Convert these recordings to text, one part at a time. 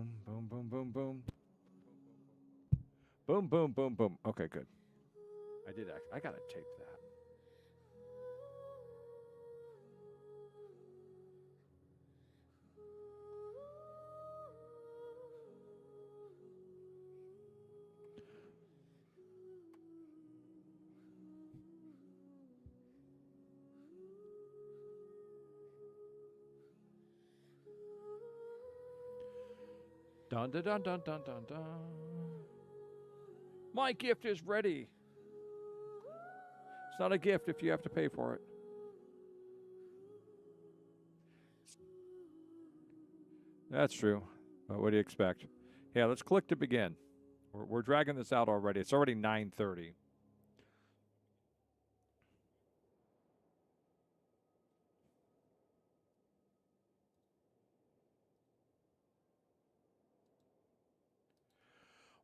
Boom, boom, boom, boom, boom. Boom, boom, boom, boom. Okay, good. I did actually. I gotta tape that. Dun dun dun dun dun dun dun. My gift is ready. It's not a gift if you have to pay for it. That's true. But what do you expect? Yeah, let's click to begin. We're dragging this out already. It's already 9:30.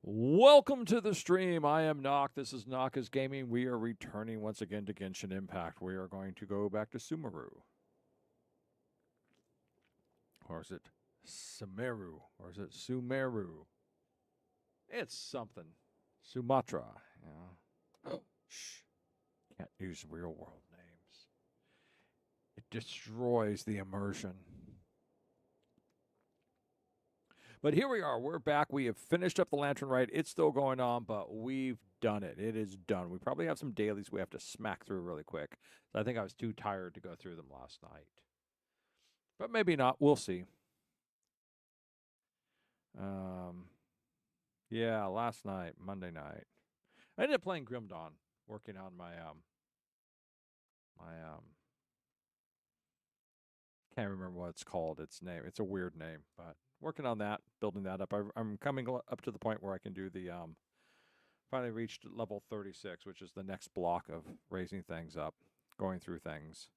Welcome to the stream. I am NOC. This is NOC's Gaming. We are returning once again to Genshin Impact. We are going to go back to Sumeru. Or is it Sumeru? Or is it Sumeru? It's something. Sumatra. Yeah. Oh, shh. Can't use real world names. It destroys the immersion. But here we are. We're back. We have finished up the Lantern Rite. It's still going on, but we've done it. It is done. We probably have some dailies we have to smack through really quick. I think I was too tired to go through them last night. But maybe not. We'll see. Yeah, last night, Monday night. I ended up playing Grim Dawn, working on my can't remember what it's called. Its name. It's a weird name, but working on that, building that up. I'm coming up to the point where I can do the finally reached level 36, which is the next block of raising things up, going through things,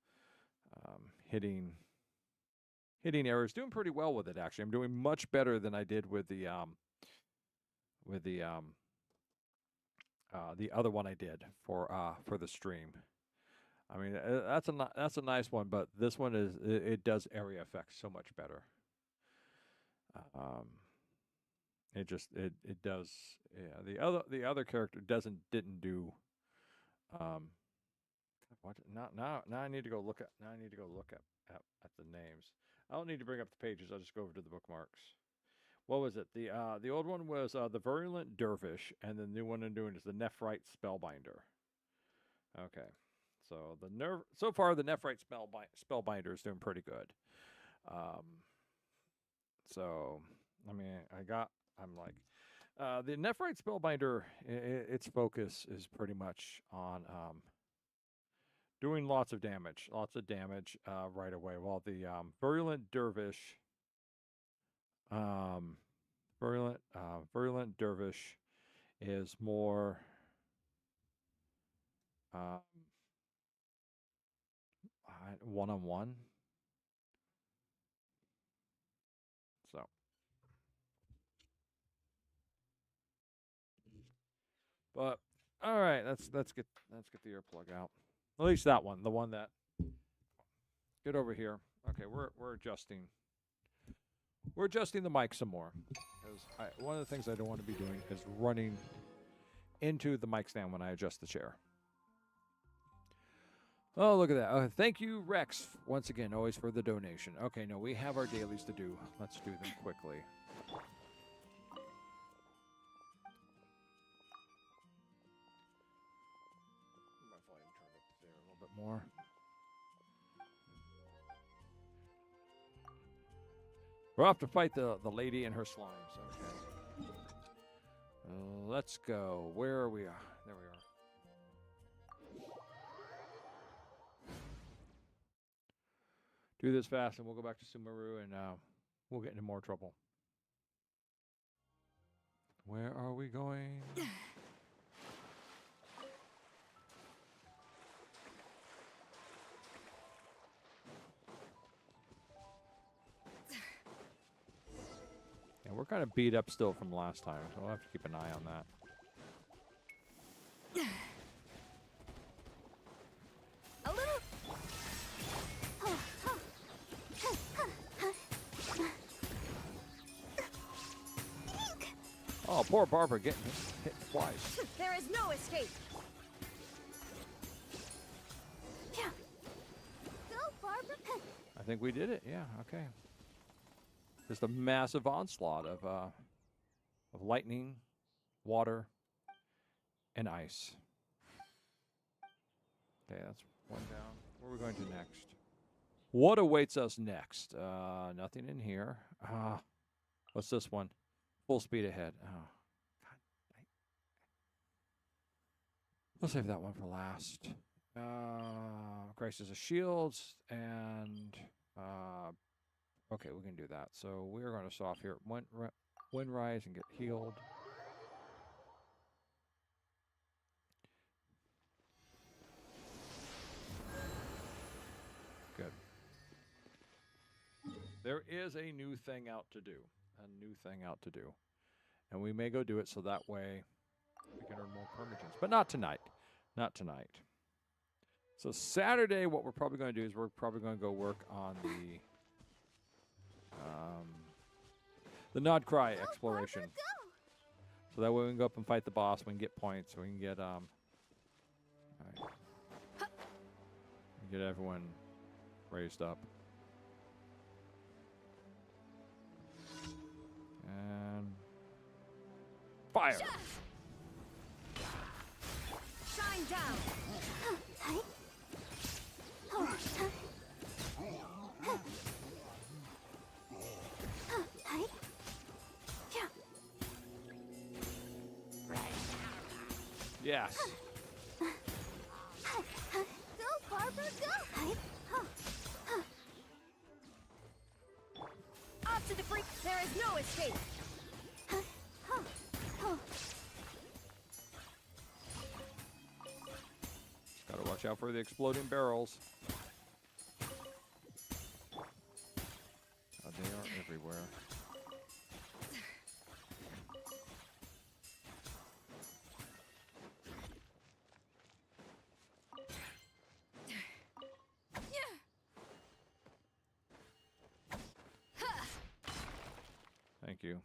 hitting errors, doing pretty well with it actually. I'm doing much better than I did with the other one I did for the stream. I mean, that's a nice one, but this one it does area effects so much better. It does. Yeah, the other character didn't do. What now I need to go look at the names. I don't need to bring up the pages. I'll just go over to the bookmarks. What was it? The old one was the Virulent Dervish, and the new one I'm doing is the Nephrite Spellbinder. Okay, so so far the Nephrite Spellbinder is doing pretty good. So I mean, I'm like, the Nephrite Spellbinder. Its focus is pretty much on doing lots of damage right away. While the Virulent Dervish. Virulent Dervish is more one-on-one. So, but all right, let's get the earplug out. At least that one, the one that. Get over here. Okay, we're adjusting. We're adjusting the mic some more, because one of the things I don't want to be doing is running into the mic stand when I adjust the chair. Oh, look at that. Thank you, Rex, once again, always for the donation. Okay, no, we have our dailies to do. Let's do them quickly. My volume turned up there a little bit more. We're off to fight the lady and her slimes. Okay. Let's go. Where are we? There we are. Do this fast, and we'll go back to Sumeru, and we'll get into more trouble. Where are we going? Yeah, we're kind of beat up still from last time, so we'll have to keep an eye on that. Oh, poor Barbara getting hit twice. There is no escape. Yeah. Go, Barbara. I think we did it. Yeah. Okay. Just a massive onslaught of lightning, water, and ice. Okay, that's one down. Where are we going to next? What awaits us next? Nothing in here. What's this one? Full speed ahead. Oh, God. We'll save that one for last. Crisis of Shields and okay, we can do that. So we're going to stop here at Windrise and get healed. Good. There is a new thing out to do. And we may go do it so that way we can earn more permagens. But not tonight. Not tonight. So Saturday, what we're probably going to do is we're probably going to go work on the Nod Cry exploration. So that way we can go up and fight the boss. We can get points. So we can get get everyone raised up. And fire. Shine down. Yes. Go, Barbara, go. Off to the freak. There is no escape. Gotta watch out for the exploding barrels. They are everywhere. Thank you.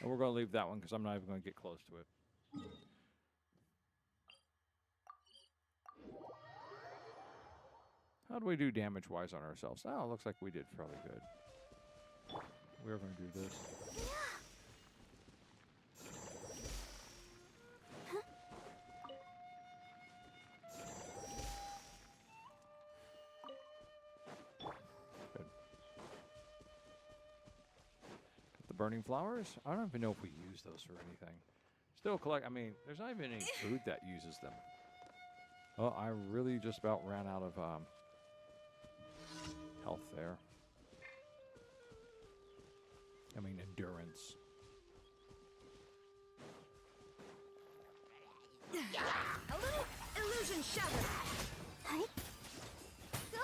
And we're going to leave that one because I'm not even going to get close to it. How do we do damage-wise on ourselves? Oh, it looks like we did fairly good. We're going to do this. Good. The burning flowers? I don't even know if we use those for anything. Still collect. I mean, there's not even any food that uses them. Oh, I really just about ran out of health there. I mean, endurance. A little illusion shattered. Go.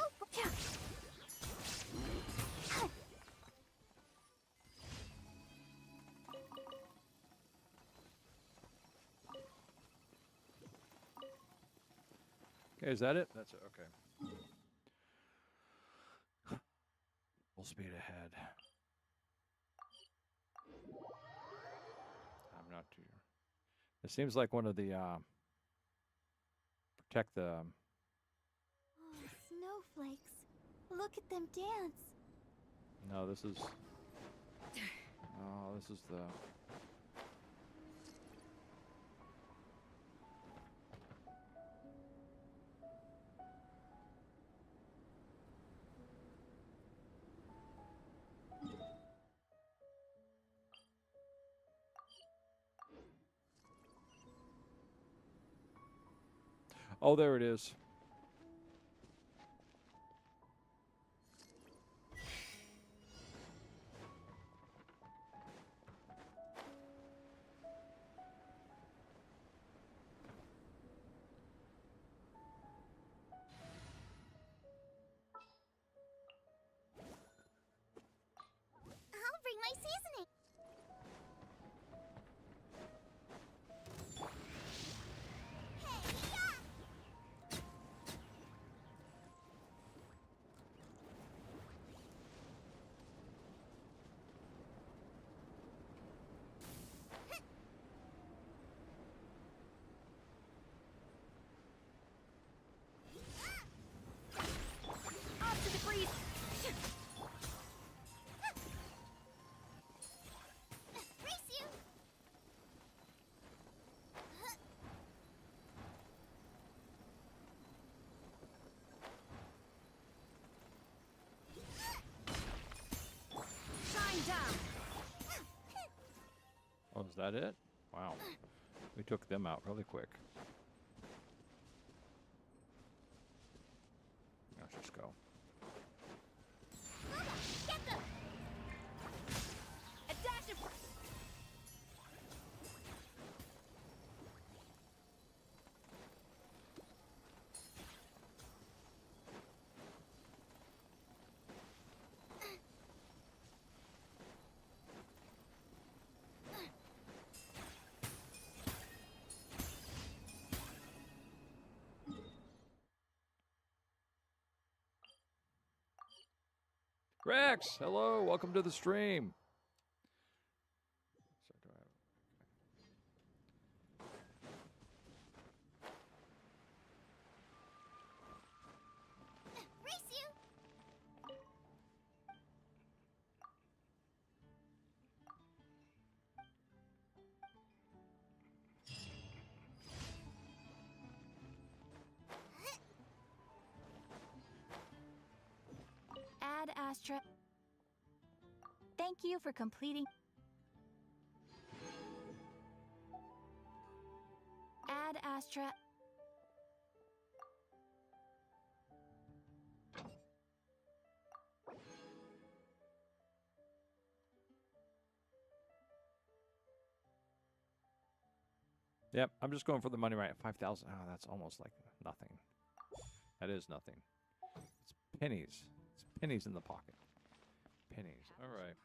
Okay, is that it? That's it. Okay. Full speed ahead. I'm not too. It seems like one of the protect the. Oh, snowflakes. Look at them dance. No, this is. Oh, this is the. Oh, there it is. I'll bring my seasoning. that it? Wow. We took them out really quick. Let's just go. Get them! A dash of... Rex, hello, welcome to the stream. So do I Race you! Add Astra. Thank you for completing. Add Astra. Yep, I'm just going for the money right at 5,000. Oh, that's almost like nothing. That is nothing. It's pennies. It's pennies in the pocket. Pennies. All right.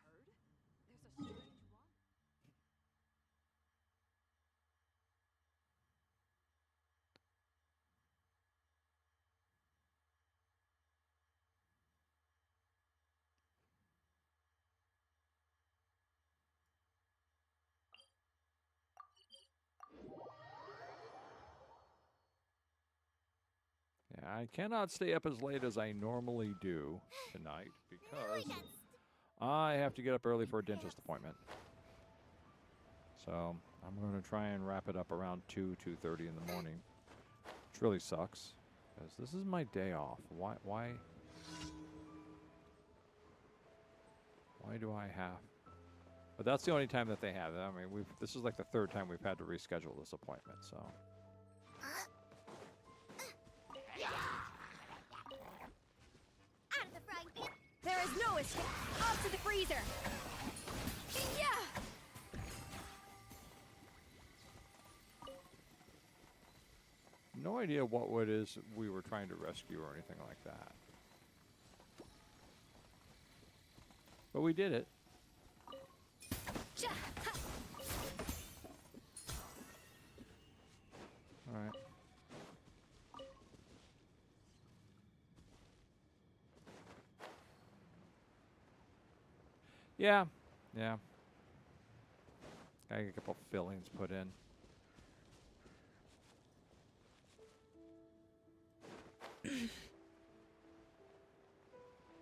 Yeah, I cannot stay up as late as I normally do tonight because I have to get up early for a dentist appointment. So I'm going to try and wrap it up around 2:30 in the morning, which really sucks because this is my day off. Why do I have? But that's the only time that they have it. I mean, this is like the third time we've had to reschedule this appointment. So. Out of the frying pan! There is no escape. Up to the freezer. Yeah! No idea what it is we were trying to rescue or anything like that. But we did it. All right. Yeah. Gotta get a couple fillings put in.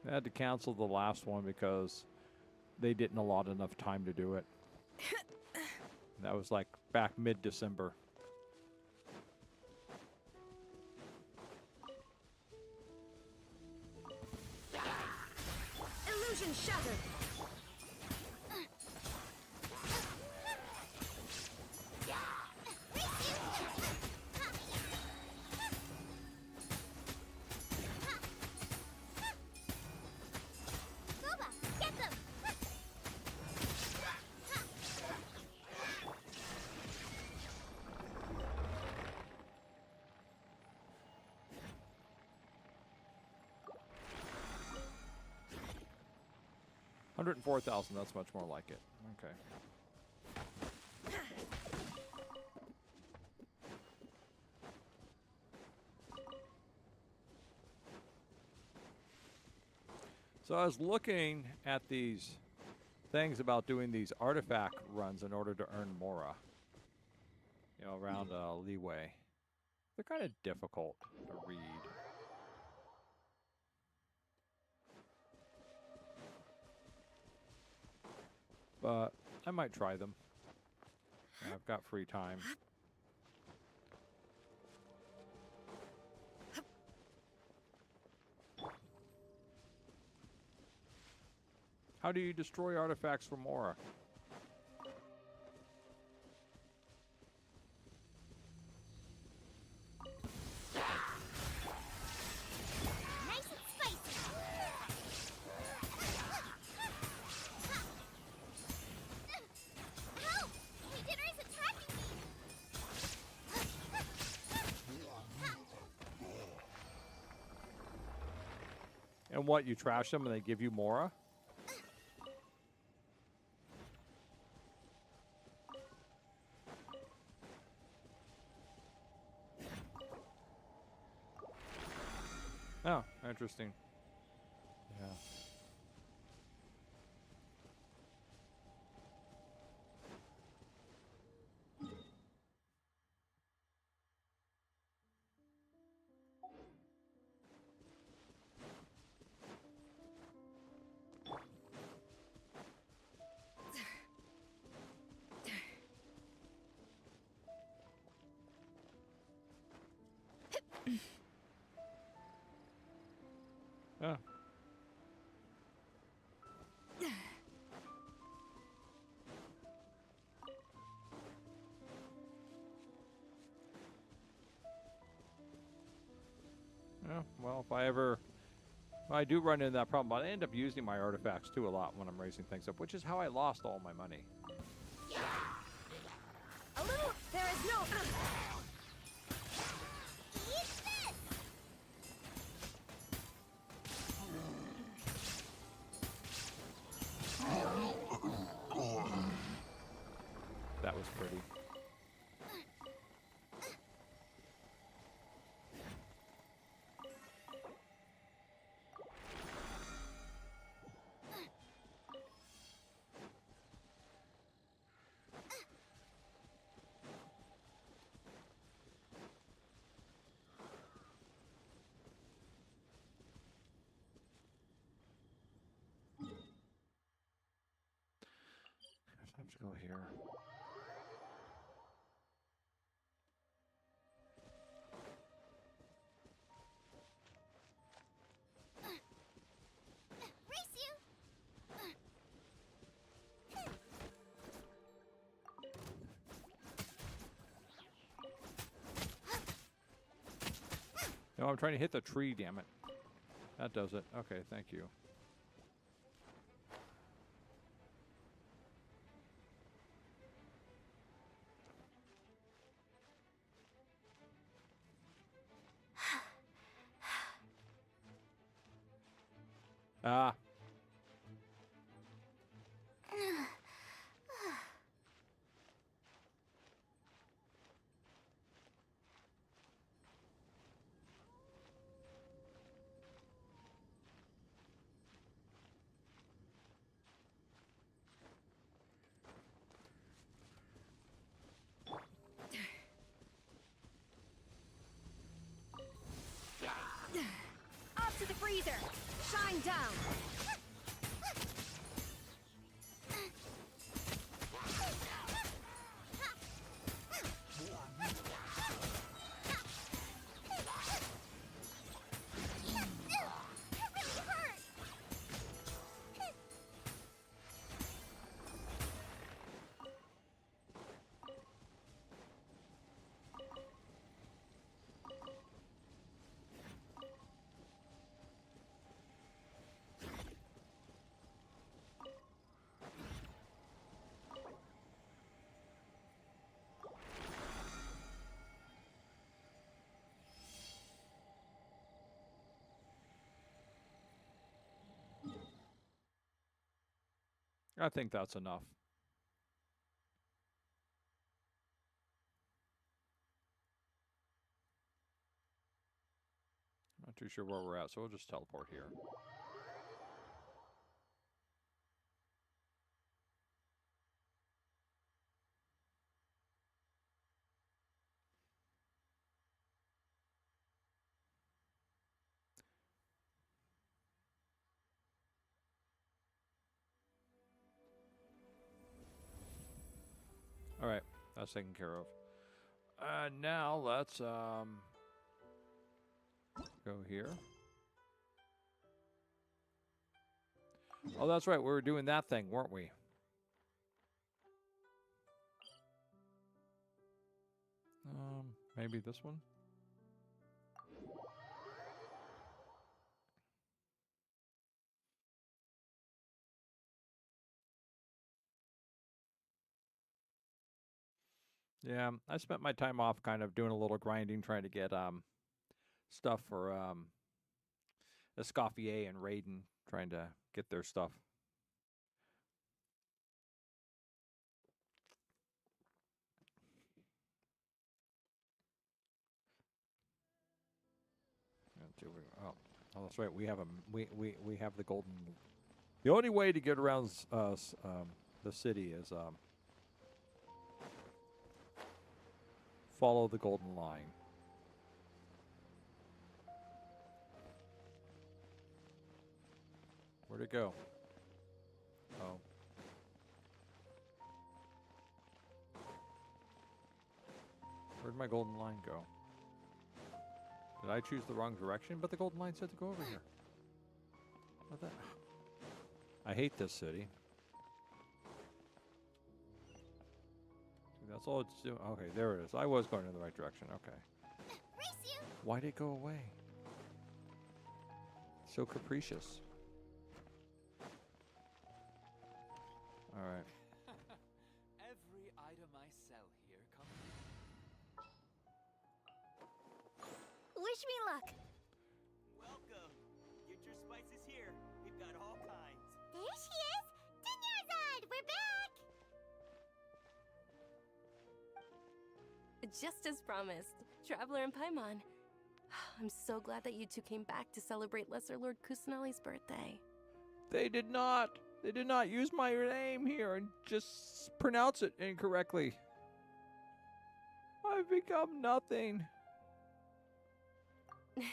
I had to cancel the last one because they didn't allot enough time to do it. That was like back mid-December. Illusion shattered! Get them! 104,000, that's much more like it. Okay. So I was looking at these things about doing these artifact runs in order to earn Mora. You know, around Leeway. They're kind of difficult to read. But I might try them. I've got free time. How do you destroy artifacts for Mora? And what, you trash them and they give you Mora? Oh, interesting. Yeah. Oh. Yeah, well, if I do run into that problem, but I end up using my artifacts too a lot when I'm raising things up, which is how I lost all my money. A little. There is no. Eat this. That was pretty. I have to go here. Race you. No, I'm trying to hit the tree, damn it. That does it. Okay, thank you. Ah. Off to the freezer. Shine down. I think that's enough. Not too sure where we're at, so we'll just teleport here. All right, that's taken care of. Now let's go here. Oh, that's right. We were doing that thing, weren't we? Maybe this one? Yeah, I spent my time off kind of doing a little grinding, trying to get stuff for Escoffier and Raiden trying to get their stuff. Oh, that's right. We have we have the golden. The only way to get around the city is follow the golden line. Where'd it go? Oh. Where'd my golden line go? Did I choose the wrong direction? But the golden line said to go over here. What the? I hate this city. That's all it's doing. Okay, there it is. I was going in the right direction. Okay. Race you! Why did it go away? So capricious. All right. Every item I sell here comes. Wish me luck. Welcome. Get your spices here. We've got all kinds. There she is! Dinyarzad! We're back! Just as promised, Traveler and Paimon. I'm so glad that you two came back to celebrate Lesser Lord Kusanali's birthday. They did not. They did not use my name here and just pronounce it incorrectly. I've become nothing.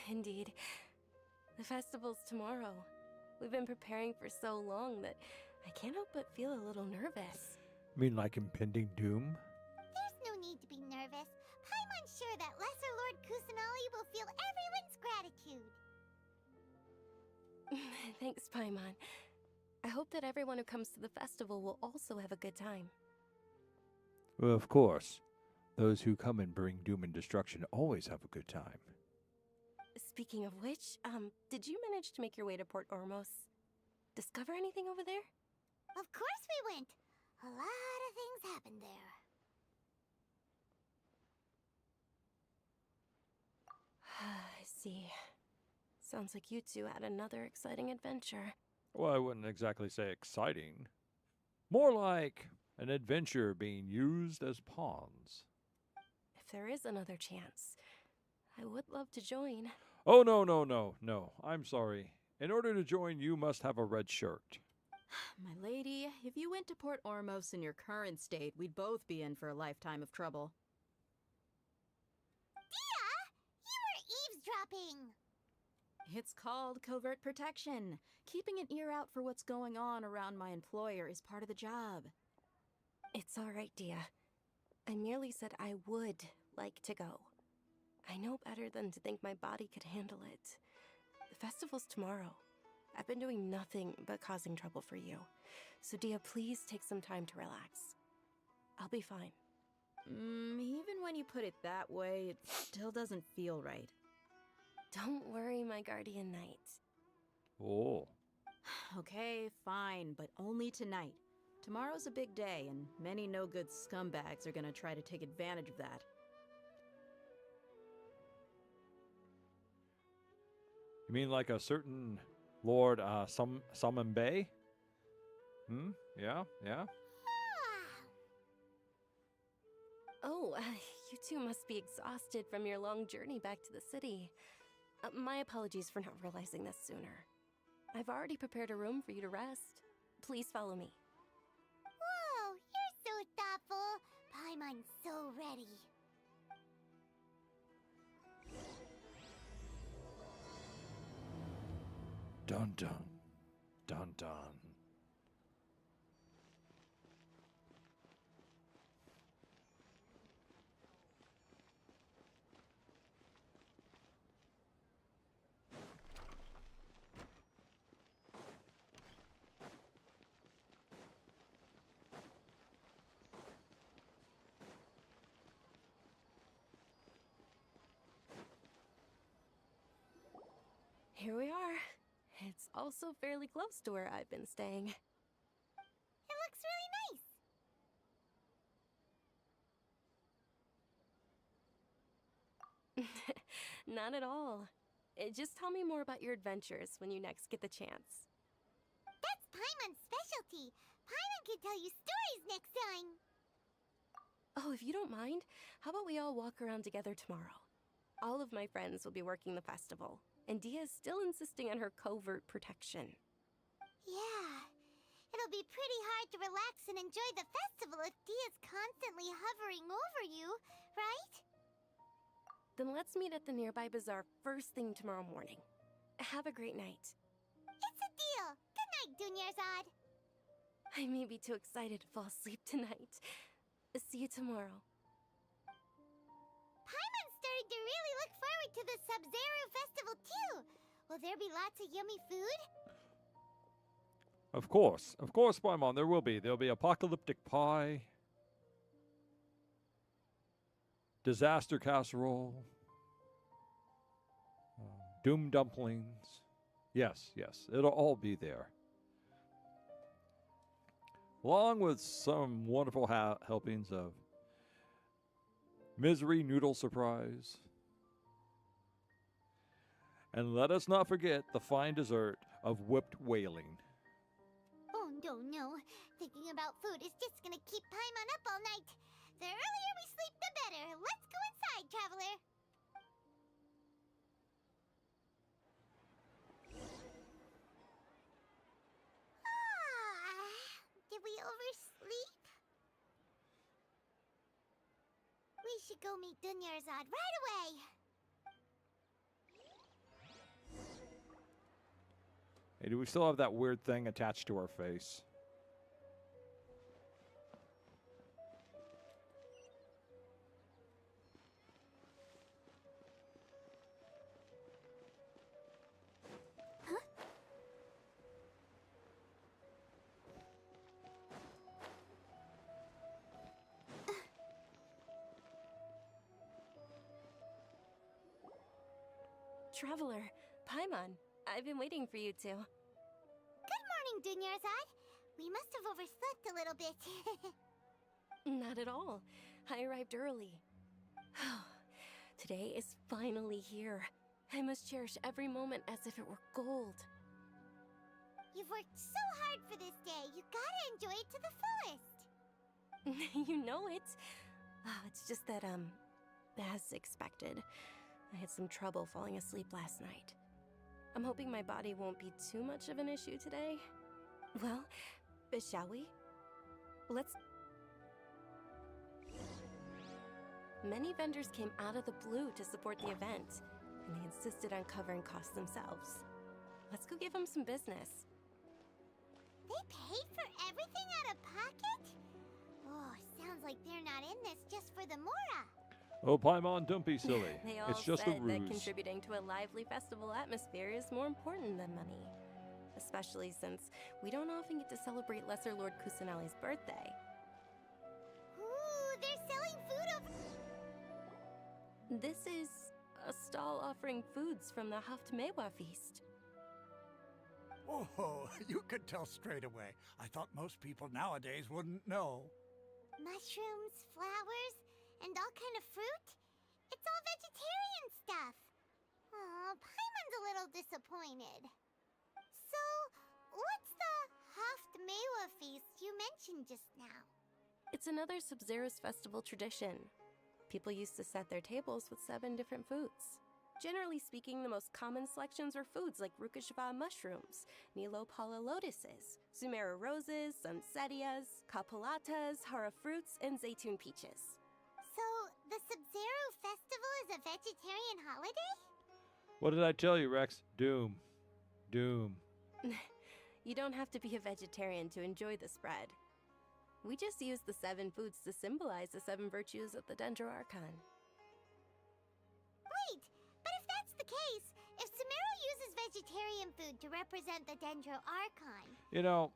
Indeed. The festival's tomorrow. We've been preparing for so long that I can't help but feel a little nervous. Mean like impending doom? There's no need to be nervous. Paimon's sure that Lesser Lord Kusanali will feel everyone's gratitude. Thanks, Paimon. I hope that everyone who comes to the festival will also have a good time. Well, of course. Those who come and bring doom and destruction always have a good time. Speaking of which, did you manage to make your way to Port Ormos? Discover anything over there? Of course we went. A lot of things happened there. I see. Sounds like you two had another exciting adventure. Well, I wouldn't exactly say exciting. More like an adventure being used as pawns. If there is another chance, I would love to join. Oh, no. I'm sorry. In order to join, you must have a red shirt. My lady, if you went to Port Ormos in your current state, we'd both be in for a lifetime of trouble. Dia! You were eavesdropping! It's called covert protection. Keeping an ear out for what's going on around my employer is part of the job. It's all right, Dia. I merely said I would like to go. I know better than to think my body could handle it. The festival's tomorrow. I've been doing nothing but causing trouble for you. So, Dia, please take some time to relax. I'll be fine. Even when you put it that way, it still doesn't feel right. Don't worry, my guardian knight. Oh. Okay, fine, but only tonight. Tomorrow's a big day, and many no-good scumbags are gonna try to take advantage of that. You mean like a certain Lord Summon Bay? Yeah? Oh, you two must be exhausted from your long journey back to the city. My apologies for not realizing this sooner. I've already prepared a room for you to rest. Please follow me. Whoa, you're so thoughtful. Paimon's so ready. Dun dun. Dun dun. Here we are. It's also fairly close to where I've been staying. It looks really nice. Not at all. Just tell me more about your adventures when you next get the chance. That's Paimon's specialty. Paimon can tell you stories next time. Oh, if you don't mind, how about we all walk around together tomorrow? All of my friends will be working the festival, and Dia is still insisting on her covert protection. Yeah. It'll be pretty hard to relax and enjoy the festival if Dia's constantly hovering over you, right? Then let's meet at the nearby bazaar first thing tomorrow morning. Have a great night. It's a deal. Good night, Dunyarzad. I may be too excited to fall asleep tonight. See you tomorrow. Paimon's starting to really look forward to the Sub-Zero festival too. Will there be lots of yummy food? Of course, Paimon, there will be. There'll be apocalyptic pie, disaster casserole, doom dumplings. Yes, it'll all be there. Along with some wonderful helpings of misery noodle surprise. And let us not forget the fine dessert of whipped whaling. Oh, no. Thinking about food is just gonna keep Paimon up all night. The earlier we sleep, the better. Let's go inside, traveler. Did we oversleep? We should go meet Dunyarzad right away. Hey, do we still have that weird thing attached to our face? Traveler, Paimon, I've been waiting for you two. Good morning, Dunyarzad. We must have overslept a little bit. Not at all. I arrived early. Today is finally here. I must cherish every moment as if it were gold. You've worked so hard for this day. You gotta enjoy it to the fullest. You know it. It's just that, as expected, I had some trouble falling asleep last night. I'm hoping my body won't be too much of an issue today. Well, shall we? Let's... Many vendors came out of the blue to support the event, and they insisted on covering costs themselves. Let's go give them some business. They paid for everything out of pocket? Oh, sounds like they're not in this just for the Mora. Oh, Paimon, don't be silly. They all It's just a said ruse. that contributing to a lively festival atmosphere is more important than money. Especially since we don't often get to celebrate Lesser Lord Kusanali's birthday. Ooh, they're selling food over... This is a stall offering foods from the Haftmewa feast. Oh, you could tell straight away. I thought most people nowadays wouldn't know. Mushrooms, flowers, and all kind of fruit? It's all vegetarian stuff. Oh, Paimon's a little disappointed. So, what's the Haftmewa feast you mentioned just now? It's another Sub-Zero's festival tradition. People used to set their tables with 7 different foods. Generally speaking, the most common selections were foods like Rukashva mushrooms, Nilopala lotuses, Sumeru roses, Sunsetias, Kapalatas, Hara fruits, and Zaytun peaches. So, the Sub-Zero festival is a vegetarian holiday? What did I tell you, Rex? Doom. Doom. You don't have to be a vegetarian to enjoy the spread. We just use the 7 foods to symbolize the 7 virtues of the Dendro Archon. Wait, but if that's the case, if Sumeru uses vegetarian food to represent the Dendro Archon... You know,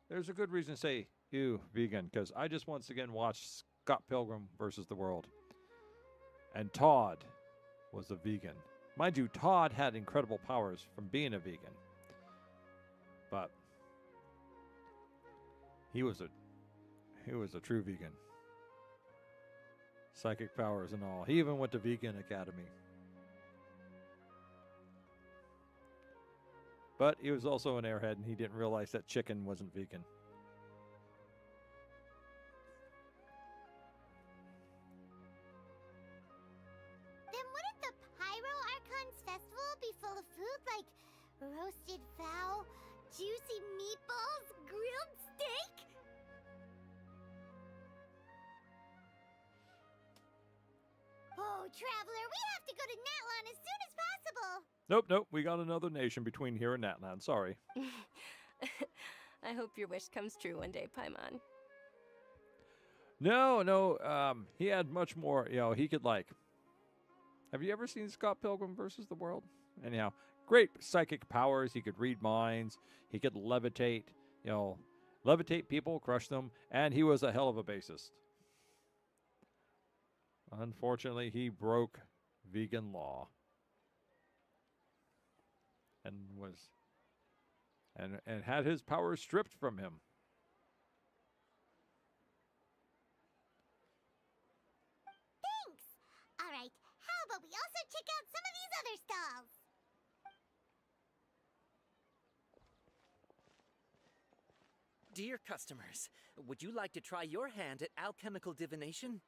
there's a good reason to say, ew, vegan, because I just once again watched Scott Pilgrim versus the World. And Todd was a vegan. Mind you, Todd had incredible powers from being a vegan. But he was a true vegan. Psychic powers and all. He even went to Vegan Academy. But he was also an airhead, and he didn't realize that chicken wasn't vegan. Then wouldn't the Pyro Archons Festival be full of food like roasted fowl, juicy meatballs, grilled steak? Oh, Traveler, we have to go to Natlan as soon as possible. Nope. We got another nation between here and Natlan. Sorry. I hope your wish comes true one day, Paimon. No. He had much more. He could like. Have you ever seen Scott Pilgrim versus the World? Anyhow, great psychic powers. He could read minds. He could levitate. Levitate people, crush them, and he was a hell of a bassist. Unfortunately, he broke vegan law and had his powers stripped from him. Thanks. All right, how about we also check out some of these other stalls? Dear customers, would you like to try your hand at alchemical divination?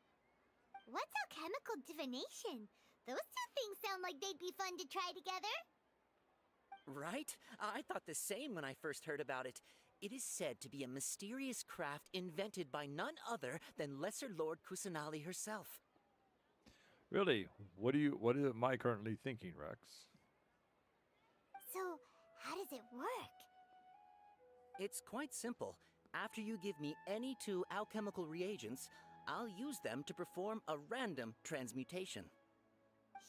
What's alchemical divination? Those two things sound like they'd be fun to try together. Right? I thought the same when I first heard about it. It is said to be a mysterious craft invented by none other than Lesser Lord Kusanali herself. Really? What am I currently thinking, Rex? So, how does it work? It's quite simple. After you give me any 2 alchemical reagents, I'll use them to perform a random transmutation.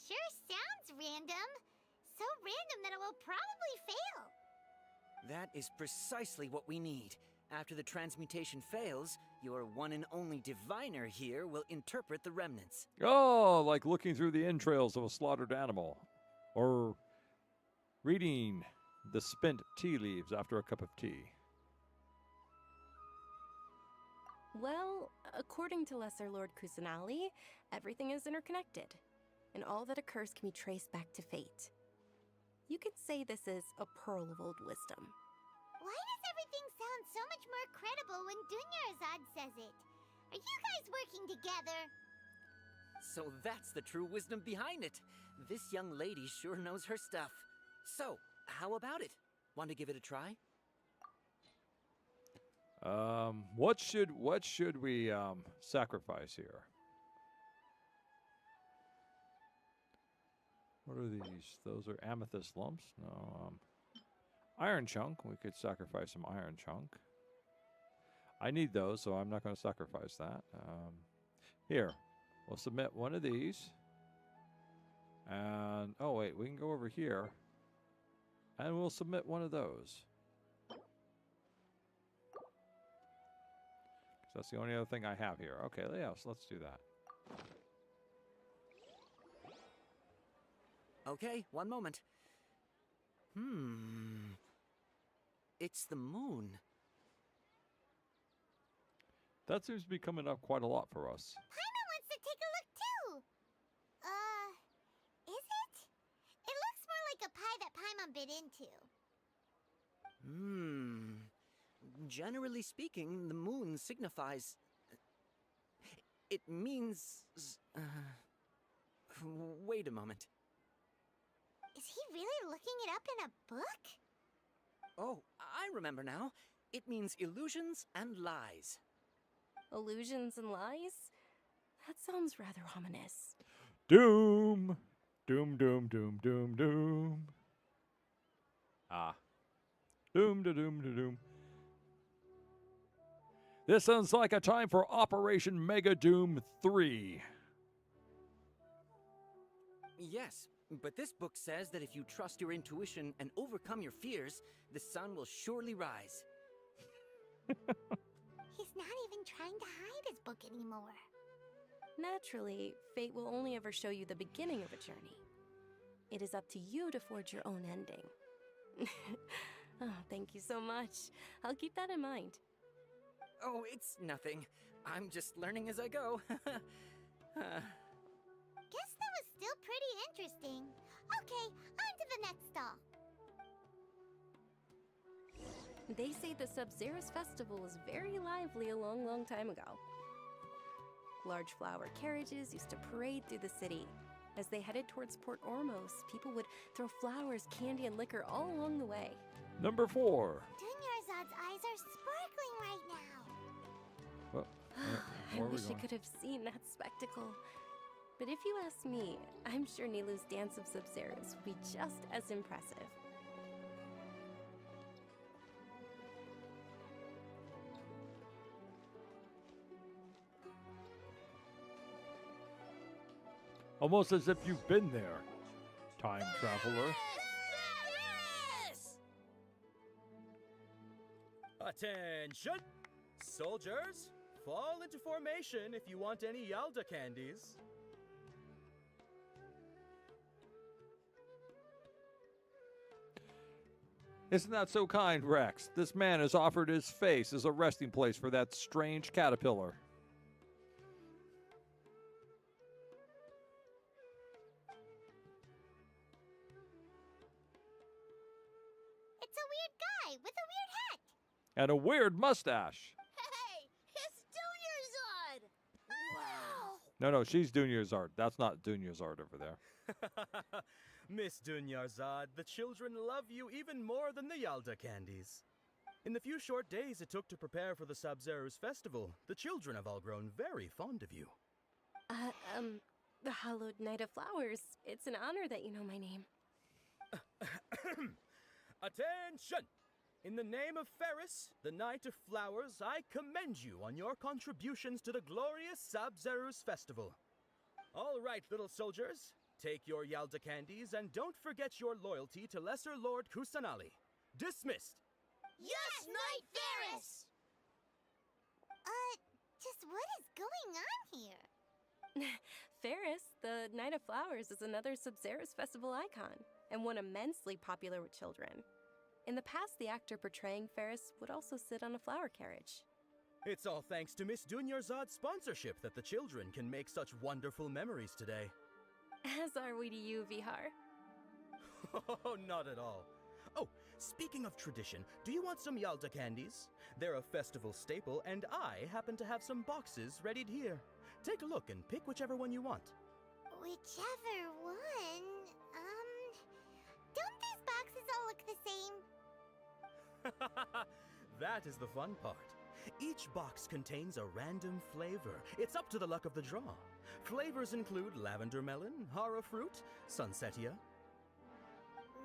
Sure sounds random. So random that it will probably fail. That is precisely what we need. After the transmutation fails, your one and only diviner here will interpret the remnants. Oh, like looking through the entrails of a slaughtered animal. Or reading the spent tea leaves after a cup of tea. Well, according to Lesser Lord Kusanali, everything is interconnected, and all that occurs can be traced back to fate. You could say this is a pearl of old wisdom. Why does everything sound so much more credible when Dunyarzad says it? Are you guys working together? So that's the true wisdom behind it. This young lady sure knows her stuff. So, how about it? Want to give it a try? What should we sacrifice here? What are these? Those are amethyst lumps? No, iron chunk. We could sacrifice some iron chunk. I need those, so I'm not going to sacrifice that. Here, we'll submit one of these. And, oh wait, we can go over here. And we'll submit one of those. That's the only other thing I have here. Okay, yeah, so let's do that. Okay, one moment. It's the moon. That seems to be coming up quite a lot for us. Paimon wants to take a look too. Is it? It looks more like a pie that Paimon bit into. Generally speaking, the moon signifies... It means... Wait a moment. Is he really looking it up in a book? Oh, I remember now. It means illusions and lies. Illusions and lies? That sounds rather ominous. Doom! Doom, doom, doom, doom, doom. Ah. Doom, da, doom, da, doom. This sounds like a time for Operation Mega Doom 3. Yes, but this book says that if you trust your intuition and overcome your fears, the sun will surely rise. He's not even trying to hide his book anymore. Naturally, fate will only ever show you the beginning of a journey. It is up to you to forge your own ending. Oh, thank you so much. I'll keep that in mind. Oh, it's nothing. I'm just learning as I go. Guess that was still pretty interesting. Okay, on to the next stall. They say the Sub-Zerus festival was very lively a long, long time ago. Large flower carriages used to parade through the city. As they headed towards Port Ormos, people would throw flowers, candy, and liquor all along the way. Number 4. Dunyarzad's eyes are sparkling right now. Well, I wish I could have seen that spectacle. But if you ask me, I'm sure Nilu's Dance of Sub-Zerus would be just as impressive. Almost as if you've been there, time traveler. Attention! Soldiers, fall into formation if you want any Yalda candies. Isn't that so kind, Rex? This man has offered his face as a resting place for that strange caterpillar. It's a weird guy with a weird hat. And a weird mustache. Hey, it's Dunyarzad! Wow! No, she's Dunyarzad. That's not Dunyarzad over there. Miss Dunyarzad, the children love you even more than the Yalda candies. In the few short days it took to prepare for the Sub-Zerus festival, the children have all grown very fond of you. The Hallowed Knight of Flowers. It's an honor that you know my name. Attention! In the name of Ferris, the Knight of Flowers, I commend you on your contributions to the glorious Sub-Zerus festival. All right, little soldiers, take your Yalda candies and don't forget your loyalty to Lesser Lord Kusanali. Dismissed! Yes, Knight Ferris! Just what is going on here? Ferris, the Knight of Flowers, is another Sub-Zerus festival icon, and one immensely popular with children. In the past, the actor portraying Ferris would also sit on a flower carriage. It's all thanks to Miss Dunyarzad's sponsorship that the children can make such wonderful memories today. As are we to you, Vihar. Oh, not at all. Oh, speaking of tradition, do you want some Yalda candies? They're a festival staple, and I happen to have some boxes readied here. Take a look and pick whichever one you want. Whichever one? Don't these boxes all look the same? That is the fun part. Each box contains a random flavor. It's up to the luck of the draw. Flavors include lavender melon, hara fruit, sunsetia.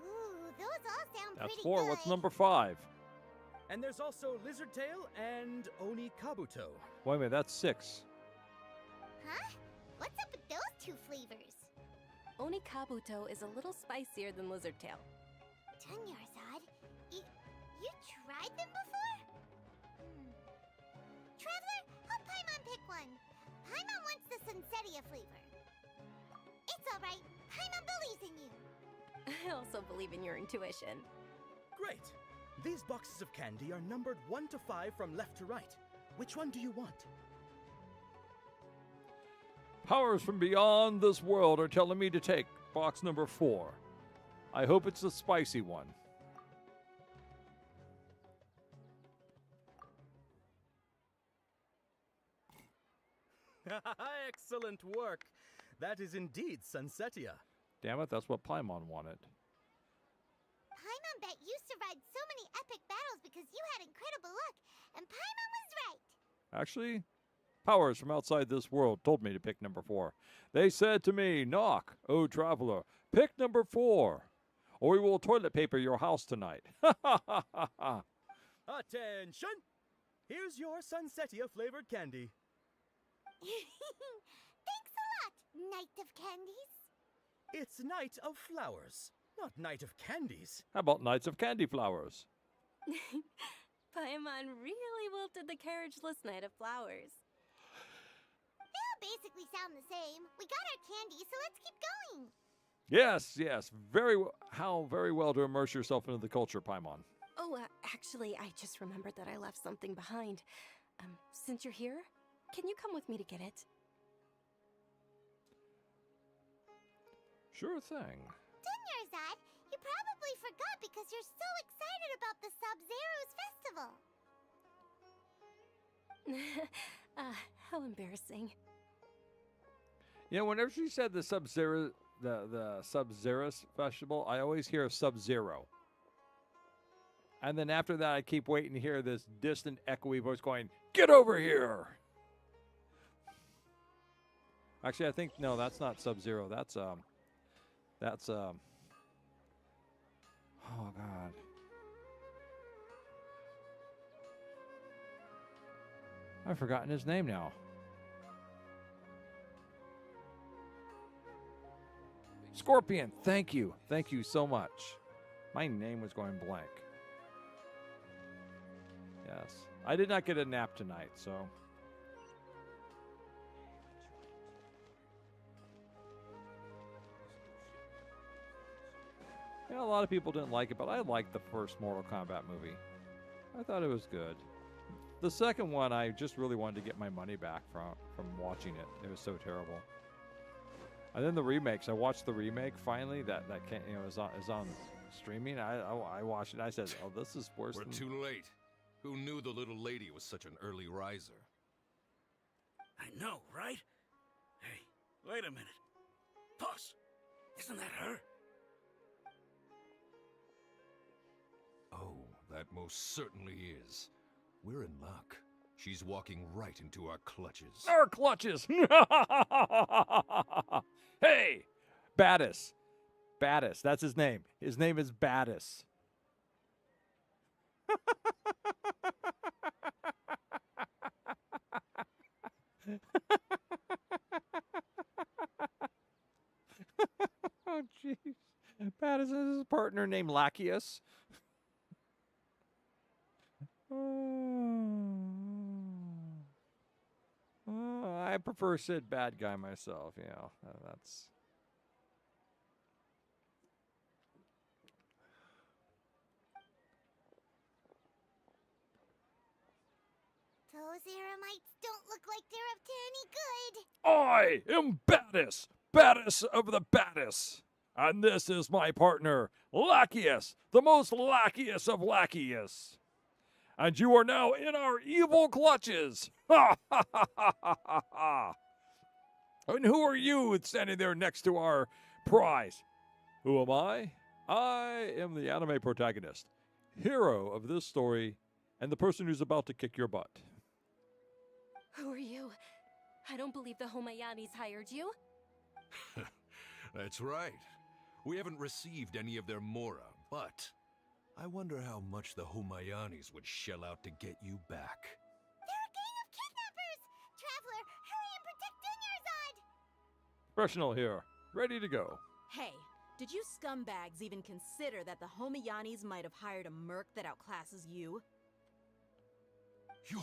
Ooh, those all sound That's pretty 4. good. What's number 5? And there's also lizard tail and oni kabuto. Wait a minute, that's 6. Huh? What's up with those two flavors? Oni Kabuto is a little spicier than Lizard Tail. Dunyarzad, you tried them before? Traveler, help Paimon pick one. Paimon wants the Sunsetia flavor. It's alright. Paimon believes in you. I also believe in your intuition. Great! These boxes of candy are numbered 1 to 5 from left to right. Which one do you want? Powers from beyond this world are telling me to take box number 4. I hope it's the spicy one. Excellent work. That is indeed Sunsetia. Damn it, that's what Paimon wanted. Paimon bet you survived so many epic battles because you had incredible luck, and Paimon was right. Actually, powers from outside this world told me to pick number 4. They said to me, "NOC, O traveler, pick number 4, or we will toilet paper your house tonight." Ha ha ha ha ha. Attention! Here's your Sunsetia flavored candy. Thanks a lot, Knight of Candies. It's Night of Flowers, not Night of Candies. How about Knights of Candy Flowers? Paimon really wilted the carriageless Knight of Flowers. They all basically sound the same. We got our candy, so let's keep going. Yes, yes. How very well to immerse yourself into the culture, Paimon. Oh, actually, I just remembered that I left something behind. Since you're here, can you come with me to get it? Sure thing. Dunyarzad, you probably forgot because you're so excited about the Sub-Zero's festival. How embarrassing. You know, whenever she said the Sub-Zero, the Sub-Zero's festival, I always hear Sub-Zero. And then after that, I keep waiting to hear this distant, echoey voice going, "Get over here!" Actually, I think no, that's not Sub-Zero. That's oh God. I've forgotten his name now. Scorpion, thank you. Thank you so much. My name was going blank. Yes. I did not get a nap tonight, so. Yeah, a lot of people didn't like it, but I liked the first Mortal Kombat movie. I thought it was good. The second one, I just really wanted to get my money back from watching it. It was so terrible. And then the remakes. I watched the remake finally. That came, is on streaming. I watched it. I said, "Oh, this is worse." We're too late. Who knew the little lady was such an early riser? I know, right? Hey, wait a minute. Boss, isn't that her? Oh, that most certainly is. We're in luck. She's walking right into our clutches. Our clutches! Hey! Battis. Battis, that's his name. His name is Battis. Oh, jeez. Battis has his partner named Lachius. I prefer Sid bad guy myself, you know. That's Those Eremites don't look like they're up to any good. I am Battis, Battis of the Battis. And this is my partner, Lachius, the most Lachius of Lachius. And you are now in our evil clutches. Ha ha ha ha ha ha. And who are you standing there next to our prize? Who am I? I am the anime protagonist, hero of this story, and the person who's about to kick your butt. Who are you? I don't believe the Homayanis hired you. That's right. We haven't received any of their mora, but I wonder how much the Homayanis would shell out to get you back. They're a gang of kidnappers! Traveler, hurry and protect Dunyarzad! Professional here, ready to go. Hey, did you scumbags even consider that the Homayanis might have hired a merc that outclasses you? You're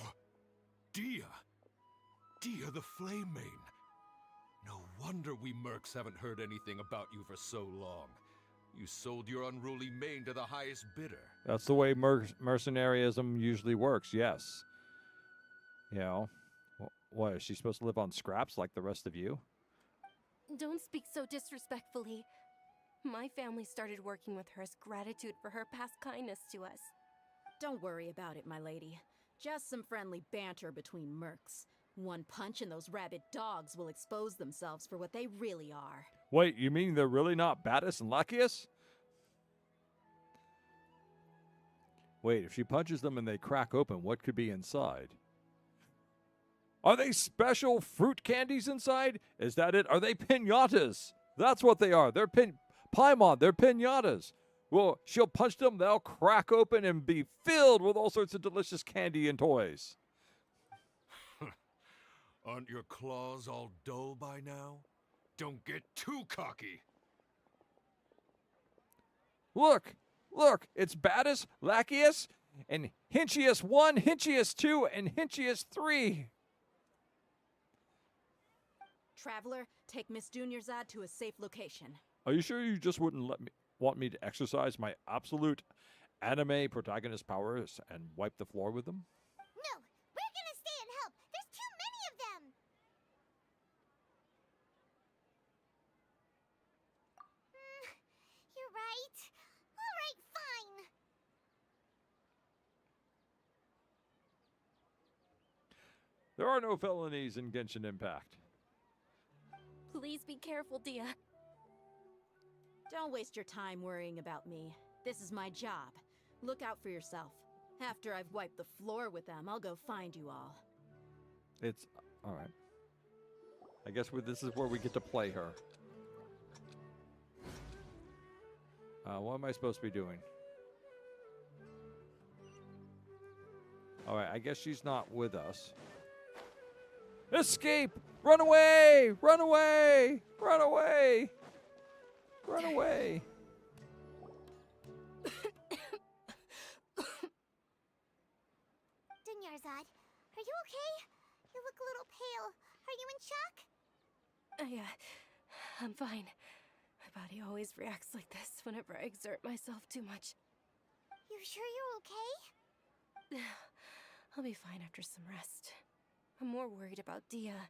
Dia. Dia the Flame Mane. No wonder we mercs haven't heard anything about you for so long. You sold your unruly mane to the highest bidder. That's the way mercenarism usually works, yes. You know, what, is she supposed to live on scraps like the rest of you? Don't speak so disrespectfully. My family started working with her as gratitude for her past kindness to us. Don't worry about it, my lady. Just some friendly banter between mercs. One punch and those rabid dogs will expose themselves for what they really are. Wait, you mean they're really not Battis and Lachius? Wait, if she punches them and they crack open, what could be inside? Are they special fruit candies inside? Is that it? Are they piñatas? That's what they are. They're Paimon, they're piñatas. Well, she'll punch them, they'll crack open and be filled with all sorts of delicious candy and toys. Aren't your claws all dull by now? Don't get too cocky. Look, it's Battis, Lachius, and Hinchius 1, Hinchius 2, and Hinchius 3. Traveler, take Miss Dunyarzad to a safe location. Are you sure you just wouldn't want me to exercise my absolute anime protagonist powers and wipe the floor with them? No, we're gonna stay and help. There's too many of them. You're right. There are no felonies in Genshin Impact. Please be careful, Dia. Don't waste your time worrying about me. This is my job. Look out for yourself. After I've wiped the floor with them, I'll go find you all. It's all right. I guess this is where we get to play her. What am I supposed to be doing? All right, I guess she's not with us. Escape! Run away! Run away! Run away! Run away! Dunyarzad, are you okay? You look a little pale. Are you in shock? I'm fine. My body always reacts like this whenever I exert myself too much. You sure you're okay? I'll be fine after some rest. I'm more worried about Dia.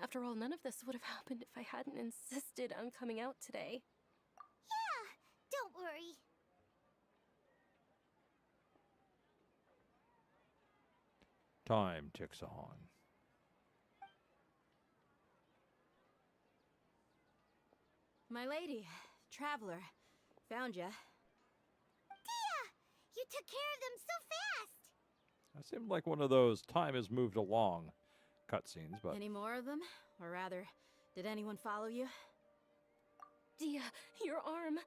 After all, none of this would have happened if I hadn't insisted on coming out today. Yeah, don't worry. Time ticks on. My lady, traveler, found ya. Dia! You took care of them so fast! That seemed like one of those time has moved along cutscenes, but Any more of them? Or rather, did anyone follow you? Dia, your arm.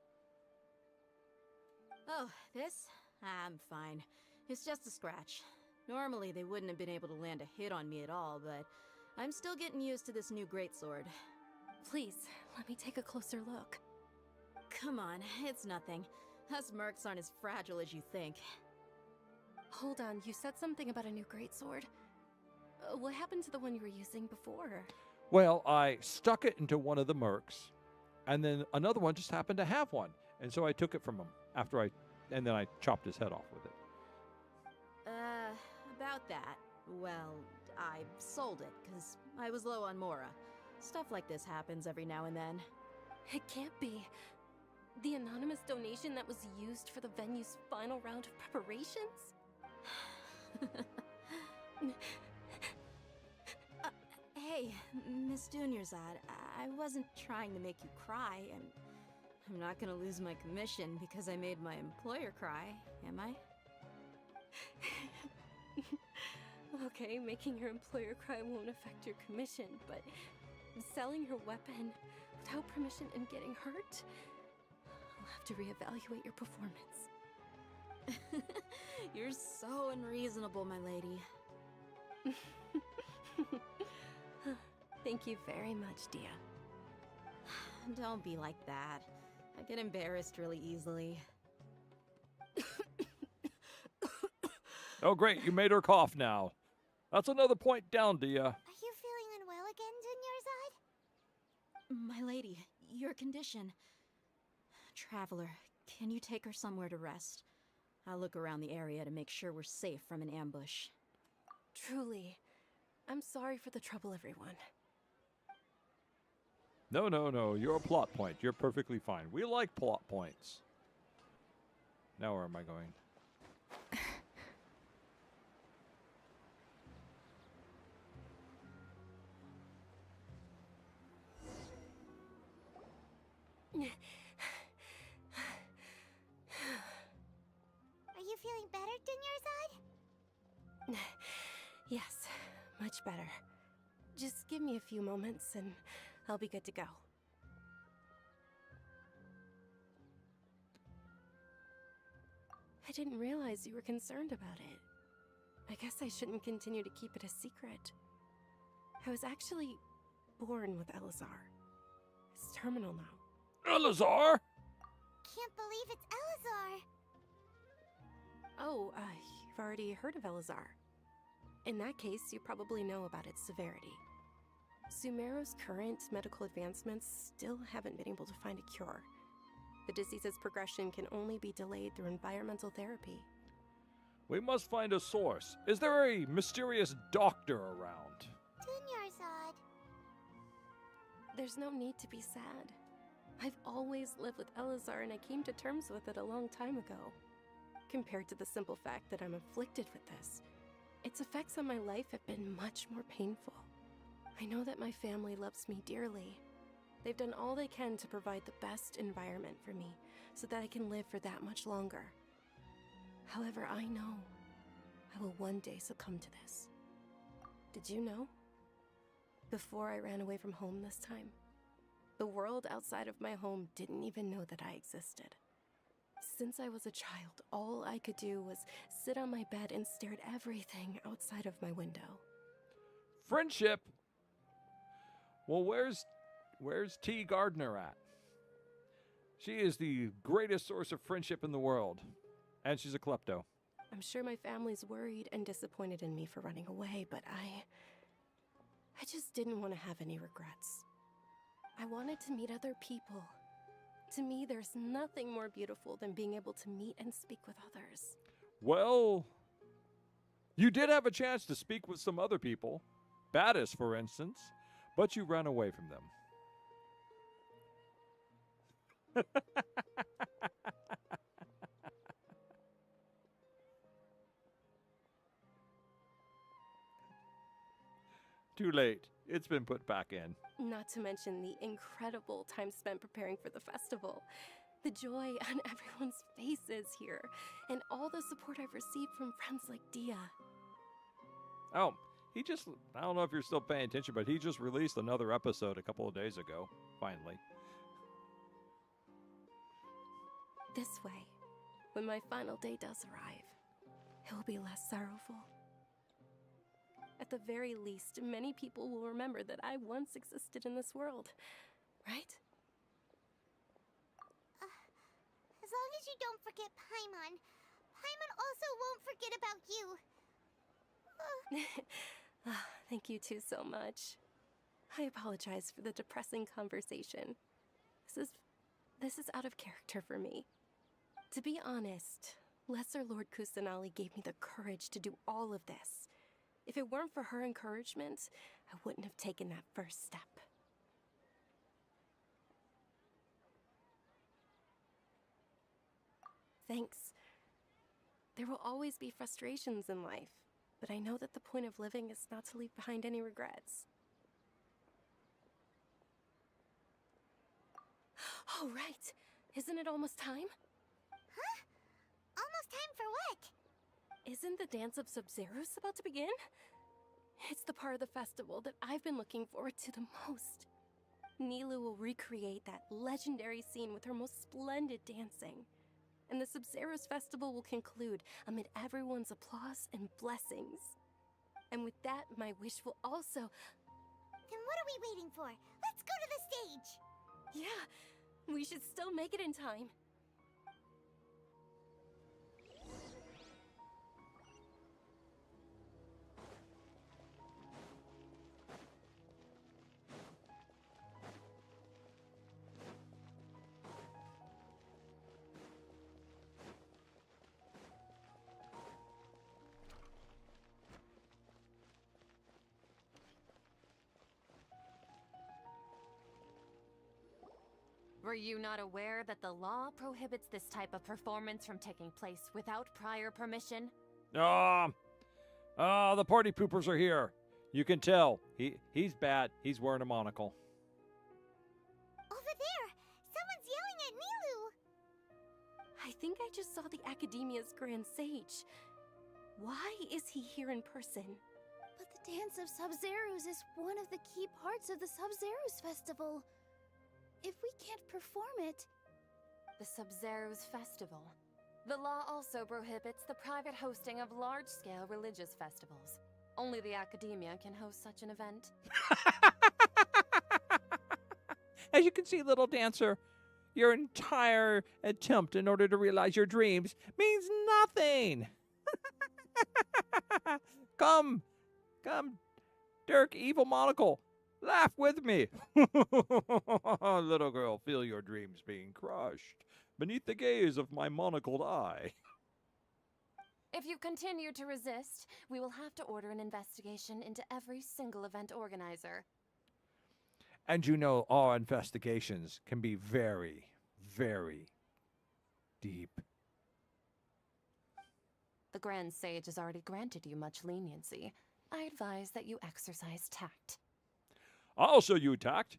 Oh, this? I'm fine. It's just a scratch. Normally, they wouldn't have been able to land a hit on me at all, but I'm still getting used to this new greatsword. Please, let me take a closer look. Come on, it's nothing. Us mercs aren't as fragile as you think. Hold on, you said something about a new greatsword. What happened to the one you were using before? well, I stuck it into one of the mercs, and then another one just happened to have one, and so I took it from him and then I chopped his head off with it. About that. Well, I sold it, because I was low on Mora. Stuff like this happens every now and then. It can't be. The anonymous donation that was used for the venue's final round of preparations? Hey, Miss Dunyarzad, I wasn't trying to make you cry, and I'm not gonna lose my commission because I made my employer cry, am I? Okay, making your employer cry won't affect your commission, but selling your weapon without permission and getting hurt? I'll have to reevaluate your performance. You're so unreasonable, my lady. Thank you very much, Dia. Don't be like that. I get embarrassed really easily. Oh, great, you made her cough now. That's another point down, Dia. Are you feeling unwell again, Dunyarzad? My lady, your condition. Traveler, can you take her somewhere to rest? I'll look around the area to make sure we're safe from an ambush. Truly, I'm sorry for the trouble, everyone. No, no, no, you're a plot point. You're perfectly fine. We like plot points. Now where am I going? Are you feeling better, Dunyarzad? Yes, much better. Just give me a few moments and I'll be good to go. I didn't realize you were concerned about it. I guess I shouldn't continue to keep it a secret. I was actually born with Elazar. It's terminal now. Elazar? Can't believe it's Elazar. Oh, you've already heard of Elazar. In that case, you probably know about its severity. Sumeru's current medical advancements still haven't been able to find a cure. The disease's progression can only be delayed through environmental therapy. We must find a source. Is there a mysterious doctor around? Dunyarzad. There's no need to be sad. I've always lived with Elazar and I came to terms with it a long time ago. Compared to the simple fact that I'm afflicted with this, it its effects on my life have been much more painful. I know that my family loves me dearly. They've done all they can to provide the best environment for me so that I can live for that much longer. However, I know I will one day succumb to this. Did you know? Before I ran away from home this time, the world outside of my home didn't even know that I existed. Since I was a child, all I could do was sit on my bed and stare at everything outside of my window. Friendship? Well, where's T. Gardner at? She is the greatest source of friendship in the world. And she's a klepto. I'm sure my family's worried and disappointed in me for running away, but I just didn't want to have any regrets. I wanted to meet other people. To me, there's nothing more beautiful than being able to meet and speak with others. Well, you did have a chance to speak with some other people. Baddis, for instance. But you ran away from them. Too late. It's been put back in. Not to mention the incredible time spent preparing for the festival. The joy on everyone's faces here, and all the support I've received from friends like Dia. Oh, I don't know if you're still paying attention, but he just released another episode a couple of days ago, finally. This way, when my final day does arrive, it will be less sorrowful. At the very least, many people will remember that I once existed in this world, right? As long as you don't forget Paimon, Paimon also won't forget about you. Thank you two so much. I apologize for the depressing conversation. This is out of character for me. To be honest, Lesser Lord Kusanali gave me the courage to do all of this. If it weren't for her encouragement, I wouldn't have taken that first step. Thanks. There will always be frustrations in life, but I know that the point of living is not to leave behind any regrets. Oh, right. Isn't it almost time? Huh? Almost time for what? Isn't the Dance of Sub-Zeros about to begin? It's the part of the festival that I've been looking forward to the most. Nilu will recreate that legendary scene with her most splendid dancing. And the Sub-Zeros festival will conclude amid everyone's applause and blessings. And with that, my wish will also... Then what are we waiting for? Let's go to the stage! Yeah, we should still make it in time. Were you not aware that the law prohibits this type of performance from taking place without prior permission? The party poopers are here. You can tell. He's bad. He's wearing a monocle. Over there! Someone's yelling at Nilu! I think I just saw the Academia's Grand Sage. Why is he here in person? But the Dance of Sub-Zeros is one of the key parts of the Sub-Zeros festival. If we can't perform it... The Sub-Zeros Festival. The law also prohibits the private hosting of large-scale religious festivals. Only the Academia can host such an event. As you can see, little dancer, your entire attempt in order to realize your dreams means nothing. Come, Dirk, evil monocle. Laugh with me. Little girl, feel your dreams being crushed beneath the gaze of my monocled eye. If you continue to resist, we will have to order an investigation into every single event organizer. And you know, our investigations can be very, very deep. The Grand Sage has already granted you much leniency. I advise that you exercise tact. I'll show you tact.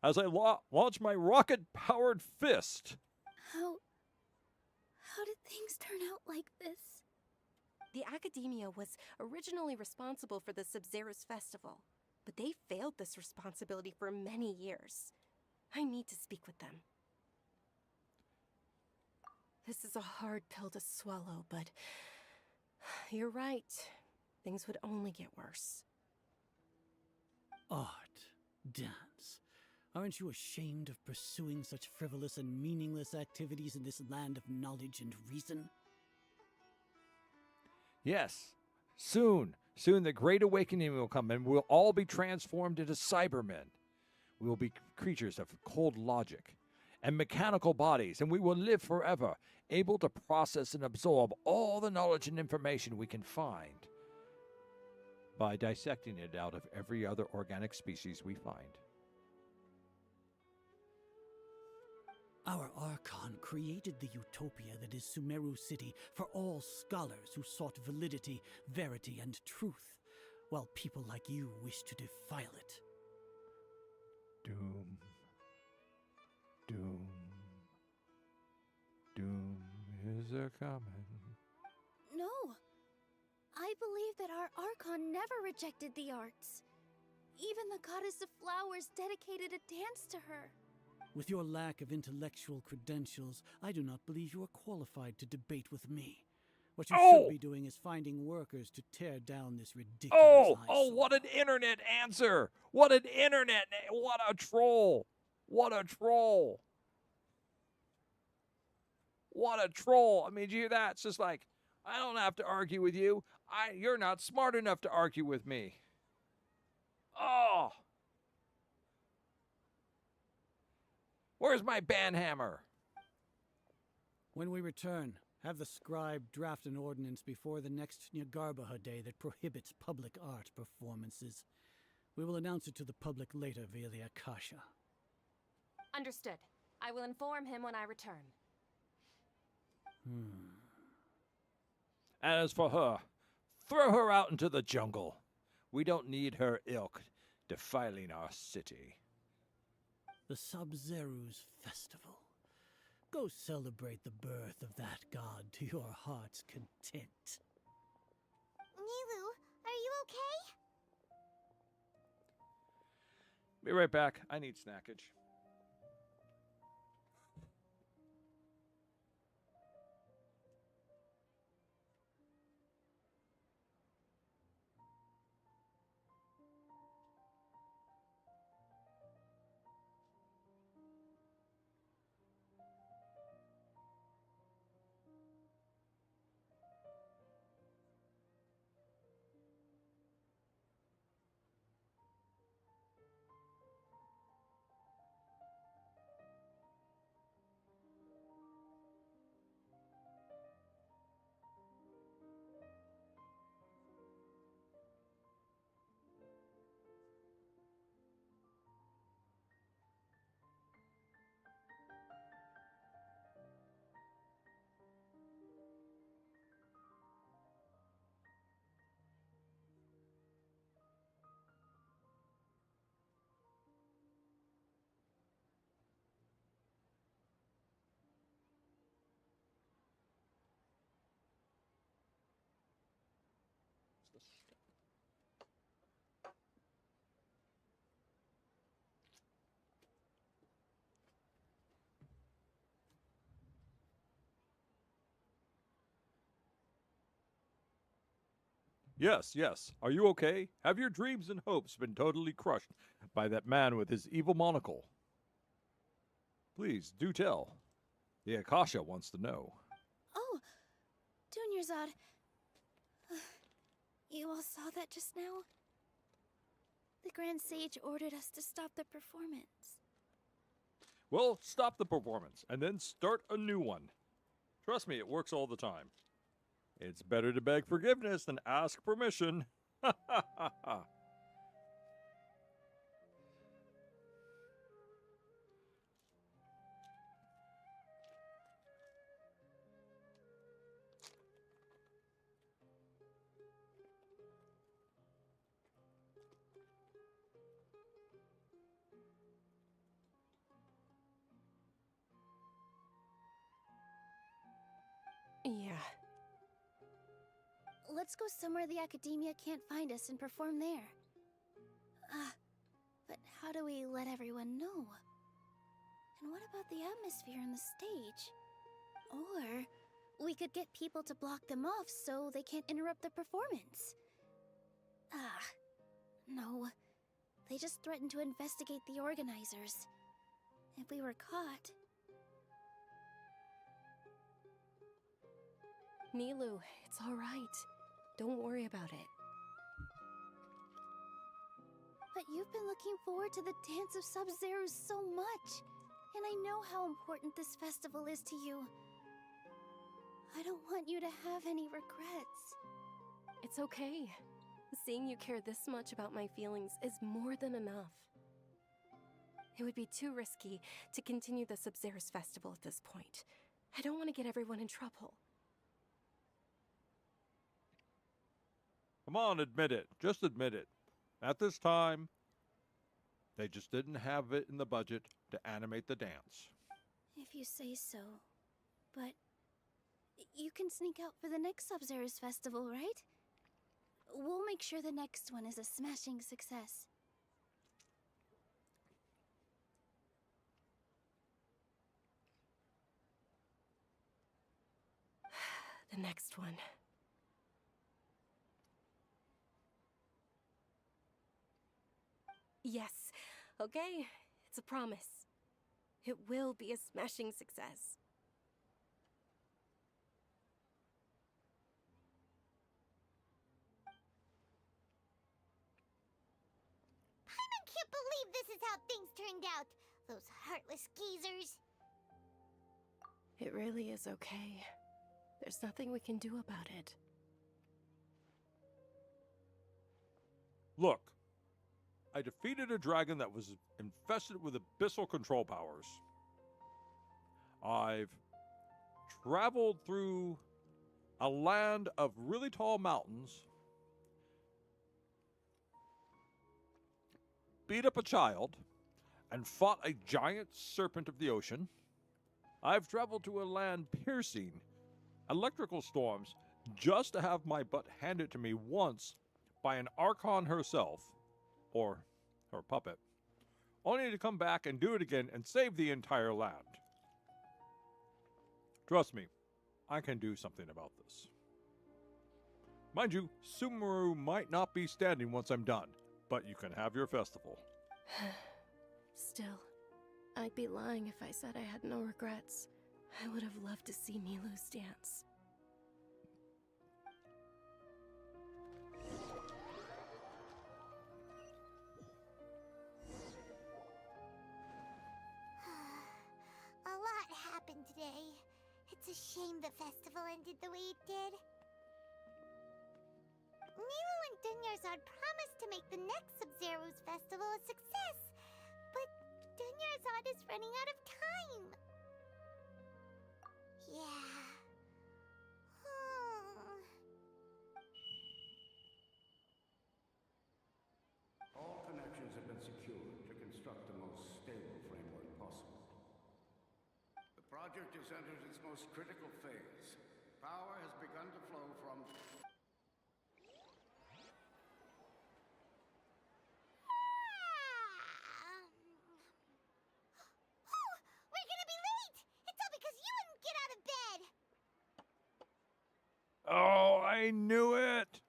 As I launch my rocket-powered fist. How did things turn out like this? The Academia was originally responsible for the Sub-Zero's festival, but they failed this responsibility for many years. I need to speak with them. This is a hard pill to swallow, but you're right. Things would only get worse. Art, dance. Aren't you ashamed of pursuing such frivolous and meaningless activities in this land of knowledge and reason? Yes. Soon the Great Awakening will come and we'll all be transformed into Cybermen. We will be creatures of cold logic and mechanical bodies, and we will live forever, able to process and absorb all the knowledge and information we can find by dissecting it out of every other organic species we find. Our Archon created the utopia that is Sumeru City for all scholars who sought validity, verity, and truth, while people like you wish to defile it. Doom. Doom. Doom is a-coming. No. I believe that our Archon never rejected the arts. Even the goddess of flowers dedicated a dance to her. With your lack of intellectual credentials, I do not believe you are qualified to debate with me. What you should be doing is finding workers to tear down this ridiculous eyesore. What an internet answer! What an internet! What a troll! What a troll! What a troll! I mean, did you hear that? It's just like, I don't have to argue with you. You're not smart enough to argue with me. Oh! Where's my banhammer? When we return, have the scribe draft an ordinance before the next Nyagarbaha Day that prohibits public art performances. We will announce it to the public later via the Akasha. Understood. I will inform him when I return. As for her, throw her out into the jungle. We don't need her ilk defiling our city. The Sub-Zeru's festival. Go celebrate the birth of that god to your heart's content. Nilu, are you okay? Be right back. I need snackage. Yes, yes. Are you okay? Have your dreams and hopes been totally crushed by that man with his evil monocle? Please, do tell. The Akasha wants to know. Oh, Dunyarzad. You all saw that just now? The Grand Sage ordered us to stop the performance. Well, stop the performance, and then start a new one. Trust me, it works all the time. It's better to beg forgiveness than ask permission. Ha ha ha ha. let's go somewhere the academia can't find us and perform there. But how do we let everyone know? And what about the atmosphere and the stage? Or we could get people to block them off so they can't interrupt the performance. No. They just threatened to investigate the organizers. If we were caught... Nilu, it's all right. Don't worry about it. But you've been looking forward to the Dance of Sub-Zero so much. And I know how important this festival is to you. I don't want you to have any regrets. It's okay. Seeing you care this much about my feelings is more than enough. It would be too risky to continue the Sub-Zero's festival at this point. I don't want to get everyone in trouble. Come on, admit it. Just admit it. At this time, they just didn't have it in the budget to animate the dance. If you say so. But you can sneak out for the next Sub-Zero's festival, right? We'll make sure the next one is a smashing success. The next one. Yes. Okay. It's a promise. It will be a smashing success. I can't believe this is how things turned out. Those heartless geezers. It really is okay. There's nothing we can do about it. Look, I defeated a dragon that was infested with abyssal control powers. I've traveled through a land of really tall mountains, beat up a child, and fought a giant serpent of the ocean. I've traveled to a land piercing electrical storms just to have my butt handed to me once by an Archon herself, or her puppet, only to come back and do it again and save the entire land. Trust me, I can do something about this. Mind you, Sumeru might not be standing once I'm done, but you can have your festival. Still, I'd be lying if I said I had no regrets. I would have loved to see Milu's dance. A lot happened today. It's a shame the festival ended the way it did. Nilu and Dunyarzad promised to make the next Sub-Zero's festival a success, but Dunyarzad is running out of time. Yeah. All connections have been secured to construct the most stable framework possible. The project has entered its most critical phase. Power has begun to flow from... Oh, we're gonna be late! It's all because you wouldn't get out of bed! Oh, I knew it!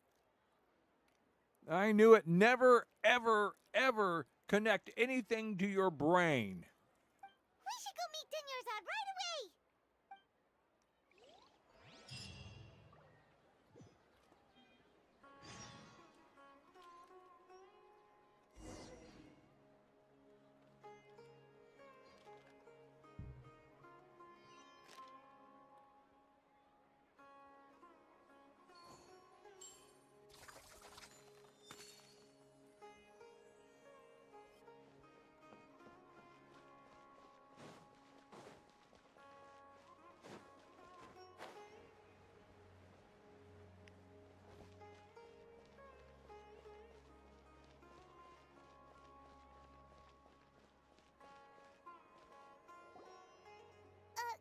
I knew it. Never, ever, ever connect anything to your brain. We should go meet Dunyarzad right away!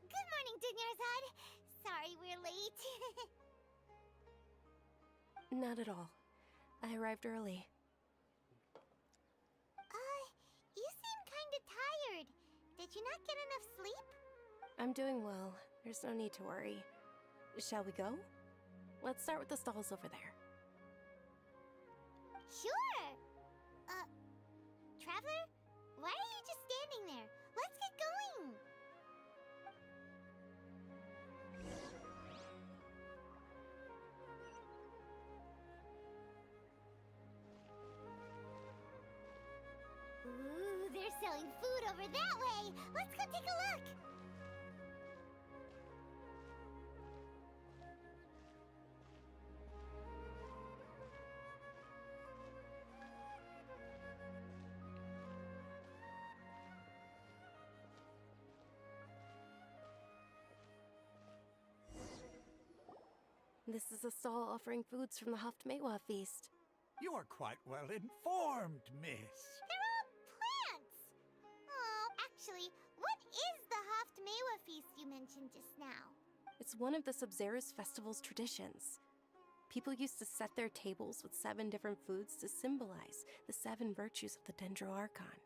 Good morning, Dunyarzad. Sorry we're late. Not at all. I arrived early. You seem kinda tired. Did you not get enough sleep? I'm doing well. There's no need to worry. Shall we go? Let's start with the stalls over there. Sure! Traveler? Why are you just standing there? Let's get going! Ooh, they're selling food over that way! Let's go take a look! This is a stall offering foods from the Haftmewa feast. You are quite well informed, miss. They're all plants! Oh, actually, what is the Haftmewa feast you mentioned just now? It's one of the Sub-Zerus festival's traditions. People used to set their tables with 7 different foods to symbolize the 7 virtues of the Dendroarchon.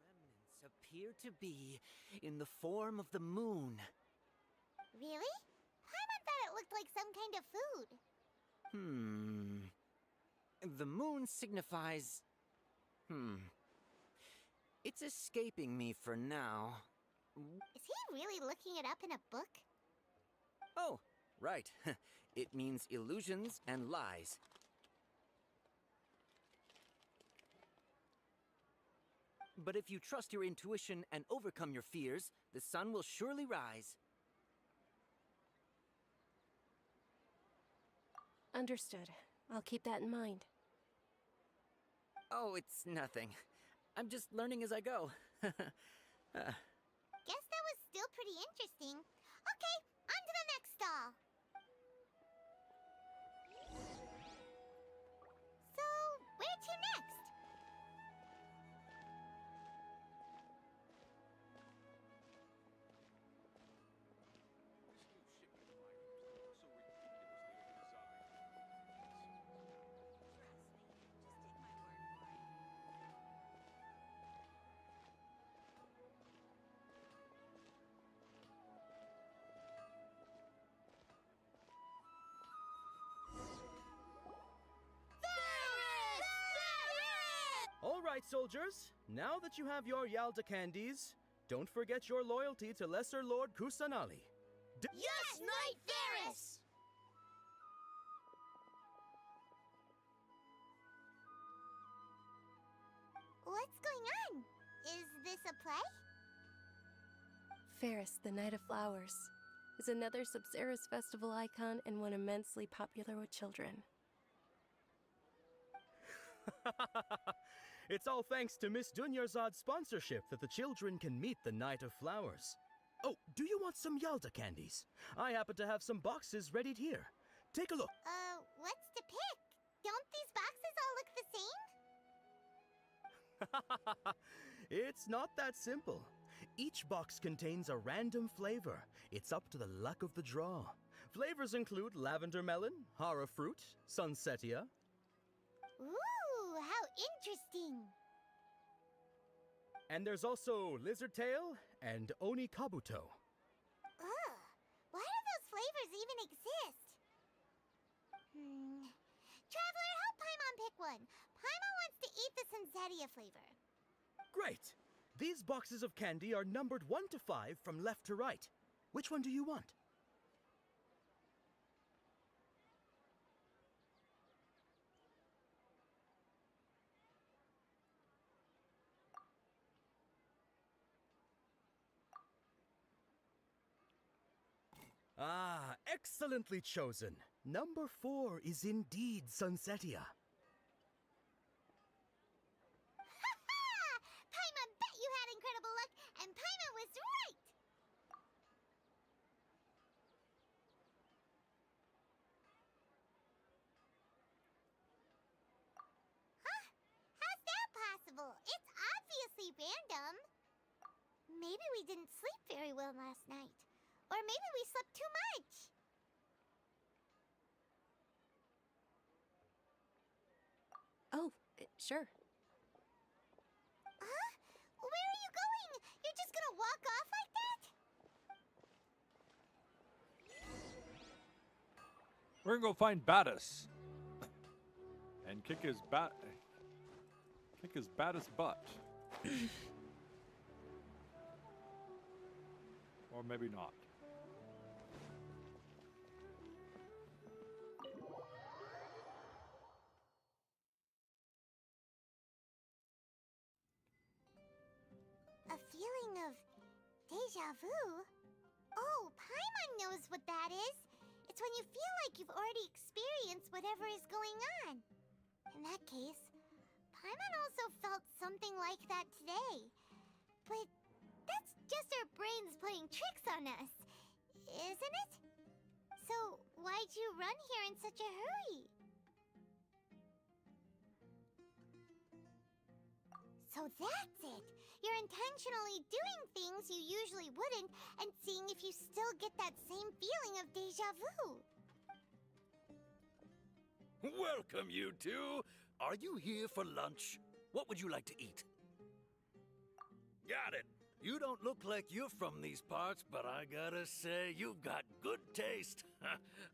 Remnants appear to be in the form of the moon. Really? Paimon thought it looked like some kind of food. The moon signifies... It's escaping me for now. Is he really looking it up in a book? Oh, right. It means illusions and lies. But if you trust your intuition and overcome your fears, the sun will surely rise. Understood. I'll keep that in mind. Oh, it's nothing. I'm just learning as I go. Guess that was still pretty interesting. Okay, on to the next stall. So, where to next? All right, soldiers. Now that you have your Yalda candies, don't forget your loyalty to Lesser Lord Kusanali. Yes, Knight Varus! What's going on? Is this a play? Ferris, the Knight of Flowers, is another Sub-Zerus festival icon and one immensely popular with children. It's all thanks to Miss Dunyarzad's sponsorship that the children can meet the Knight of Flowers. Oh, do you want some Yalda candies? I happen to have some boxes ready here. Take a look. What's to pick? Don't these boxes all look the same? It's not that simple. Each box contains a random flavor. It's up to the luck of the draw. Flavors include lavender melon, hara fruit, sunsetia. Ooh, how interesting! And there's also lizard tail and oni kabuto. Ugh, why do those flavors even exist? Traveler, help Paimon pick one. Paimon wants to eat the Sunsetia flavor. Great! These boxes of candy are numbered 1 to 5 from left to right. Which one do you want? Ah, excellently chosen. Number 4 is indeed Sunsetia. Ha! Paimon bet you had incredible luck, and Paimon was right! Huh? How's that possible? It's obviously random. Maybe we didn't sleep very well last night. Or maybe we slept too much. Sure. Huh? Where are you going? You're just gonna walk off like that? We're gonna go find Battis and kick his baddest butt. Or maybe not. A feeling of deja vu? Oh, Paimon knows what that is. It's when you feel like you've already experienced whatever is going on. In that case, Paimon also felt something like that today. But that's just our brains playing tricks on us, isn't it? So, why'd you run here in such a hurry? So that's it! You're intentionally doing things you usually wouldn't and seeing if you still get that same feeling of deja vu. Welcome, you two! Are you here for lunch? What would you like to eat? Got it! You don't look like you're from these parts, but I gotta say, you've got good taste.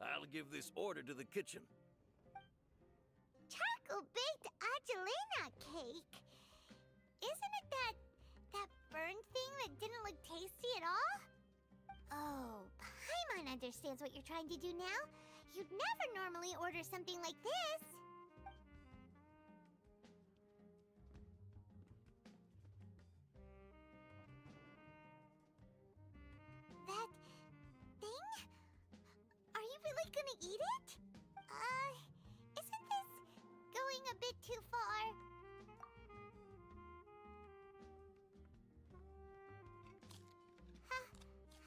I'll give this order to the kitchen. Charcoal-baked Angelina cake? Isn't it that burned thing that didn't look tasty at all? Oh, Paimon understands what you're trying to do now. You'd never normally order something like this. That thing? Are you really gonna eat it? Isn't this going a bit too far?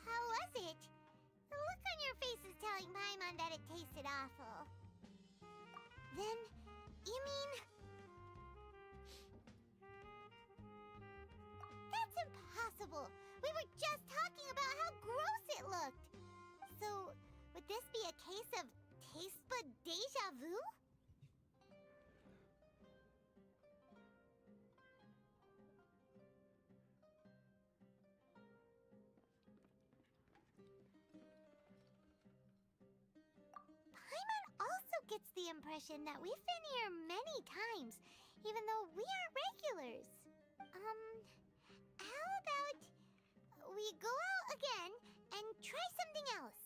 How was it? The look on your face is telling Paimon that it tasted awful. Then, you mean... That's impossible! We were just talking about how gross it looked! So, would this be a case of taste bud deja vu? Paimon also gets the impression that we've been here many times, even though we aren't regulars. How about we go out again and try something else?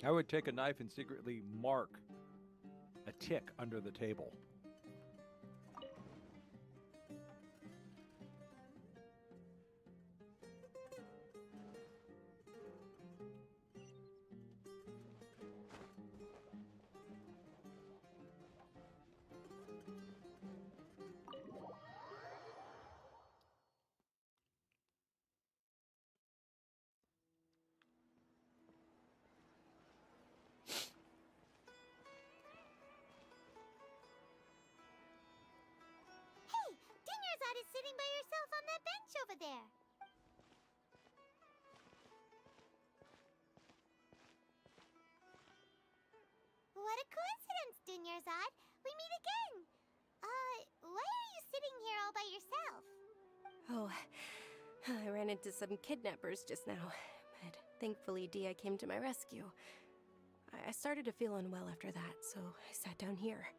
I would take a knife and secretly mark a tick under the table. Is sitting by yourself on that bench over there. What a coincidence, Dunyarzad. We meet again. Why are you sitting here all by yourself? Oh, I ran into some kidnappers just now, but thankfully Dia came to my rescue. I started to feel unwell after that, so I sat down here.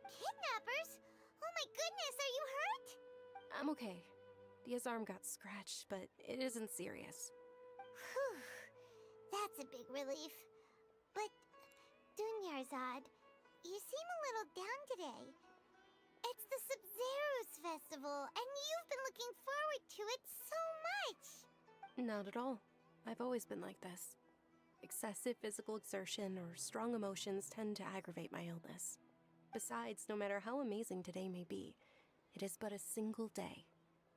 Kidnappers? Oh my goodness, are you hurt? I'm okay. Dia's arm got scratched, but it isn't serious. Whew. That's a big relief. But, Dunyarzad, you seem a little down today. It's the Sumeru's festival, and you've been looking forward to it so much! Not at all. I've always been like this. Excessive physical exertion or strong emotions tend to aggravate my illness. Besides, no matter how amazing today may be, it is but a single day.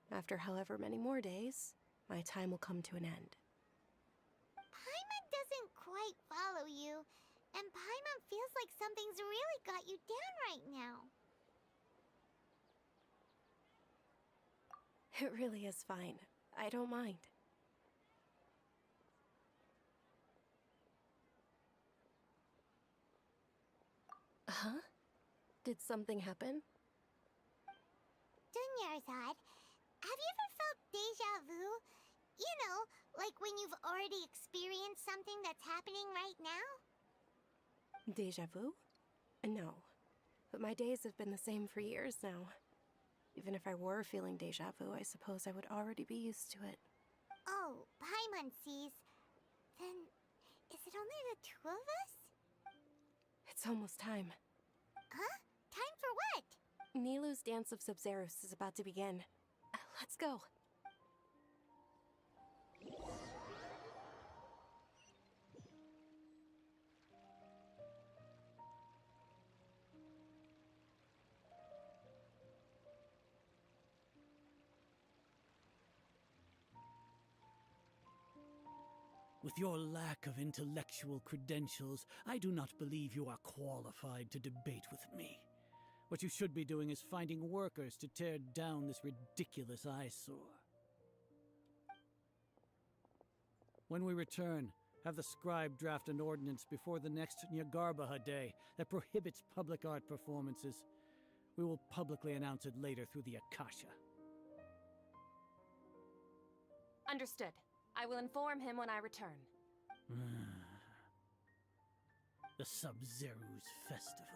After however many more days, my time will come to an end. Paimon doesn't quite follow you, and Paimon feels like something's really got you down right now. It really is fine. I don't mind. Huh? Did something happen? Dunyarzad, have you ever felt deja vu? You know, like when you've already experienced something that's happening right now? Deja vu? No. But my days have been the same for years now. Even if I were feeling deja vu, I suppose I would already be used to it. Oh, Paimon sees. Then, is it only the two of us? It's almost time. Huh? Time for what? Nilou's Dance of Sub-Zerus is about to begin. Let's go. With your lack of intellectual credentials, I do not believe you are qualified to debate with me. What you should be doing is finding workers to tear down this ridiculous eyesore. When we return, have the scribe draft an ordinance before the next Nyagarbaha Day that prohibits public art performances. We will publicly announce it later through the Akasha. Understood. I will inform him when I return. The Sub-Zerus Festival.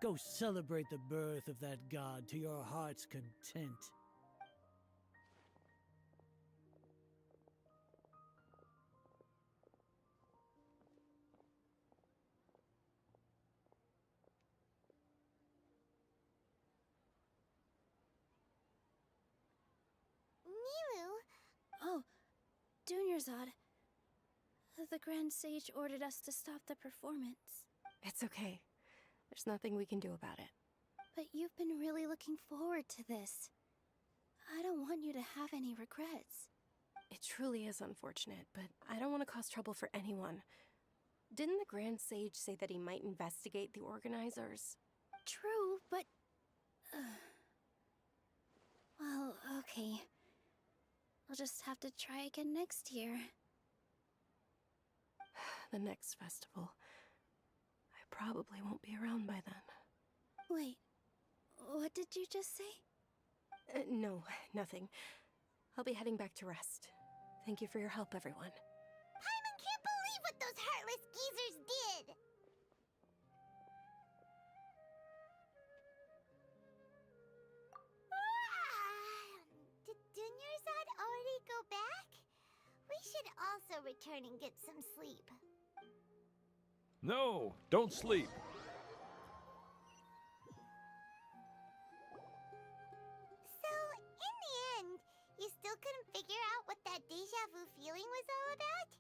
Go celebrate the birth of that god to your heart's content. Nilou? Oh, Dunyarzad. The Grand Sage ordered us to stop the performance. It's okay. There's nothing we can do about it. But you've been really looking forward to this. I don't want you to have any regrets. It truly is unfortunate, but I don't want to cause trouble for anyone. Didn't the Grand Sage say that he might investigate the organizers? True, but... well, okay. I'll just have to try again next year. The next festival. I probably won't be around by then. Wait, what did you just say? No, nothing. I'll be heading back to rest. Thank you for your help, everyone. Paimon can't believe what those heartless geezers did! Did Dunyarzad already go back? We should also return and get some sleep. No, don't sleep. So, in the end, you still couldn't figure out what that deja vu feeling was all about?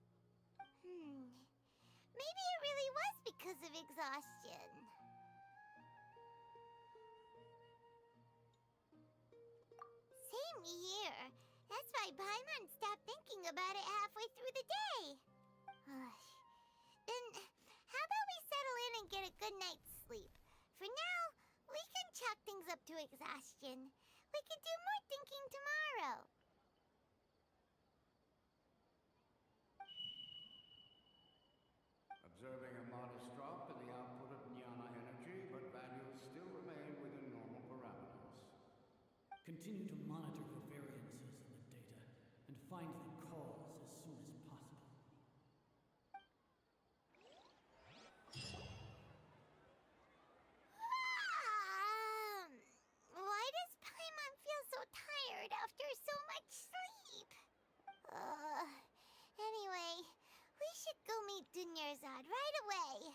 Maybe it really was because of exhaustion. Same here. That's why Paimon stopped thinking about it halfway through the day. Then, how about we settle in and get a good night's sleep? For now, we can chalk things up to exhaustion. We can do more thinking tomorrow. Observing a modest drop in the output of Jnana energy, but values still remain within normal parameters. Continue to monitor for variances in the data and find the cause as soon as possible. Why does Paimon feel so tired after so much sleep? Anyway, we should go meet Dunyarzad right away.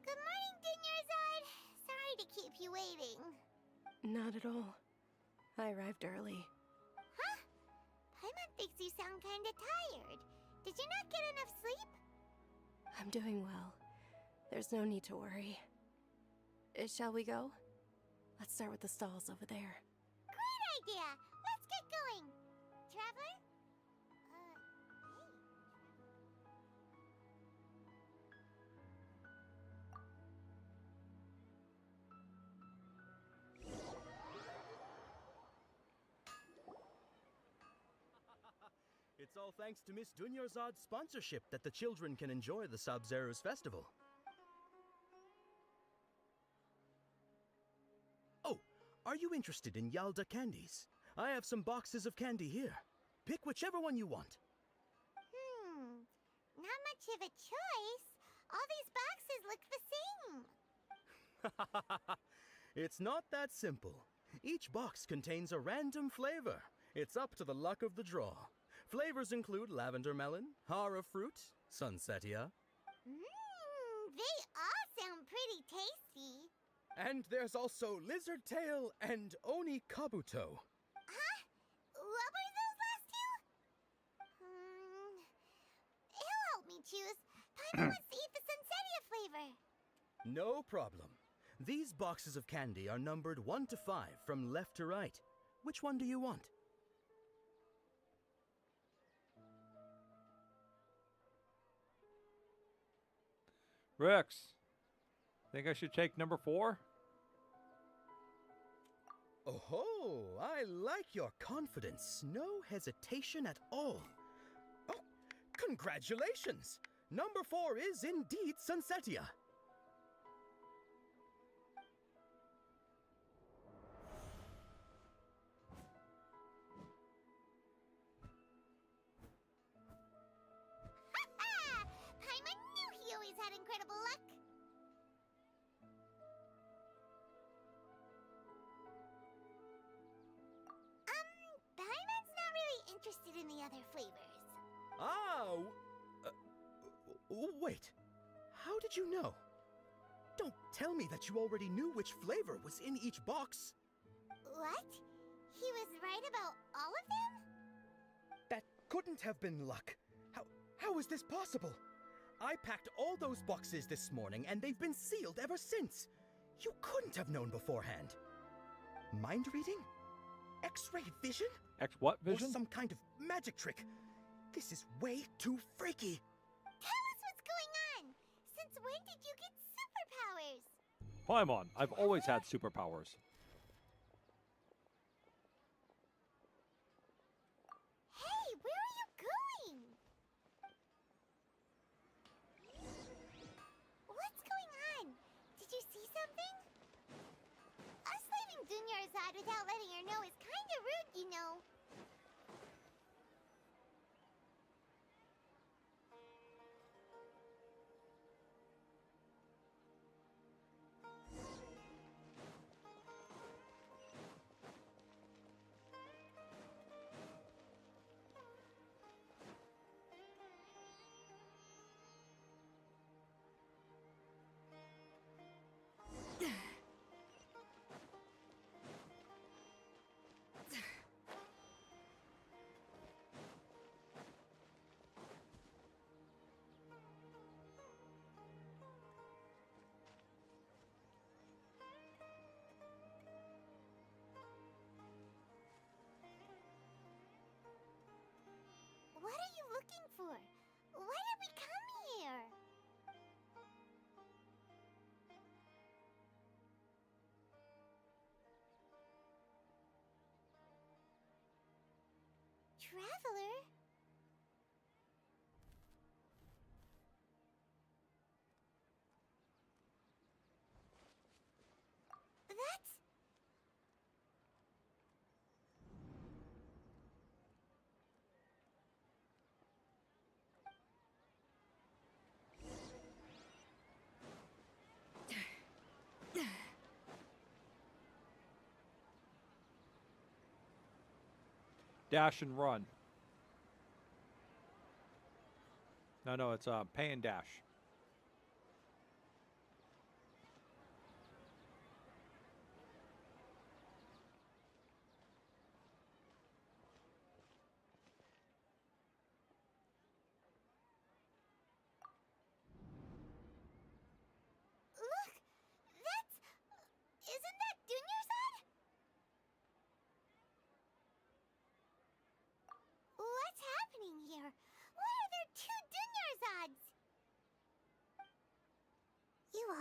Good morning, Dunyarzad. Sorry to keep you waiting. Not at all. I arrived early. Huh? Paimon thinks you sound kinda tired. Did you not get enough sleep? I'm doing well. There's no need to worry. Shall we go? Let's start with the stalls over there. Great idea! Let's get going! Traveler? It's all thanks to Miss Dunyarzad's sponsorship that the children can enjoy the Sub-Zero's festival. Oh, are you interested in Yalda candies? I have some boxes of candy here. Pick whichever one you want. Not much of a choice. All these boxes look the same. It's not that simple. Each box contains a random flavor. It's up to the luck of the draw. Flavors include lavender melon, hara fruit, sunsetia. They all sound pretty tasty. And there's also lizard tail and oni kabuto. Huh? What were those last two? He'll help me choose. Paimon wants to eat the sunsetia flavor. No problem. These boxes of candy are numbered 1 to 5 from left to right. Which one do you want? Rex, think I should take number 4? Oh, I like your confidence. No hesitation at all. Oh, congratulations! Number 4 is indeed Sunsetia. Paimon knew he always had incredible luck. Paimon's not really interested in the other flavors. Wait. How did you know? Don't tell me that you already knew which flavor was in each box. What? He was right about all of them? That couldn't have been luck. How is this possible? I packed all those boxes this morning and they've been sealed ever since. You couldn't have known beforehand. Mind reading? X-ray vision? What vision? Or some kind of magic trick. This is way too freaky. Tell us what's going on. Since when did you get superpowers? Paimon, I've always had superpowers. Hey, where are you going? What's going on? Did you see something? Us leaving Dunyarzad without letting her know is kinda rude, you know. What are you looking for? Why did we come here? Traveler? That's... Dash and run. No, it's pay and dash.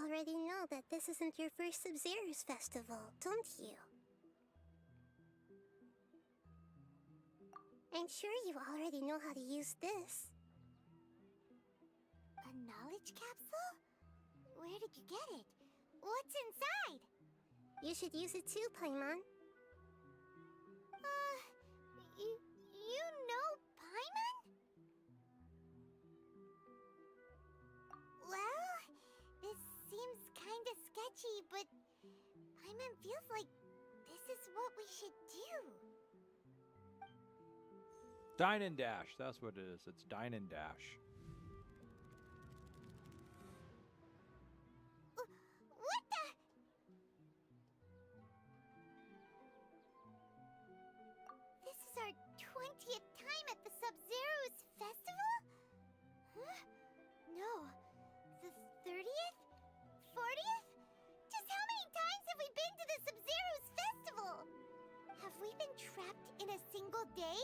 already know that this isn't your first Sub-Zero's festival, don't you? I'm sure you already know how to use this. A knowledge capsule? Where did you get it? What's inside? You should use it too, Paimon. You know Paimon? Well, this seems kinda sketchy, but Paimon feels like this is what we should do. Dine and dash. That's what it is. It's dine and dash. What the? This is our 20th time at the Sub-Zero's festival? Huh? No. The 30th? 40th? Just how many times have we been to the Sub-Zero's festival? Have we been trapped in a single day?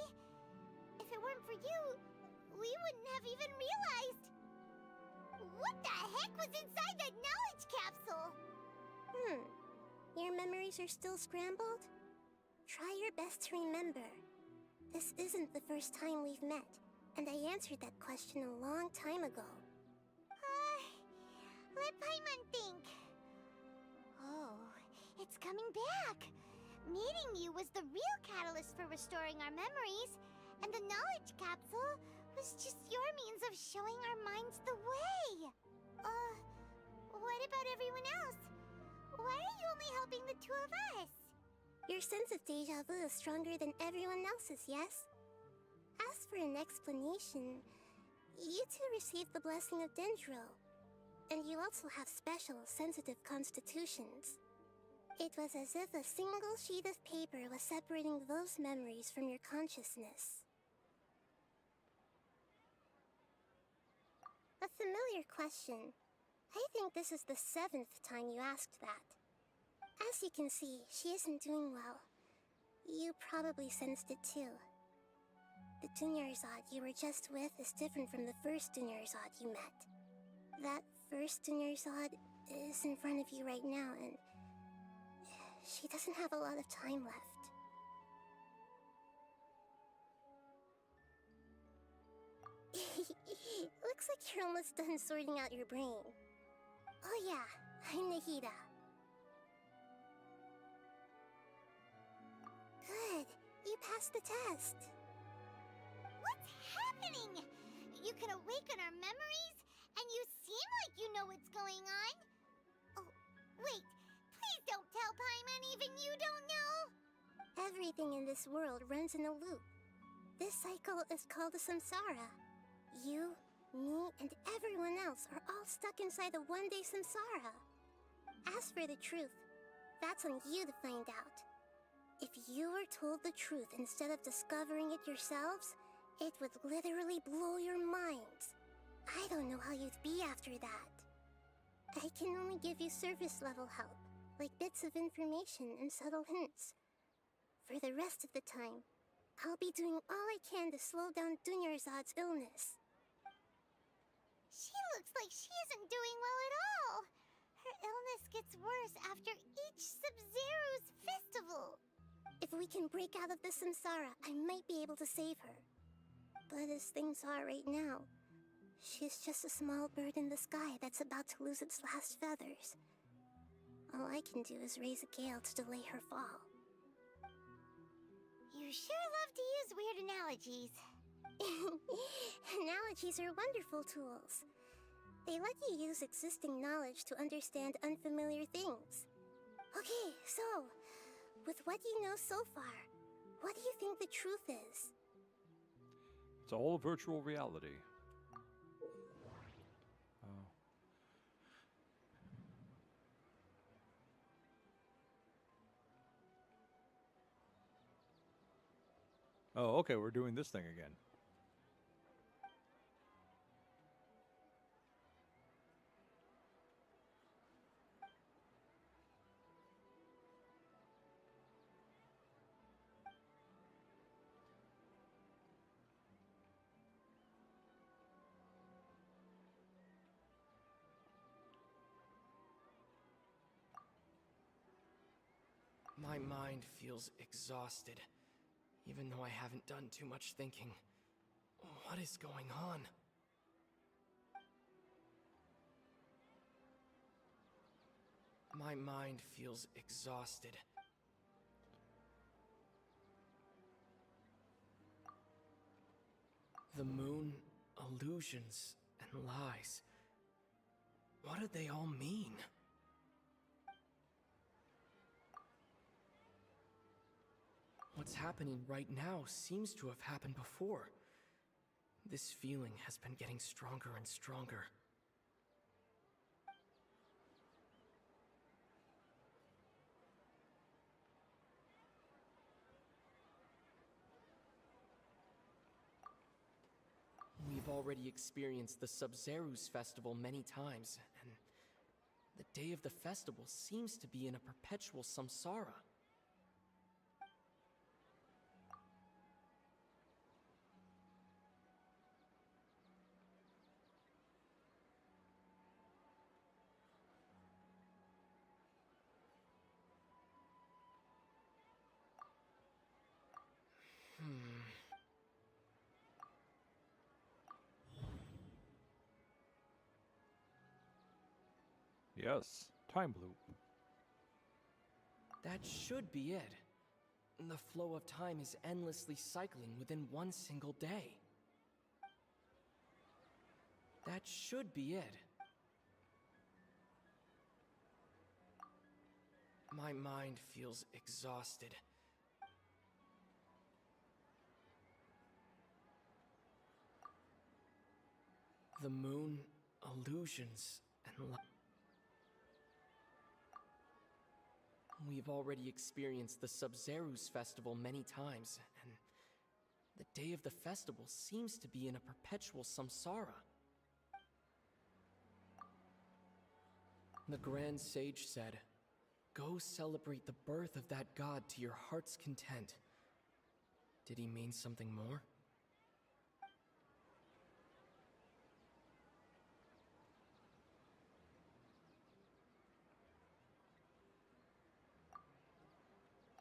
If it weren't for you, we wouldn't have even realized. What the heck was inside that knowledge capsule? Your memories are still scrambled? Try your best to remember. This isn't the first time we've met, and I answered that question a long time ago. Let Paimon think. Oh, it's coming back. Meeting you was the real catalyst for restoring our memories, and the knowledge capsule was just your means of showing our minds the way. What about everyone else? Why are you only helping the two of us? Your sense of deja vu is stronger than everyone else's, yes? As for an explanation, you two received the blessing of Dendro, and you also have special, sensitive constitutions. It was as if a single sheet of paper was separating those memories from your consciousness. A familiar question. I think this is the 7th time you asked that. As you can see, she isn't doing well. You probably sensed it too. The Dunyarzad you were just with is different from the first Dunyarzad you met. That first Dunyarzad is in front of you right now, and she doesn't have a lot of time left. Looks like you're almost done sorting out your brain. Oh yeah, I'm Nahida. Good, you passed the test. What's happening? You can awaken our memories, and you seem like you know what's going on. Oh, wait, please don't tell Paimon even you don't know. Everything in this world runs in a loop. This cycle is called a samsara. You, me, and everyone else are all stuck inside a one-day samsara. As for the truth, that's on you to find out. If you were told the truth instead of discovering it yourselves, it would literally blow your minds. I don't know how you'd be after that. I can only give you surface-level help, like bits of information and subtle hints. For the rest of the time, I'll be doing all I can to slow down Dunyarzad's illness. She looks like she isn't doing well at all. Her illness gets worse after each Sub-Zero's festival. If we can break out of the samsara, I might be able to save her. But as things are right now, she's just a small bird in the sky that's about to lose its last feathers. All I can do is raise a gale to delay her fall. You sure love to use weird analogies. Analogies are wonderful tools. They let you use existing knowledge to understand unfamiliar things. Okay, so, with what you know so far, what do you think the truth is? It's all virtual reality. Oh, okay, we're doing this thing again. My mind feels exhausted, even though I haven't done too much thinking. What is going on? My mind feels exhausted. The moon, illusions, and lies. What do they all mean? What's happening right now seems to have happened before. This feeling has been getting stronger and stronger. We've already experienced the Sub-Zeru's festival many times, and the day of the festival seems to be in a perpetual samsara. Yes, time loop. That should be it. The flow of time is endlessly cycling within one single day. That should be it. My mind feels exhausted. The moon, illusions, and light. We've already experienced the Sub-Zeru's festival many times, and the day of the festival seems to be in a perpetual samsara. The Grand Sage said, "Go celebrate the birth of that god to your heart's content." Did he mean something more?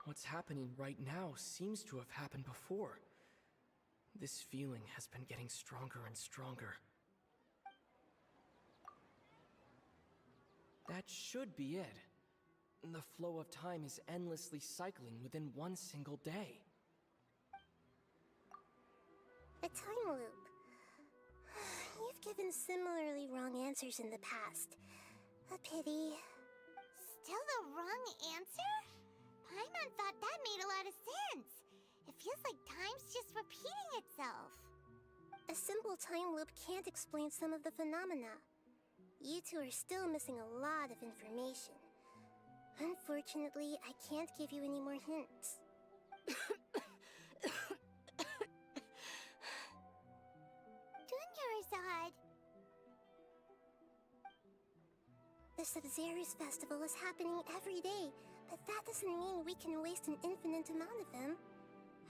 What's happening right now seems to have happened before. This feeling has been getting stronger and stronger. That should be it. The flow of time is endlessly cycling within one single day. A time loop. You've given similarly wrong answers in the past. A pity. Still the wrong answer? Paimon thought that made a lot of sense. It feels like time's just repeating itself. A simple time loop can't explain some of the phenomena. You two are still missing a lot of information. Unfortunately, I can't give you any more hints. Dunyarzad! The Sub-Zeru's festival is happening every day, but that doesn't mean we can waste an infinite amount of them.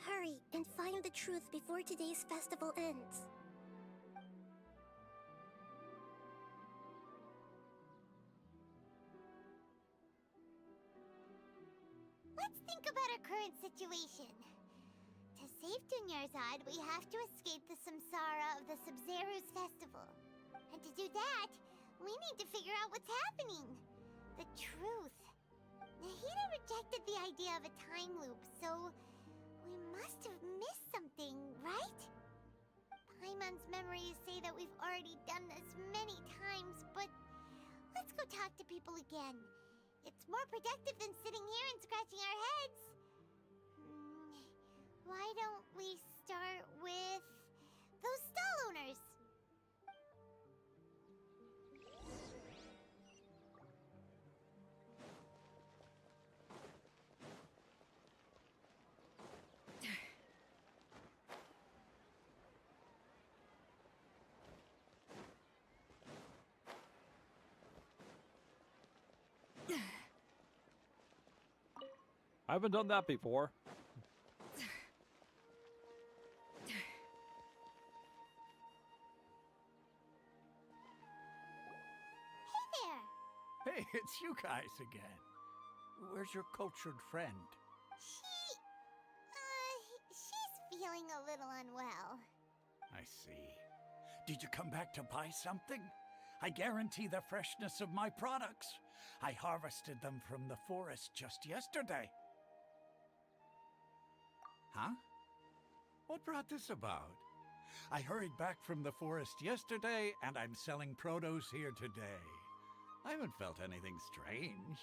Hurry and find the truth before today's festival ends. Let's think about our current situation. To save Dunyarzad, we have to escape the samsara of the Sub-Zeru's festival. And to do that, we need to figure out what's happening. The truth. Nahida rejected the idea of a time loop, so we must have missed something, right? Paimon's memories say that we've already done this many times, but let's go talk to people again. It's more productive than sitting here and scratching our heads. Why don't we start with those stall owners? I haven't done that before. Hey there! Hey, it's you guys again. Well, I was just thinking, what do you think of the new game? It's a new game, right? It's called Genshin. It's Where's your cultured friend? She's feeling a little unwell. I see. Did you come back to buy something? I guarantee the freshness of my products. I harvested them from the forest just yesterday. Huh? What brought this about? I hurried back from the forest yesterday, and I'm selling produce here today. I haven't felt anything strange.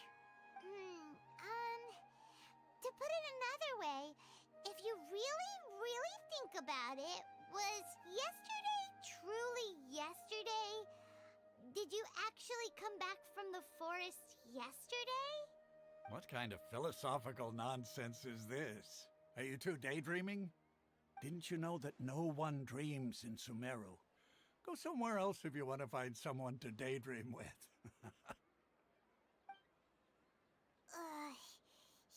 To put it another way, if you really think about it, was yesterday truly yesterday? Did you actually come back from the forest yesterday? What kind of philosophical nonsense is this? Are you two daydreaming? Didn't you know that no one dreams in Sumeru? Go somewhere else if you want to find someone to daydream with.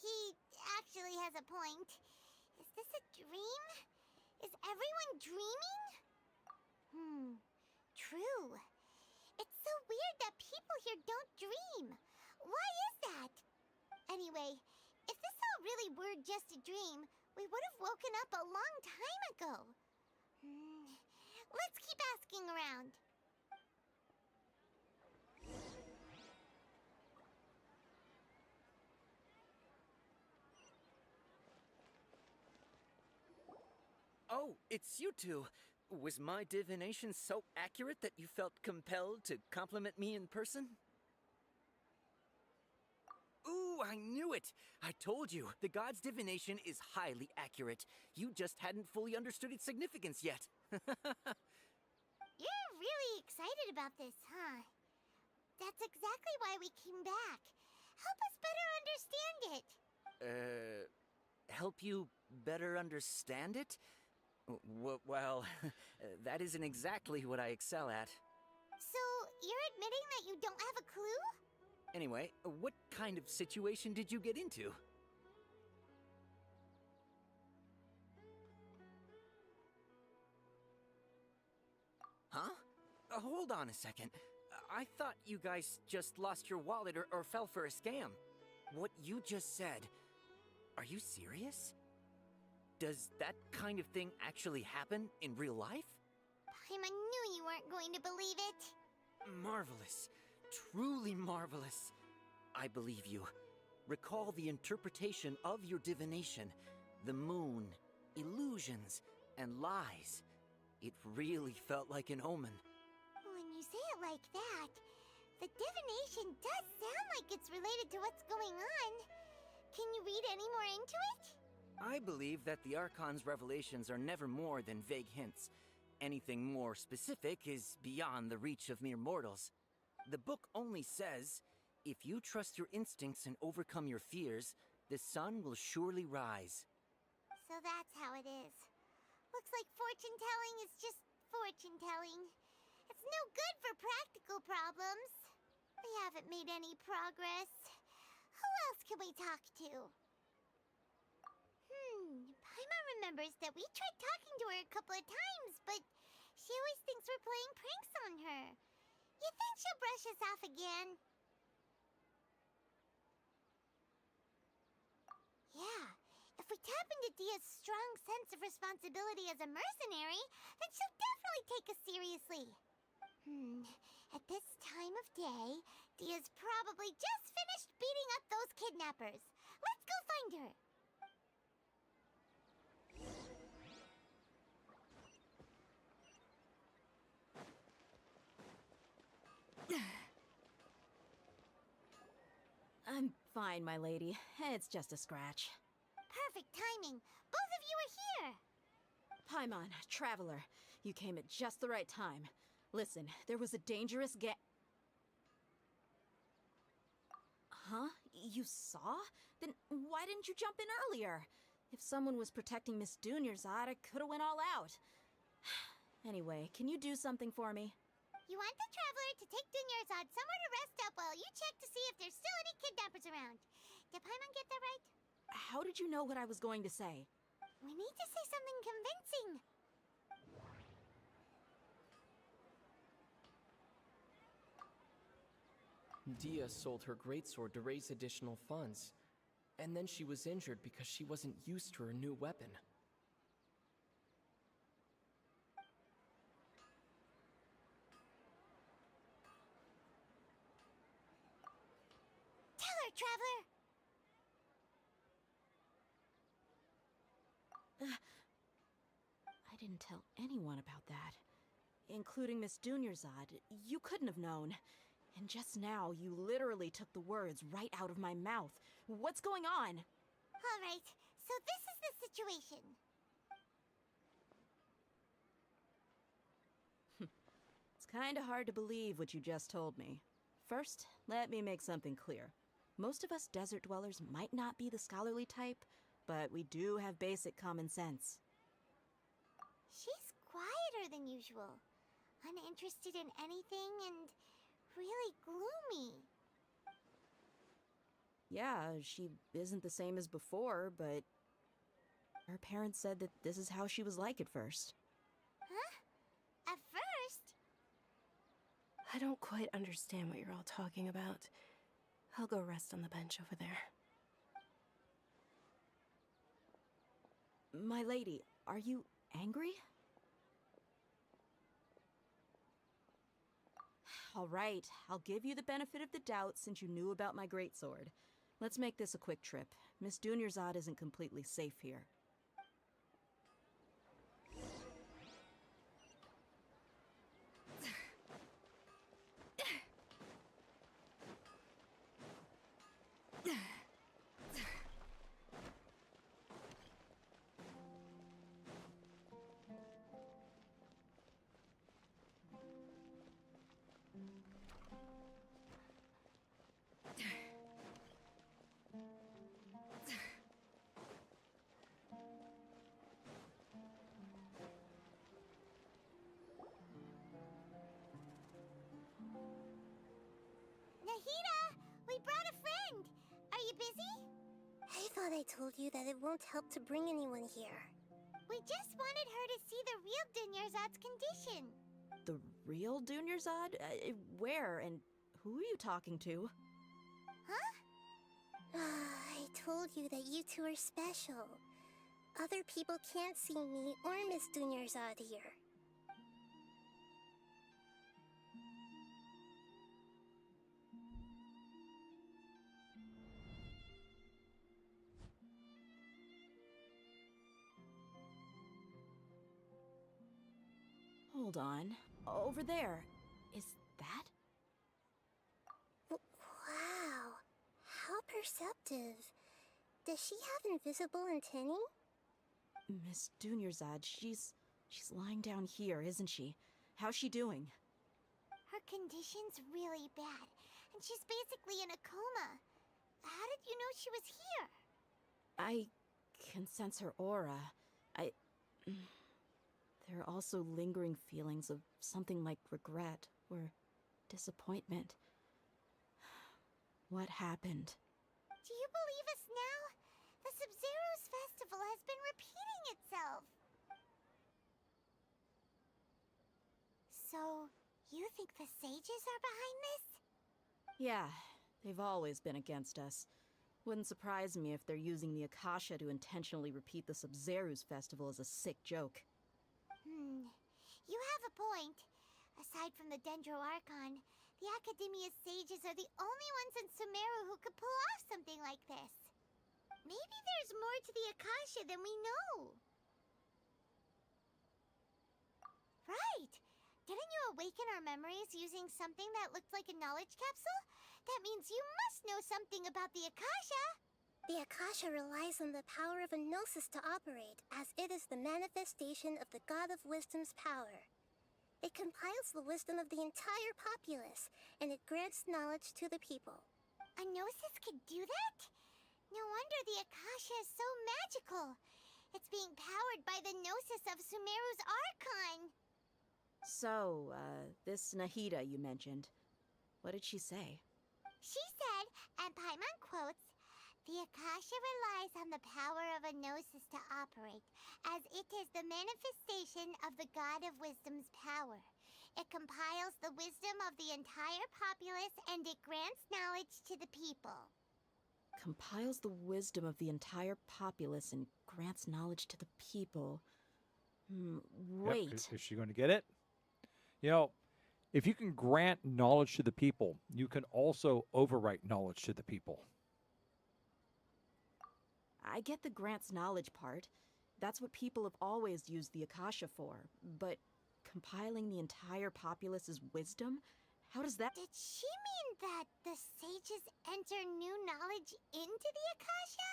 He actually has a point. Is this a dream? Is everyone dreaming? True. It's so weird that people here don't dream. Why is that? Anyway, if this all really were just a dream, we would have woken up a long time ago. Let's keep asking around. Oh, it's you two. Was my divination so accurate that you felt compelled to compliment me in person? Ooh, I knew it! I told you, the god's divination is highly accurate. You just hadn't fully understood its significance yet. You're really excited about this, huh? That's exactly why we came back. Help us better understand it. Help you better understand it? Well, that isn't exactly what I excel at. So, you're admitting that you don't have a clue? Anyway, what kind of situation did you get into? Huh? Hold on a second. I thought you guys just lost your wallet or fell for a scam. What you just said, are you serious? Does that kind of thing actually happen in real life? Paimon knew you weren't going to believe it. Marvelous. Truly marvelous. I believe you. Recall the interpretation of your divination. The moon, illusions, and lies. It really felt like an omen. When you say it like that, the divination does sound like it's related to what's going on. Can you read any more into it? I believe that the Archon's revelations are never more than vague hints. Anything more specific is beyond the reach of mere mortals. The book only says, if you trust your instincts and overcome your fears, the sun will surely rise. So that's how it is. Looks like fortune-telling is just fortune-telling. It's no good for practical problems. We haven't made any progress. Who else can we talk to? Paimon remembers that we tried talking to her a couple of times, but she always thinks we're playing pranks on her. You think she'll brush us off again? Yeah, if we tap into Dia's strong sense of responsibility as a mercenary, then she'll definitely take us seriously. At this time of day, Dia's probably just finished beating up those kidnappers. Let's go find her. I'm fine, my lady. It's just a scratch. Perfect timing. Both of you are here. Paimon, traveler, you came at just the right time. Listen, there was a dangerous Huh? You saw? Then why didn't you jump in earlier? If someone was protecting Miss Dunyarzad, I could have went all out. Anyway, can you do something for me? You want the traveler to take Dunyarzad somewhere to rest up while you check to see if there's still any kidnappers around. Did Paimon get that right? How did you know what I was going to say? We need to say something convincing. Dia sold her greatsword to raise additional funds, and then she was injured because she wasn't used to her new weapon. Tell her, Traveler! I didn't tell anyone about that. Including Miss Dunyarzad. You couldn't have known. And just now, you literally took the words right out of my mouth. What's going on? All right, so this is the situation. It's kinda hard to believe what you just told me. First, let me make something clear. Most of us desert dwellers might not be the scholarly type, but we do have basic common sense. She's quieter than usual, uninterested in anything, and really gloomy. Yeah, she isn't the same as before, but her parents said that this is how she was like at first. Huh? At first? I don't quite understand what you're all talking about. I'll go rest on the bench over there. My lady, are you angry? All right, I'll give you the benefit of the doubt since you knew about my greatsword. Let's make this a quick trip. Miss Dunyarzad isn't completely safe here. Nahida! We brought a friend! Are you busy? I thought I told you that it won't help to bring anyone here. We just wanted her to see the real Dunyarzad's condition. The real Dunyarzad? Where and who are you talking to? Huh? I told you that you two are special. Other people can't see me or Miss Dunyarzad here. Hold on. Over there. Is that? Wow. How perceptive. Does she have invisible antennae? Miss Dunyarzad, she's lying down here, isn't she? How's she doing? Her condition's really bad, and she's basically in a coma. How did you know she was here? I can sense her aura. There are also lingering feelings of something like regret or disappointment. What happened? Do you believe us now? The Sumeru's festival has been repeating itself. So, you think the sages are behind this? Yeah, they've always been against us. Wouldn't surprise me if they're using the Akasha to intentionally repeat the Sumeru's festival as a sick joke. You have a point. Aside from the Dendro Archon, the Academia's sages are the only ones in Sumeru who could pull off something like this. Maybe there's more to the Akasha than we know. Right! Didn't you awaken our memories using something that looked like a knowledge capsule? That means you must know something about the Akasha! The Akasha relies on the power of a gnosis to operate, as it is the manifestation of the God of Wisdom's power. It compiles the wisdom of the entire populace, and it grants knowledge to the people. A gnosis could do that? No wonder the Akasha is so magical. It's being powered by the gnosis of Sumeru's Archon. So, this Nahida you mentioned, what did she say? She said, and Paimon quotes, "The Akasha relies on the power of a gnosis to operate, as it is the manifestation of the God of Wisdom's power. It compiles the wisdom of the entire populace and it grants knowledge to the people. Compiles the wisdom of the entire populace and grants knowledge to the people. Wait. Yep. Is she going to get it? You know, if you can grant knowledge to the people, you can also overwrite knowledge to the people. I get the grants knowledge part. That's what people have always used the Akasha for. But compiling the entire populace's wisdom? How does that— Did she mean that the sages enter new knowledge into the Akasha?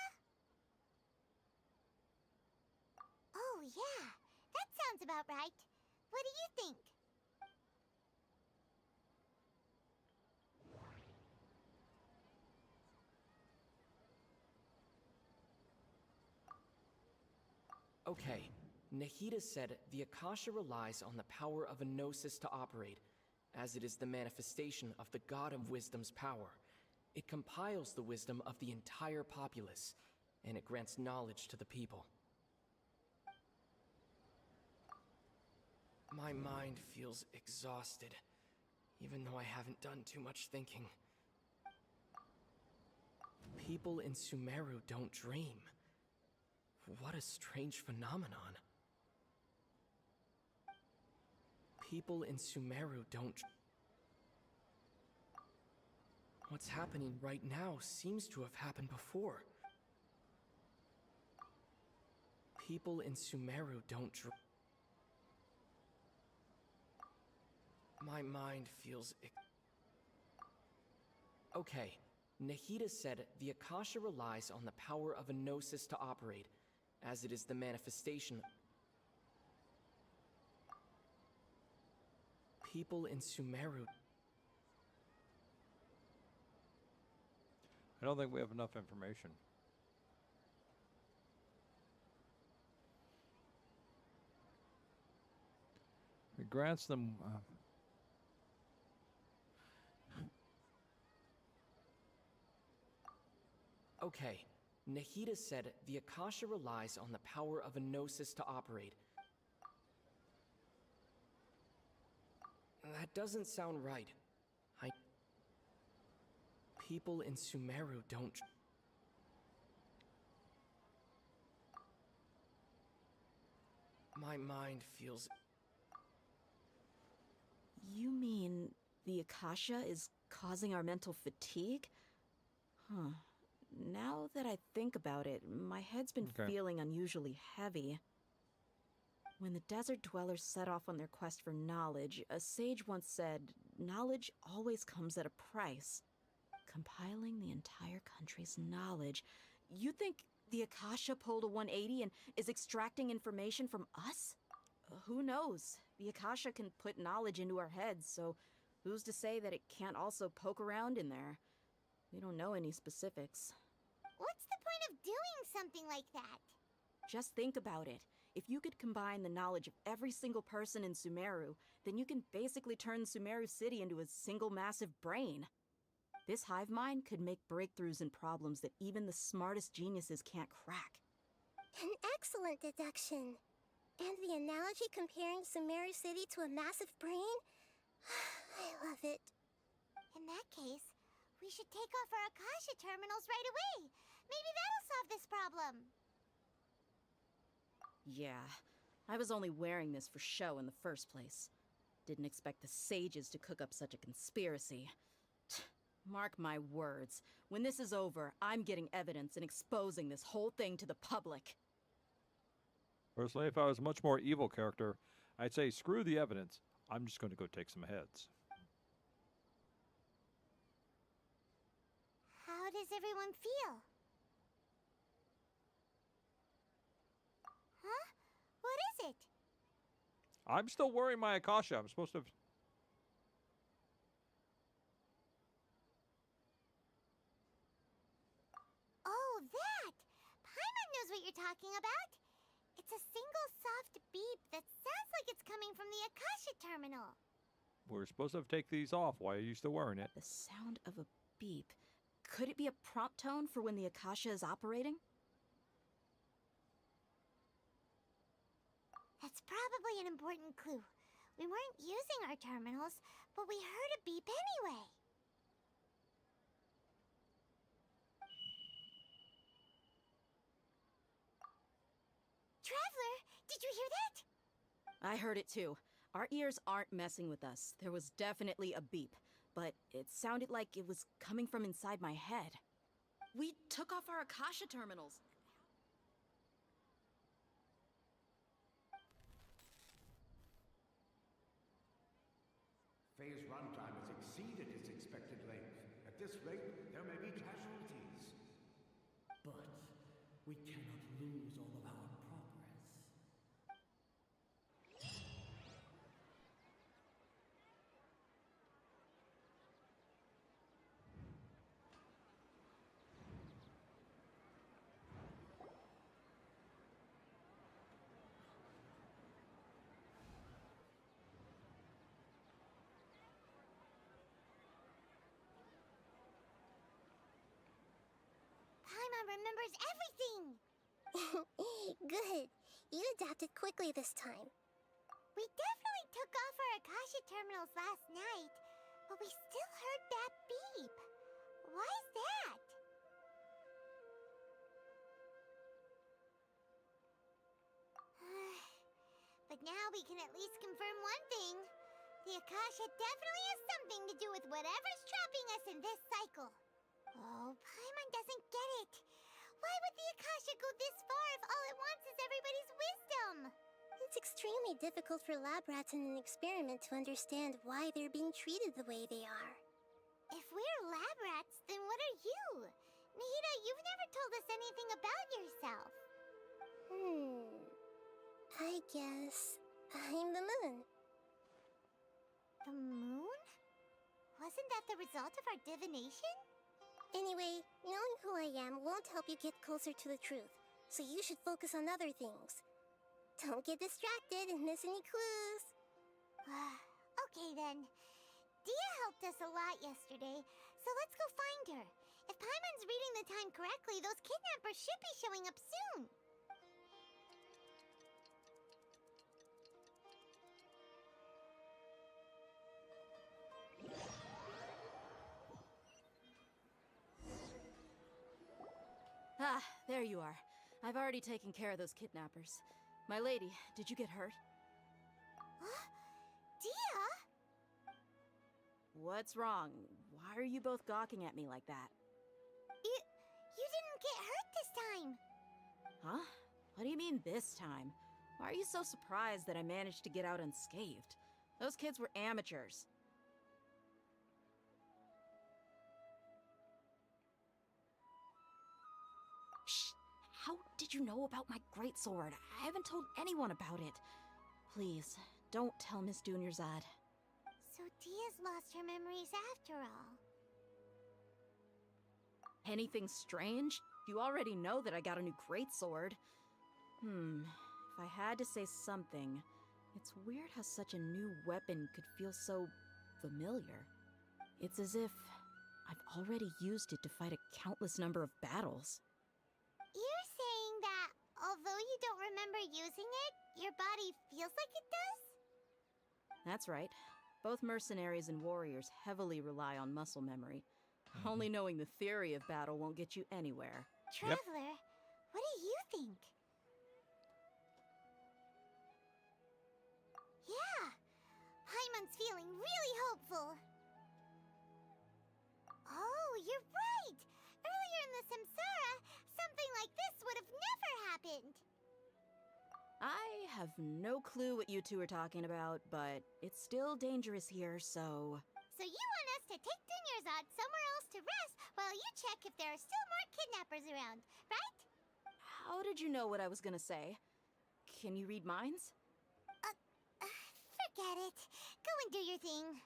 Oh yeah, that sounds about right. What do you think? Okay, Nahida said the Akasha relies on the power of a gnosis to operate, as it is the manifestation of the God of Wisdom's power. It compiles the wisdom of the entire populace, and it grants knowledge to the people. My mind feels exhausted, even though I haven't done too much thinking. People in Sumeru don't dream. What a strange phenomenon. People in Sumeru don't... What's happening right now seems to have happened before. People in Sumeru don't My mind feels... Okay, Nahida said the Akasha relies on the power of a gnosis to operate, as it is the manifestation... People in Sumeru... I don't think we have enough information. It grants them... Okay, Nahida said the Akasha relies on the power of a gnosis to operate. That doesn't sound right. People in Sumeru don't... My mind feels... You mean the Akasha is causing our mental fatigue? Huh. Now that I think about it, my head's been feeling unusually heavy. When the desert dwellers set off on their quest for knowledge, a sage once said, knowledge always comes at a price. Compiling the entire country's knowledge. You think the Akasha pulled a 180 and is extracting information from us? Who knows? The Akasha can put knowledge into our heads, so who's to say that it can't also poke around in there? We don't know any specifics. What's the point of doing something like that? Just think about it. If you could combine the knowledge of every single person in Sumeru, then you can basically turn Sumeru City into a single massive brain. This hive mind could make breakthroughs in problems that even the smartest geniuses can't crack. An excellent deduction. And the analogy comparing Sumeru City to a massive brain? I love it. In that case, we should take off our Akasha terminals right away. Maybe that'll solve this problem. Yeah, I was only wearing this for show in the first place. Didn't expect the sages to cook up such a conspiracy. Mark my words, when this is over, I'm getting evidence and exposing this whole thing to the public. Personally, if I was a much more evil character, I'd say screw the evidence. I'm just going to go take some heads. How does everyone feel? Huh? What is it? I'm still wearing my Akasha. I'm supposed to have... Oh, that! Paimon knows what you're talking about. It's a single soft beep that sounds like it's coming from the Akasha terminal. We're supposed to have take these off. Why are you still wearing it? The sound of a beep. Could it be a prompt tone for when the Akasha is operating? That's probably an important clue. We weren't using our terminals, but we heard a beep anyway. Traveler, did you hear that? I heard it too. Our ears aren't messing with us. There was definitely a beep, but it sounded like it was coming from inside my head. We took off our Akasha terminals. Phase runtime has exceeded its expected length. At this rate, there may be casualties. But we cannot lose all of our progress. Paimon remembers everything! Good. You adapted quickly this time. We definitely took off our Akasha terminals last night, but we still heard that beep. Why is that? But now we can at least confirm one thing. The Akasha definitely has something to do with whatever's trapping us in this cycle. Oh, Paimon doesn't get it. Why would the Akasha go this far if all it wants is everybody's wisdom? It's extremely difficult for lab rats in an experiment to understand why they're being treated the way they are. If we're lab rats, then what are you? Nahida, you've never told us anything about yourself. I guess I'm the moon. The moon? Wasn't that the result of our divination? Anyway, knowing who I am won't help you get closer to the truth, so you should focus on other things. Don't get distracted and miss any clues. Okay then. Dia helped us a lot yesterday, so let's go find her. If Paimon's reading the time correctly, those kidnappers should be showing up soon. Ah, there you are. I've already taken care of those kidnappers. My lady, did you get hurt? Dia? What's wrong? Why are you both gawking at me like that? You didn't get hurt this time. Huh? What do you mean this time? Why are you so surprised that I managed to get out unscathed? Those kids were amateurs. Shh! How did you know about my greatsword? I haven't told anyone about it. Please, don't tell Miss Dunyarzad. So Dia's lost her memories after all. Anything strange? You already know that I got a new greatsword. If I had to say something, it's weird how such a new weapon could feel so familiar. It's as if I've already used it to fight a countless number of battles. You're saying that although you don't remember using it, your body feels like it does? That's right. Both mercenaries and warriors heavily rely on muscle memory. Only knowing the theory of battle won't get you anywhere. Traveler, what do you think? Yeah, Paimon's feeling really hopeful. Oh, you're right! Earlier in the Samsara, something like this would have never happened. I have no clue what you two are talking about, but it's still dangerous here, so... So you want us to take Dunyarzad somewhere else to rest while you check if there are still more kidnappers around, right? How did you know what I was gonna say? Can you read minds? Forget it. Go and do your thing.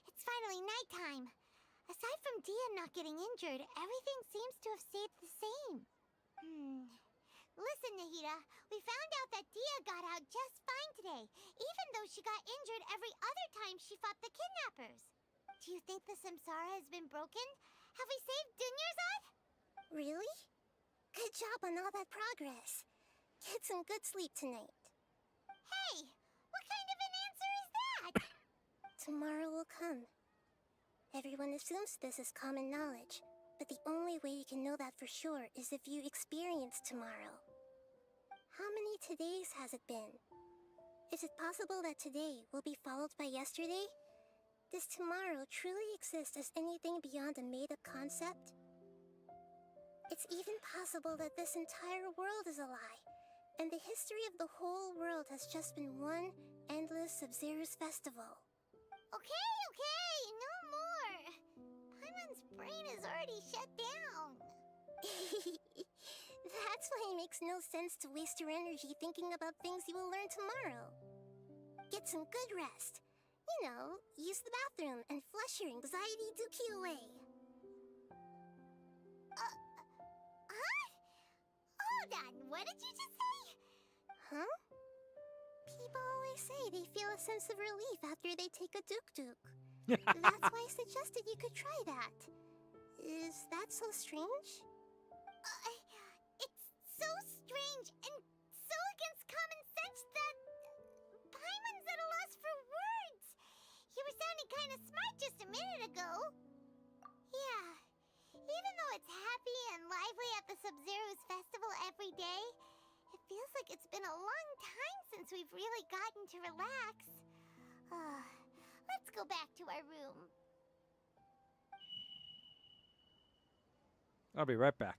It's finally nighttime. Aside from Dia not getting injured, everything seems to have stayed the same. Listen, Nahida, we found out that Dia got out just fine today. today, even though she got injured every other time she fought the kidnappers. Do you think the Samsara has been broken? Have we saved Dunyarzad? Really? Good job on all that progress. Get some good sleep tonight. Hey, what kind of an answer is that? Tomorrow will come. Everyone assumes this is common knowledge, but the only way you can know that for sure is if you experience tomorrow. How many todays has it been? Is it possible that today will be followed by yesterday? Does tomorrow truly exist as anything beyond a made-up concept? It's even possible that this entire world is a lie, and the history of the whole world has just been one endless Sub-Zero's festival. Okay, no more. Paimon's brain is already shut down. That's why it makes no sense to waste your energy thinking about things you will learn tomorrow. Get some good rest. You know, use the bathroom and flush your anxiety dookie away. Hold on, what did you just say? Huh? People always say they feel a sense of relief after they take a duk-duk. That's why I suggested you could try that. Is that so strange? It's so strange and so against common sense that Paimon's at a loss for words. You were sounding kind of smart just a minute ago. Yeah, even though it's happy and lively at the Sub-Zero's festival every day, it feels like it's been a long time since we've really gotten to relax. Let's go back to our room. I'll be right back.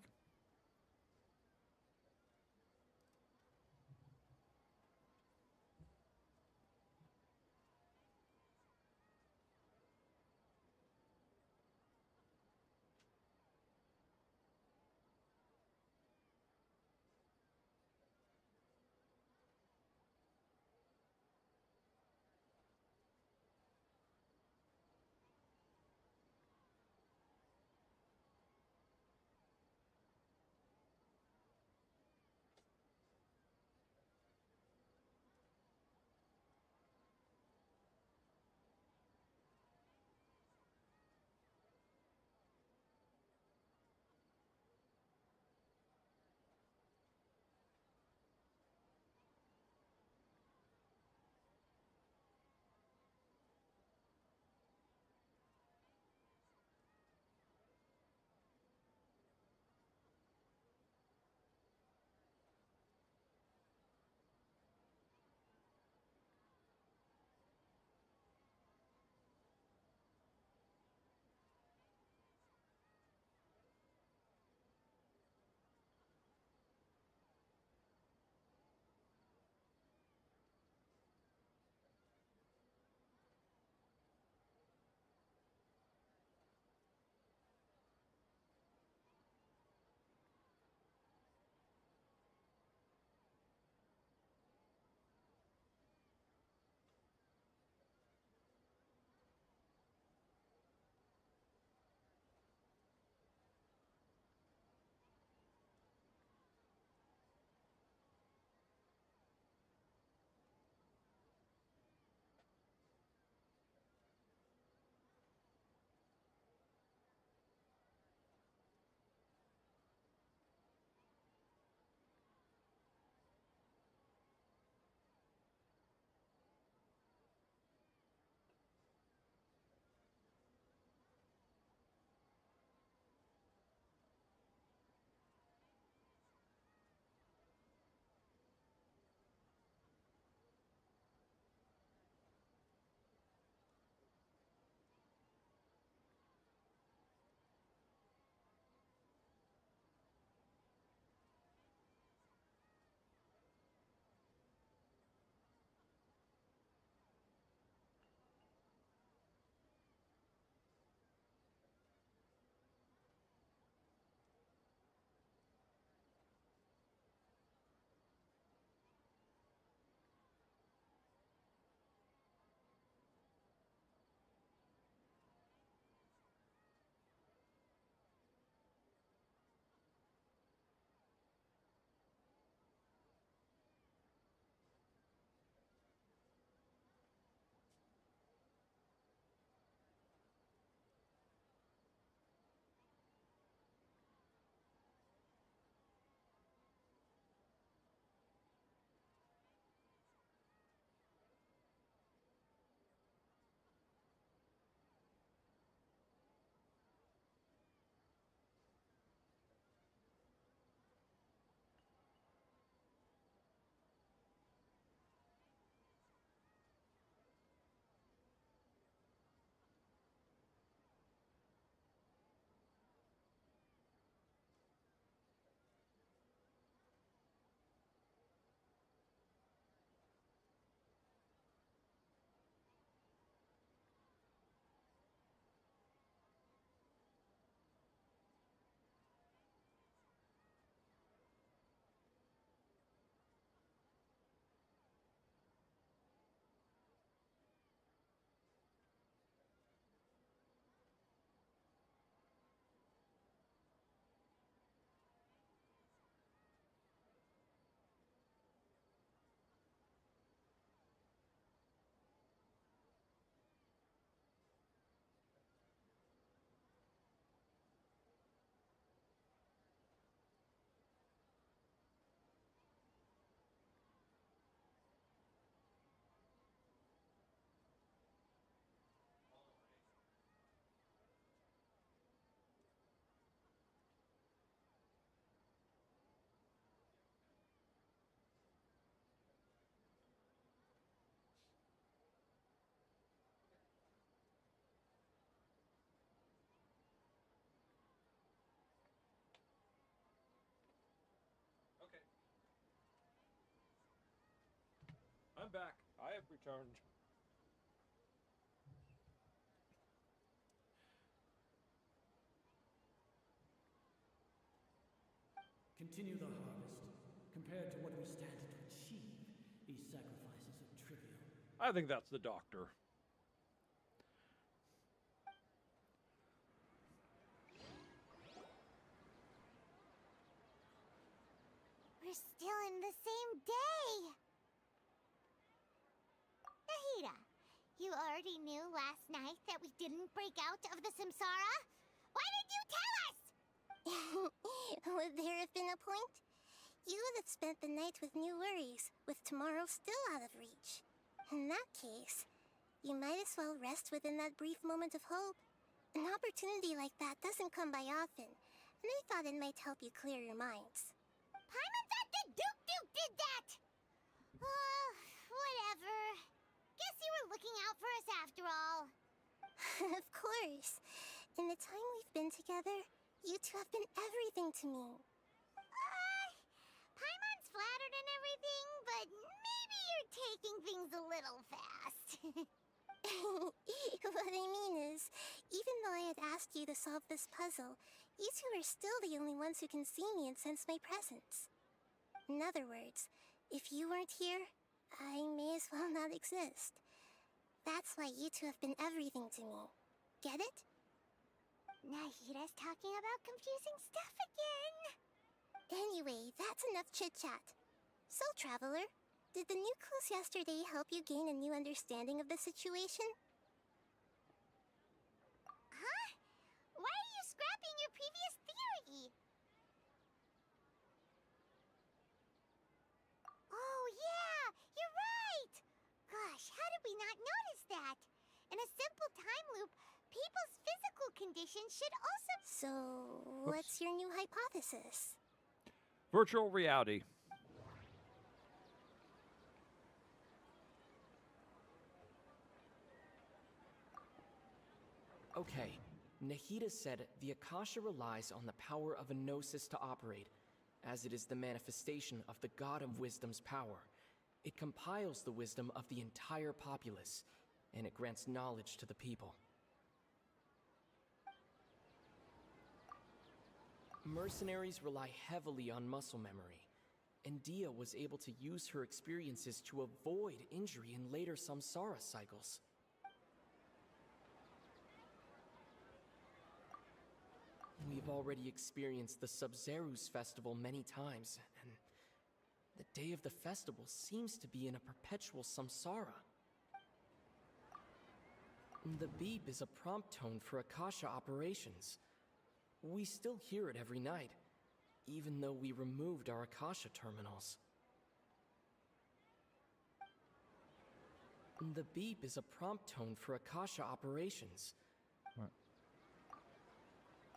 I'm back. I have returned. Continue the harvest. Compared to what we stand to achieve, these sacrifices are trivial. I think that's the doctor. We're still in the same day. Nahida, you already knew last night that we didn't break out of the samsara? Why did you tell us? Would there have been a point? You would have spent the night with new worries, with tomorrow still out of reach. In that case, you might as well rest within that brief moment of hope. An opportunity like that doesn't come by often, and I thought it might help you clear your minds. Paimon thought that Duke did that! Whatever. Guess you were looking out for us after all. Of course. In the time we've been together, you two have been everything to me. Paimon's flattered and everything, but maybe you're taking things a little fast. What I mean is, even though I had asked you to solve this puzzle, you two are still the only ones who can see me and sense my presence. In other words, if you weren't here, I may as well not exist. That's why you two have been everything to me. Get it? Nahida's talking about confusing stuff again. Anyway, that's enough chit-chat. So, Traveler, did the new clues yesterday help you gain a new understanding of the situation? Huh? Why are you scrapping your previous theory? Oh, yeah! You're right! Gosh, how did we not notice that? In a simple time loop, people's physical conditions should also... So, what's your new hypothesis? Virtual reality. Okay, Nahida said the Akasha relies on the power of a gnosis to operate, as it is the manifestation of the God of Wisdom's power. It compiles the wisdom of the entire populace, and it grants knowledge to the people. Mercenaries rely heavily on muscle memory, and Dia was able to use her experiences to avoid injury in later samsara cycles. We've already experienced the Sub-Zeru's festival many times, and the day of the festival seems to be in a perpetual samsara. The beep is a prompt tone for Akasha operations. We still hear it every night, even though we removed our Akasha terminals. The beep is a prompt tone for Akasha operations. What?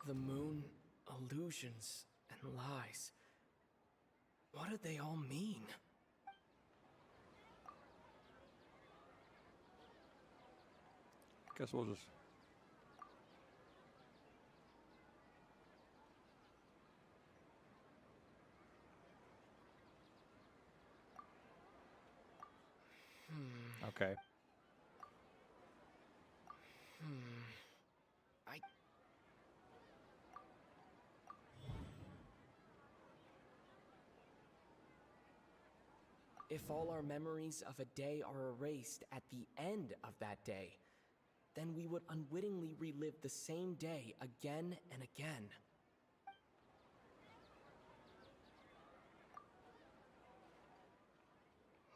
The moon, illusions, and lies. What do they all mean? Guess we'll just... Okay. If all our memories of a day are erased at the end of that day, then we would unwittingly relive the same day again and again.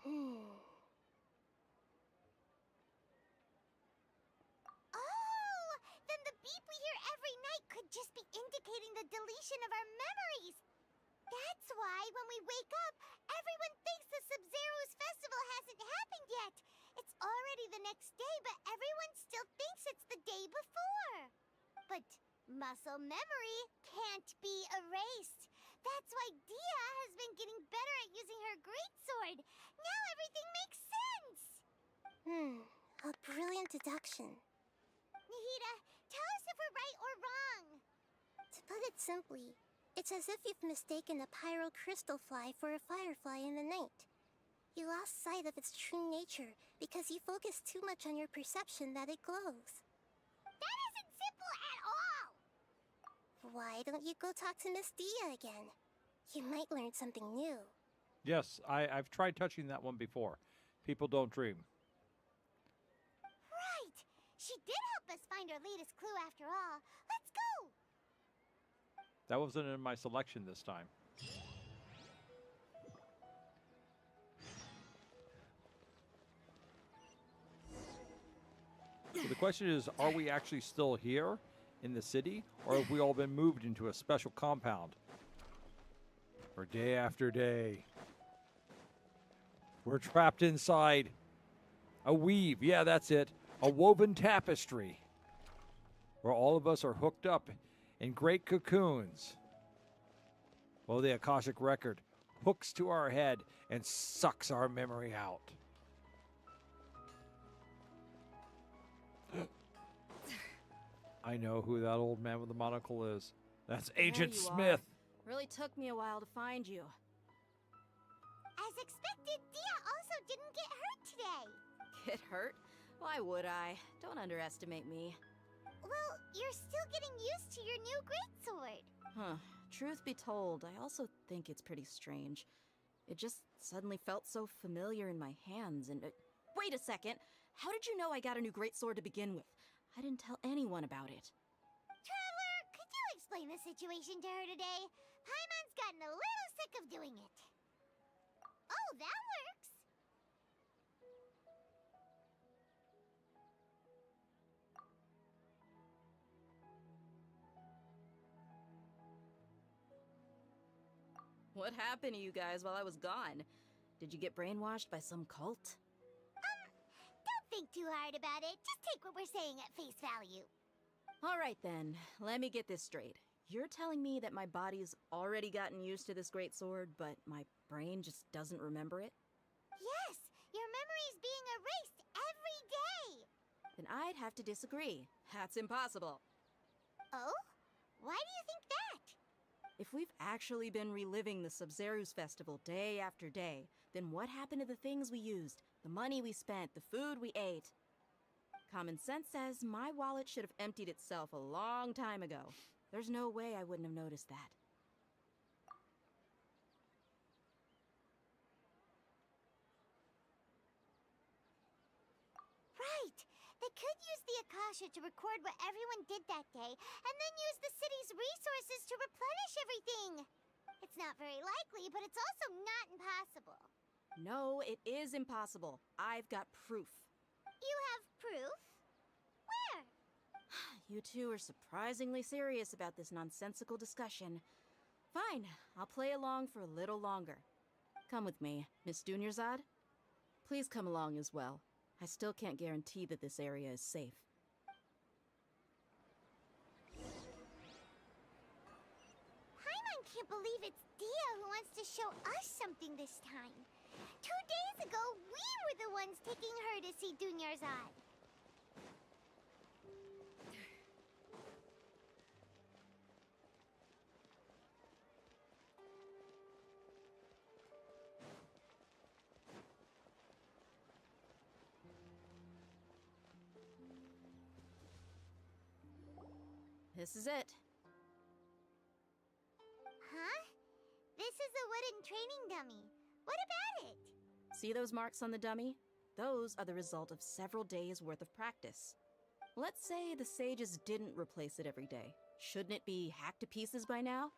Oh! Then the beep we hear every night could just be indicating the deletion of our memories. That's why when we wake up, everyone thinks the Sub-Zeru's festival hasn't happened yet. It's already the next day, but everyone still thinks it's the day before. But muscle memory can't be erased. That's why Dia has been getting better at using her greatsword. Now everything makes sense. A brilliant deduction. Nahida, tell us if we're right or wrong. To put it simply, it's as if you've mistaken a pyro crystal fly for a firefly in the night. You lost sight of its true nature because you focused too much on your perception that it glows. That isn't simple at all! Why don't you go talk to Miss Dia again? You might learn something new. Yes, I've tried touching that one before. People don't dream. Right! She did help us find our latest clue after all. Let's go! That wasn't in my selection this time. So the question is, are we actually still here in the city, or have we all been moved into a special compound? For day after day, we're trapped inside a weave. Yeah, that's it. A woven tapestry. Where all of us are hooked up in great cocoons. Well, the Akashic Record hooks to our head and sucks our memory out. I know who that old man with the monocle is. That's Agent There you Smith. are. Really took me a while to find you. As expected, Dia also didn't get hurt today. Get hurt? Why would I? Don't underestimate me. Well, you're still getting used to your new greatsword. Huh. Truth be told, I also think it's pretty strange. It just suddenly felt so familiar in my hands and... wait a second! How did you know I got a new greatsword to begin with? I didn't tell anyone about it. Traveler, could you explain the situation to her today? Paimon's gotten a little sick of doing it. Oh, that works! What happened to you guys while I was gone? Did you get brainwashed by some cult? Don't think too hard about it. Just take what we're saying at face value. Alright then, let me get this straight. You're telling me that my body's already gotten used to this greatsword, but my brain just doesn't remember it? Yes, your memory's being erased every day. Then I'd have to disagree. That's impossible. Oh? Why do you think that? If we've actually been reliving the Sub-Zeru's festival day after day, then what happened to the things we used, the money we spent, the food we ate? Common sense says my wallet should have emptied itself a long time ago. There's no way I wouldn't have noticed that. Right. They could use the Akasha to record what everyone did that day, and then use the city's resources to replenish everything. It's not very likely, but it's also not impossible. No, it is impossible. I've got proof. You have proof? Where? You two are surprisingly serious about this nonsensical discussion. Fine, I'll play along for a little longer. Come with me, Miss Dunyarzad. Please come along as well. I still can't guarantee that this area is safe. Paimon can't believe it's Dia who wants to show us something this time. 2 days ago, we were the ones taking her to see Dunyarzad. This is it. Huh? This is a wooden training dummy. What about it? See those marks on the dummy? Those are the result of several days' worth of practice. Let's say the sages didn't replace it every day. Shouldn't it be hacked to pieces by now?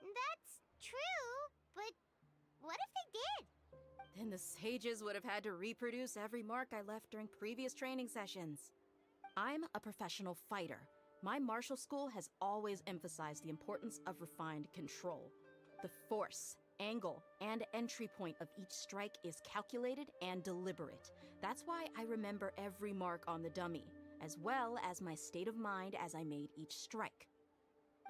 That's true, but what if they did? Then the sages would have had to reproduce every mark I left during previous training sessions. I'm a professional fighter. My martial school has always emphasized the importance of refined control. The force, angle, and entry point of each strike is calculated and deliberate. That's why I remember every mark on the dummy, as well as my state of mind as I made each strike.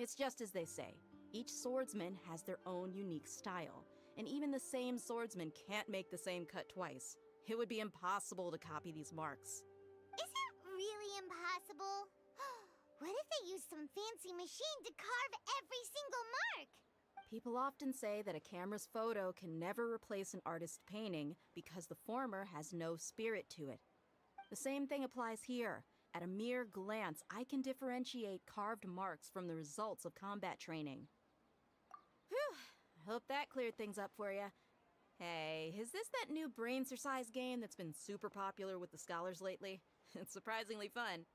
It's just as they say, each swordsman has their own unique style, and even the same swordsman can't make the same cut twice. It would be impossible to copy these marks. Is it really impossible? What if they used some fancy machine to carve every single mark? People often say that a camera's photo can never replace an artist's painting because the former has no spirit to it. The same thing applies here. At a mere glance, I can differentiate carved marks from the results of combat training. Whew, I hope that cleared things up for you. Hey, is this that new brain exercise game that's been super popular with the scholars lately? It's surprisingly fun.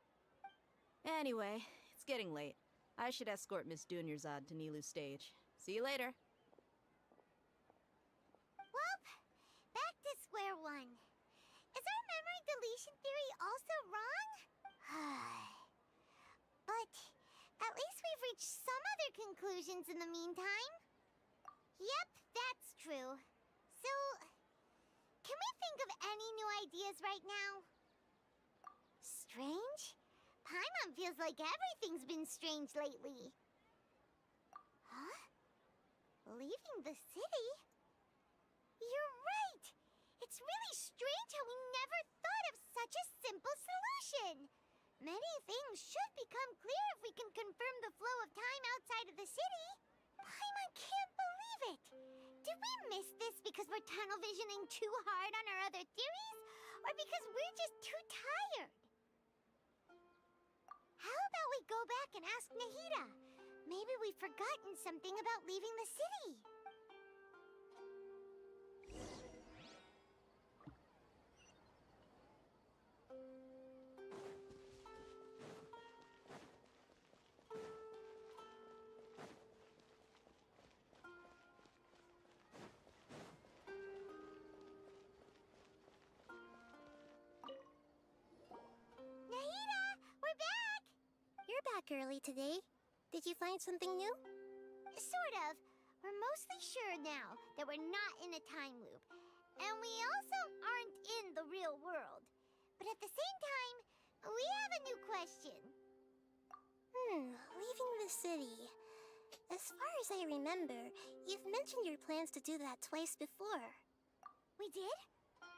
Anyway, it's getting late. I should escort Miss Dunyarzad to Nilu's stage. See you later. Well, back to square one. Is our memory deletion theory also wrong? But at least we've reached some other conclusions in the meantime. Yep, that's true. So, can we think of any new ideas right now? Strange? Paimon feels like everything's been strange lately. Huh? Leaving the city? You're right! It's really strange how we never thought of such a simple solution! Many things should become clear if we can confirm the flow of time outside of the city. Paimon can't believe it! Did we miss this because we're tunnel visioning too hard on our other theories? Or because we're just too tired? How about we go back and ask Nahida? Maybe we've forgotten something about leaving the city. Nahida, we're back! You're back early today. Did you find something new? Sort of. We're mostly sure now that we're not in a time loop. And we also aren't in the real world. But at the same time, we have a new question. Leaving the city. As far as I remember, you've mentioned your plans to do that twice before. We did?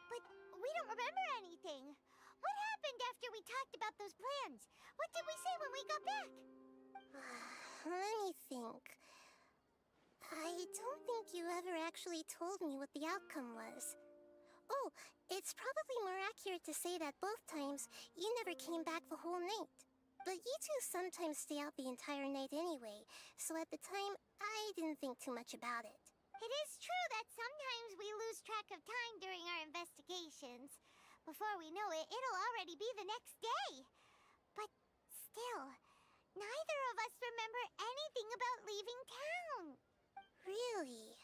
But we don't remember anything. What happened after we talked about those plans? What did we say when we got back? Let me think. I don't think you ever actually told me what the outcome was. Oh, it's probably more accurate to say that both times you never came back the whole night. But you two sometimes stay out the entire night anyway, so at the time, I didn't think too much about it. It is true that sometimes we lose track of time during our investigations. Before we know it, it'll already be the next day. But still, neither of us remember anything about leaving town. Really?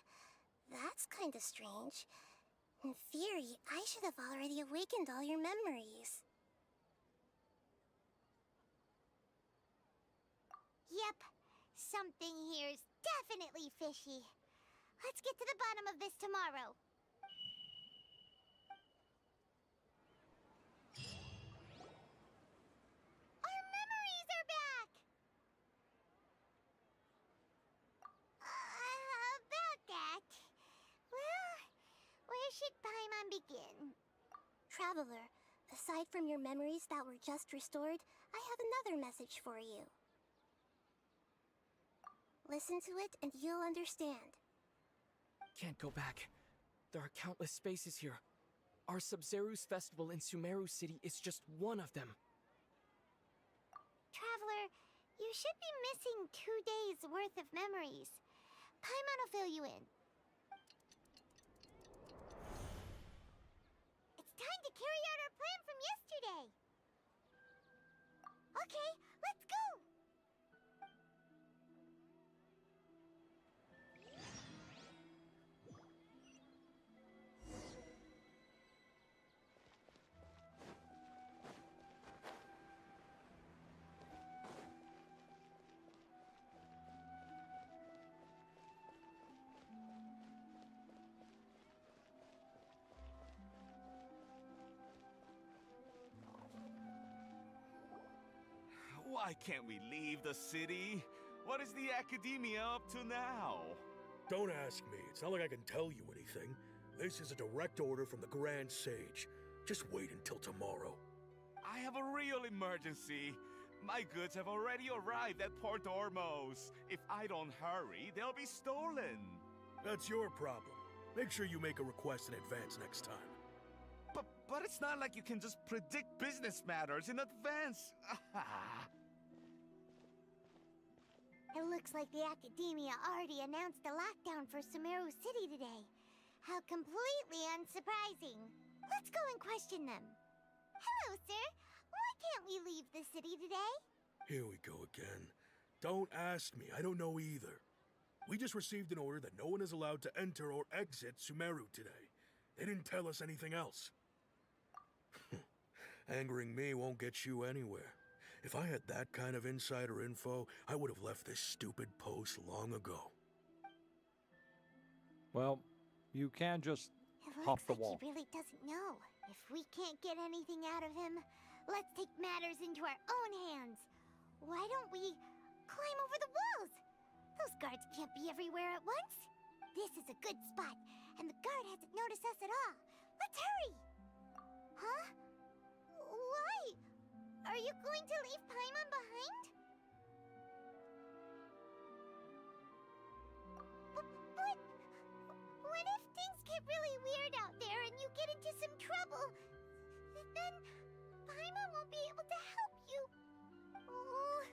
That's kinda strange. In theory, I should have already awakened all your memories. Yep, something here's definitely fishy. Let's get to the bottom of this tomorrow. Our memories are back! About that. Well, where should Paimon begin? Traveler, aside from your memories that were just restored, I have another message for you. Listen to it and you'll understand. Can't go back. There are countless spaces here. Our Sub-Zeru's festival in Sumeru City is just one of them. Traveler, you should be missing 2 days worth of memories. Paimon will fill you in. It's time to carry out our plan from yesterday. Okay, let's go! Why can't we leave the city? What is the Academia up to now? Don't ask me. It's not like I can tell you anything. This is a direct order from the Grand Sage. Just wait until tomorrow. I have a real emergency. My goods have already arrived at Port Ormos. If I don't hurry, they'll be stolen. That's your problem. Make sure you make a request in advance next time. But it's not like you can just predict business matters in advance. It looks like the Academia already announced a lockdown for Sumeru City today. How completely unsurprising. Let's go and question them. Hello, sir. Why can't we leave the city today? Here we go again. Don't ask me, I don't know either. We just received an order that no one is allowed to enter or exit Sumeru today. They didn't tell us anything else. Angering me won't get you anywhere. If I had that kind of insider info, I would have left this stupid post long ago. Well, you can just It hop looks the like wall. he really doesn't know. If we can't get anything out of him, let's take matters into our own hands. Why don't we climb over the walls? Those guards can't be everywhere at once. This is a good spot, and the guard hasn't noticed us at all. Let's hurry! Huh? Why? Are you going to leave Paimon behind? But what if things get really weird out there and you get into some trouble? Then Paimon won't be able to help you. Oh,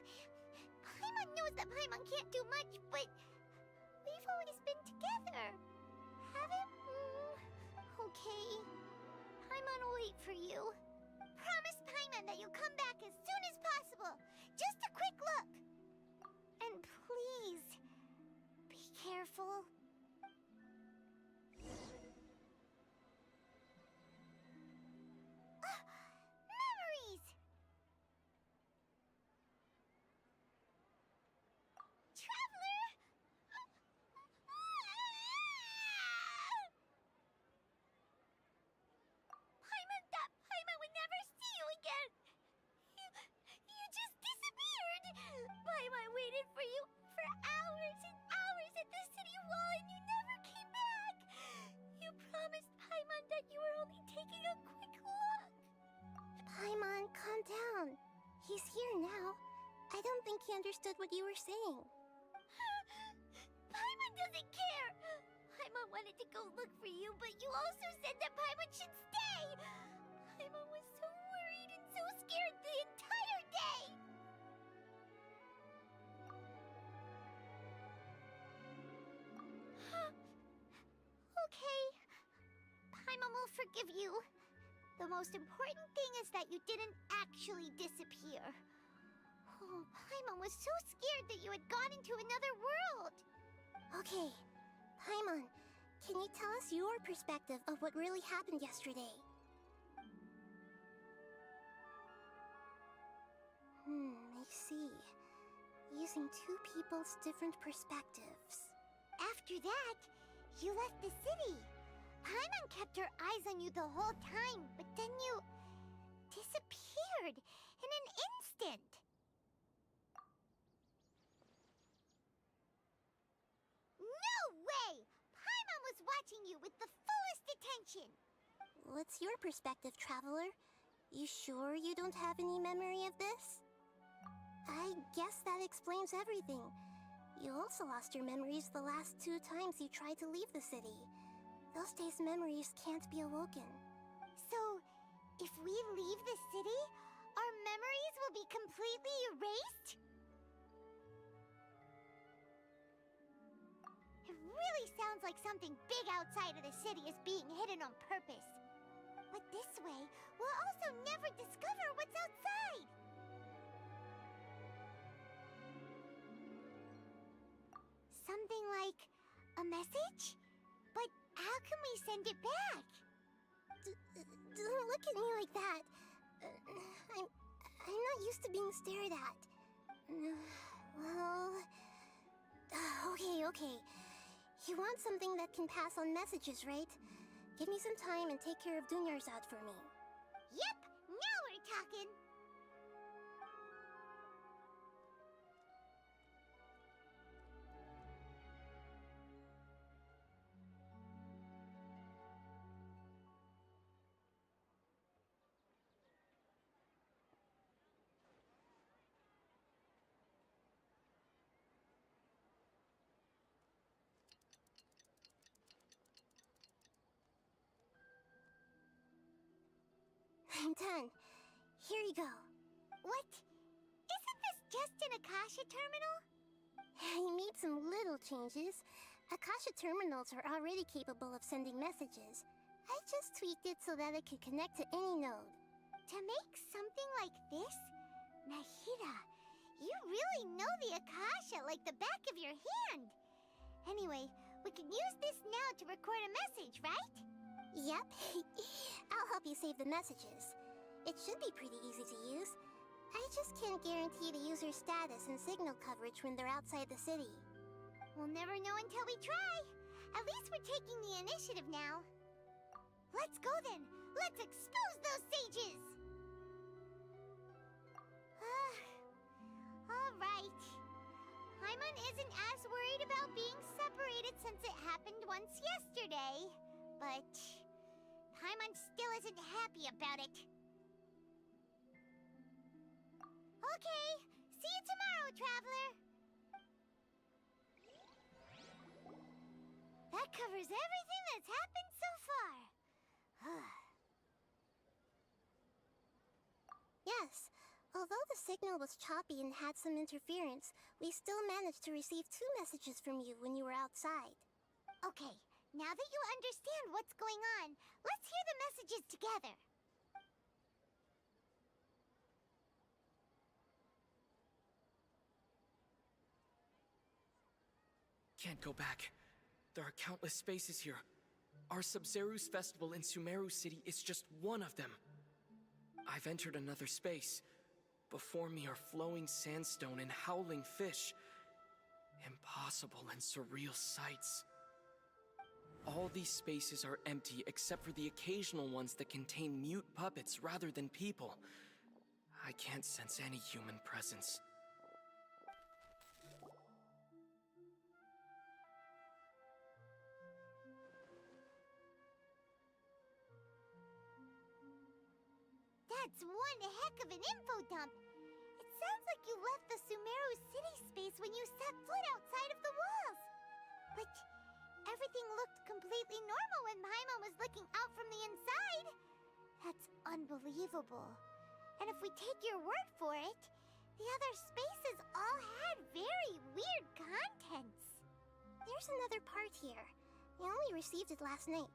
Paimon knows that Paimon can't do much, but we've always been together. Haven't? Okay. Paimon will wait for you. Promise Paimon that you'll come back as soon as possible. Just a quick look. And please, be careful. Memories! Traveler! Paimon would never see you again! You just disappeared! Paimon waited for you for hours and hours at the city wall and you never came back! You promised Paimon that you were only taking a quick look! Paimon, calm down. He's here now. I don't think he understood what you were saying. Paimon doesn't care! Paimon wanted to go look for you, but you also said that Paimon should stay! Paimon was so worried and so scared the entire day! Okay. Paimon will forgive you. The most important thing is that you didn't actually disappear. Oh, Paimon was so scared that you had gone into another world! Okay, Paimon, can you tell us your perspective of what really happened yesterday? I see. Using two people's different perspectives. After that, you left the city. Paimon kept her eyes on you the whole time, but then you disappeared in an instant. No way! Paimon was watching you with the fullest attention. What's your perspective, Traveler? You sure you don't have any memory of this? I guess that explains everything. You also lost your memories the last 2 times you tried to leave the city. Those days' memories can't be awoken. So, if we leave the city, our memories will be completely erased? It really sounds like something big outside of the city is being hidden on purpose. But this way, we'll also never discover what's outside. Something like a message? But how can we send it back? Don't look at me like that. I'm not used to being stared at. Well... Okay. You want something that can pass on messages, right? Give me some time and take care of Dunyarzad for me. Yep, now we're talking. I'm done. Here you go. What? Isn't this just an Akasha terminal? You made some little changes. Akasha terminals are already capable of sending messages. I just tweaked it so that it could connect to any node. To make something like this? Nahida, you really know the Akasha like the back of your hand. Anyway, we can use this now to record a message, right? Yep. I'll help you save the messages. It should be pretty easy to use. I just can't guarantee the user's status and signal coverage when they're outside the city. We'll never know until we try. At least we're taking the initiative now. Let's go then. Let's expose those sages. All right. Paimon isn't as worried about being separated since it happened once yesterday. But Paimon still isn't happy about it. Okay. See you tomorrow, Traveler. That covers everything that's happened so far. Yes. Although the signal was choppy and had some interference, we still managed to receive 2 messages from you when you were outside. Okay, now that you understand what's going on, let's hear the messages together. Can't go back. There are countless spaces here. Our Sub-Zeru's festival in Sumeru City is just one of them. I've entered another space. Before me are flowing sandstone and howling fish. Impossible and surreal sights. All these spaces are empty except for the occasional ones that contain mute puppets rather than people. I can't sense any human presence. That's one heck of an info dump. It sounds like you left the Sumeru city space when you set foot outside of the walls. But everything looked completely normal when Paimon was looking out from the inside. That's unbelievable. And if we take your word for it, the other spaces all had very weird contents. There's another part here. I only received it last night.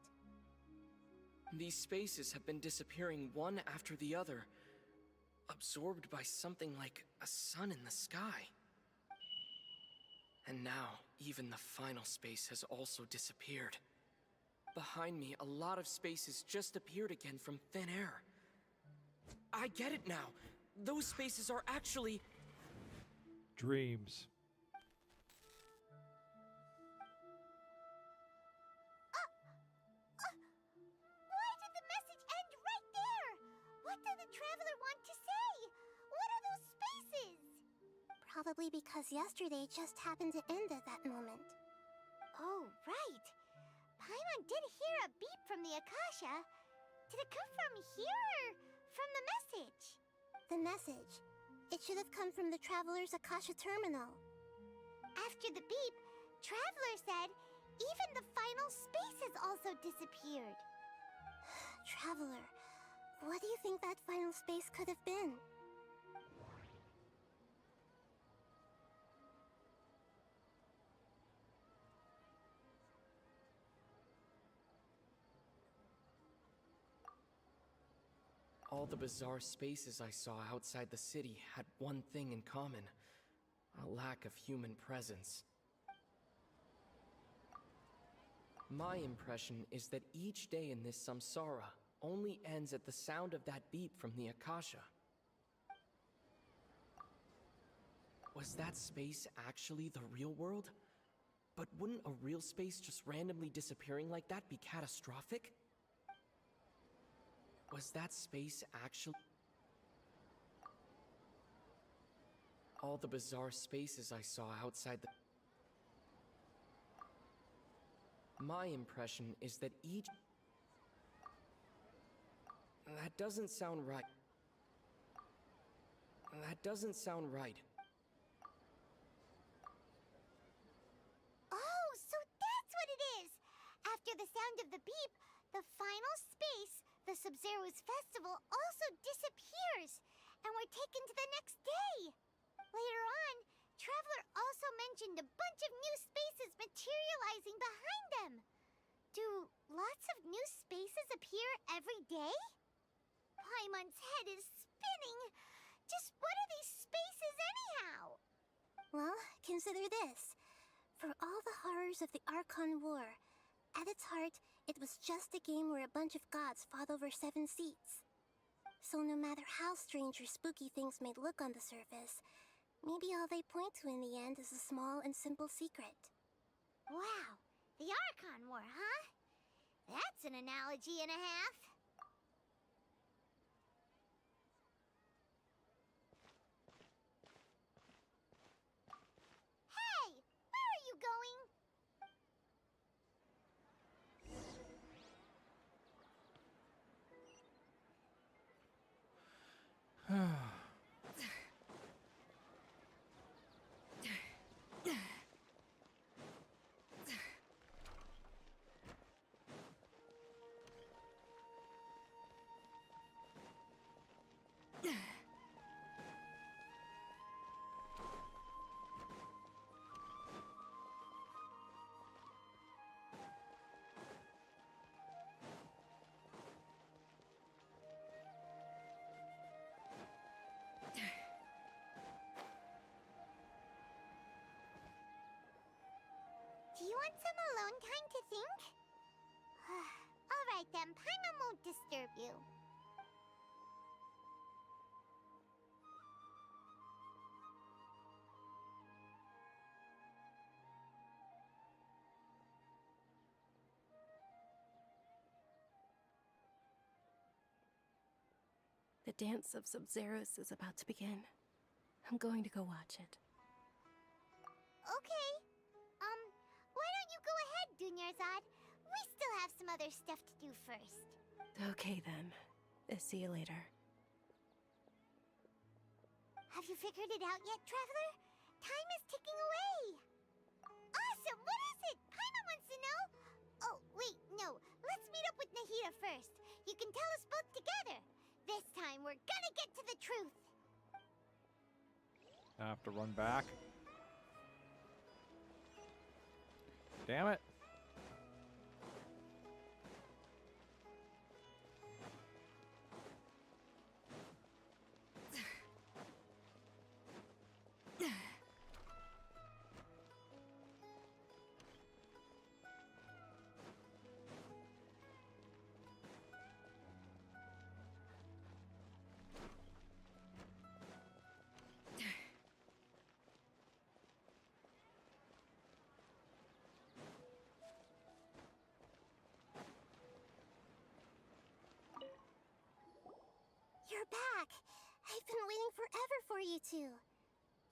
These spaces have been disappearing one after the other, absorbed by something like a sun in the sky. And now, even the final space has also disappeared. Behind me, a lot of spaces just appeared again from thin air. I get it now. Those spaces are actually... dreams. Why did the message end right there? What did the Traveler want to say? What are those spaces? Probably because yesterday just happened to end at that moment. Oh, right. Paimon did hear a beep from the Akasha. Did it come from here or from the message? The message. It should have come from the Traveler's Akasha terminal. After the beep, Traveler said even the final space has also disappeared. Traveler, what do you think that final space could have been? All the bizarre spaces I saw outside the city had one thing in common: a lack of human presence. My impression is that each day in this samsara only ends at the sound of that beep from the Akasha. Was that space actually the real world? But wouldn't a real space just randomly disappearing like that be catastrophic? Was that space actually... All the bizarre spaces I saw outside the... My impression is that each... That doesn't sound right. That doesn't sound right. Oh, so that's what it is! After the sound of the beep, the final space, the Sub-Zeru's festival, also Paimon's head is spinning. Just what are these spaces anyhow? Well, consider this. For all the horrors of the Archon War, at its heart, it was just a game where a bunch of gods fought over 7 seats. So no matter how strange or spooky things may look on the surface, maybe all they point to in the end is a small and simple secret. Wow, the Archon War, huh? That's an analogy and a half. Hey, where are you going? Do you want some alone time to think? Alright then, Paimon won't disturb you. The dance of Sub-Zeros is about to begin. I'm going to go watch it. Okay. Why don't you go ahead, Dunyarzad? We still have some other stuff to do first. Okay then. See you later. Have you figured it out yet, Traveler? Time is ticking away. Awesome! What is it? Paimon wants to know. Oh, wait, no. Let's meet up with Nahida first. You can tell us both together. This time, we're gonna get to the truth. I have to run back. Damn it. You're back! I've been waiting forever for you two.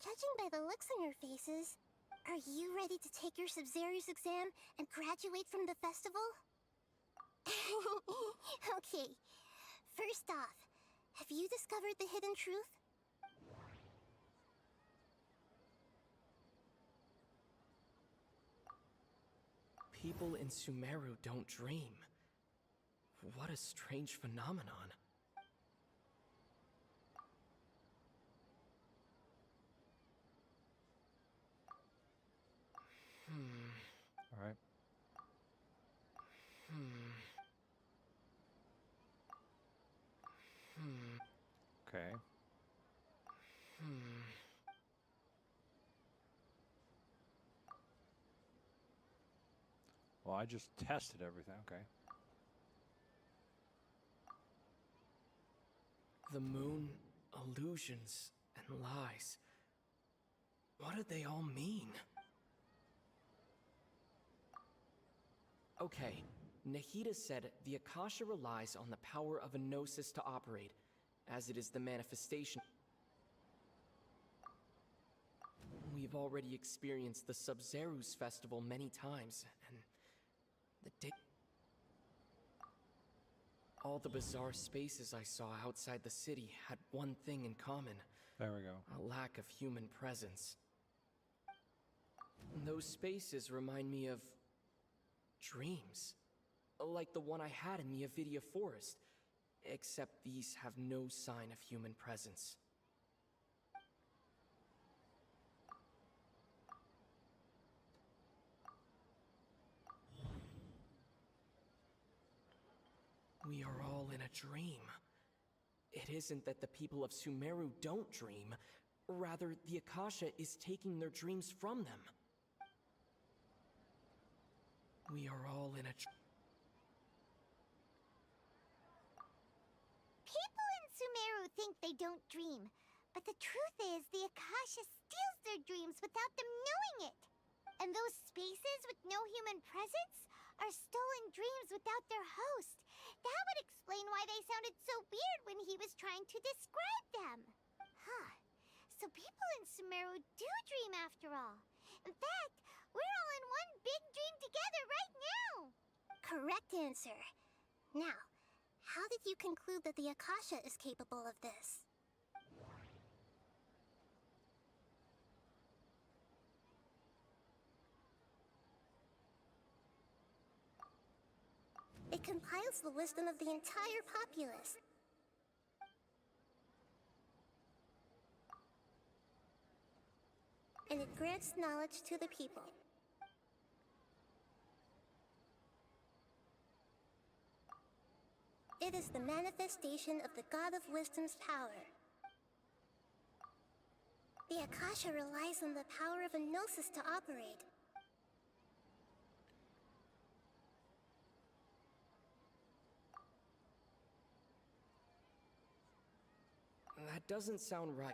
Judging by the looks on your faces, are you ready to take your Sub-Zero's exam and graduate from the festival? Okay. First off, have you discovered the hidden truth? People in Sumeru don't dream. What a strange phenomenon. All right. Okay. Well, I just tested everything. Okay. The moon, illusions, and lies. What do they all mean? Okay, Nahida said the Akasha relies on the power of a gnosis to operate, as it is the manifestation. We've already experienced the Sub-Zeru's festival many times, and the all the bizarre spaces I saw outside the city had one thing in common. There we go. A lack of human presence. Those spaces remind me of dreams. Like the one I had in the Avidia Forest. Except these have no sign of human presence. We are all in a dream. It isn't that the people of Sumeru don't dream. Rather, the Akasha is taking their dreams from them. We are all in a... People in Sumeru think they don't dream, but the truth is the Akasha steals their dreams without them knowing it. And those spaces with no human presence are stolen dreams without their host. That would explain why they sounded so weird when he was trying to describe them. Huh. So people in Sumeru do dream after all. In fact, we're all in one big dream together right now. Correct answer. Now, how did you conclude that the Akasha is capable of this? It compiles the wisdom of the entire populace. And it grants knowledge to the people. It is the manifestation of the God of Wisdom's power. The Akasha relies on the power of a Gnosis to operate. That doesn't sound right.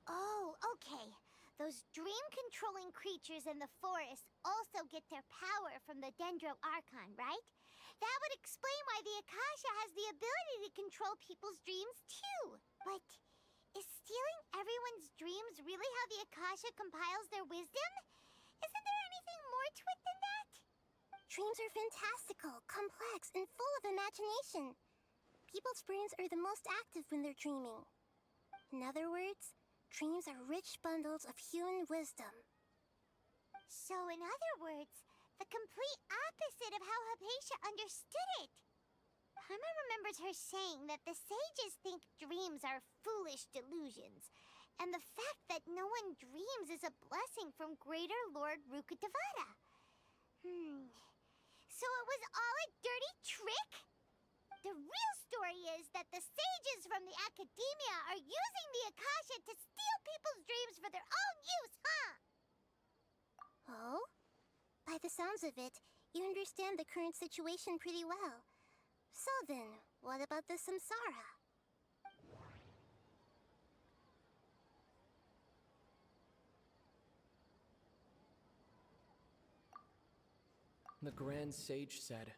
Oh, okay. Those dream-controlling creatures in the forest also get their power from the Dendro Archon, right? That would explain why the Akasha has the ability to control people's dreams, too. But is stealing everyone's dreams really how the Akasha compiles their wisdom? Isn't there anything more to it than that? Dreams are fantastical, complex, and full of imagination. People's brains are the most active when they're dreaming. In other words, dreams are rich bundles of human wisdom. So in other words, the complete opposite of how Hypatia understood it. Paimon remembers her saying that the sages think dreams are foolish delusions, and the fact that no one dreams is a blessing from Greater Lord Rukkhadevata. So it was all a dirty trick? The real story is that the sages from the Academia are using the Akasha to steal people's dreams for their own use, huh? Oh? By the sounds of it, you understand the current situation pretty well. So then, what about the samsara? The Grand Sage said,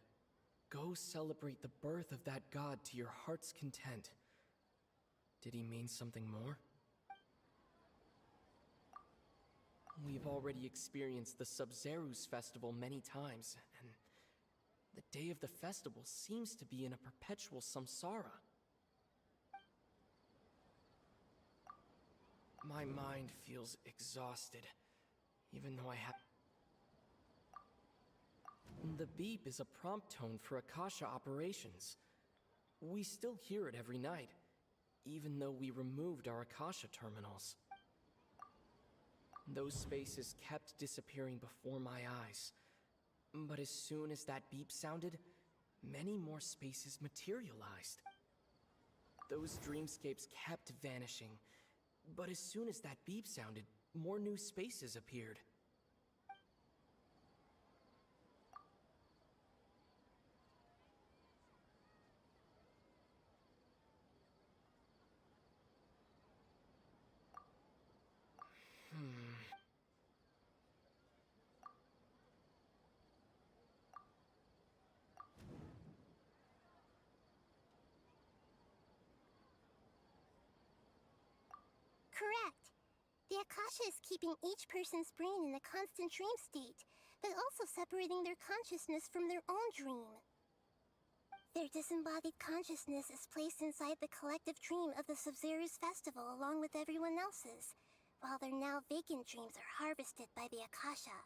"Go celebrate the birth of that god to your heart's content." Did he mean something more? We've already experienced the Sub-Zeru's festival many times, and the day of the festival seems to be in a perpetual samsara. My mind feels exhausted, even though I have... The beep is a prompt tone for Akasha operations. We still hear it every night, even though we removed our Akasha terminals. Those spaces kept disappearing before my eyes. But as soon as that beep sounded, many more spaces materialized. Those dreamscapes kept vanishing, but as soon as that beep sounded, more new spaces appeared. Correct. The Akasha is keeping each person's brain in a constant dream state, but also separating their consciousness from their own dream. Their disembodied consciousness is placed inside the collective dream of the Sub-Zeru's festival along with everyone else's, while their now vacant dreams are harvested by the Akasha.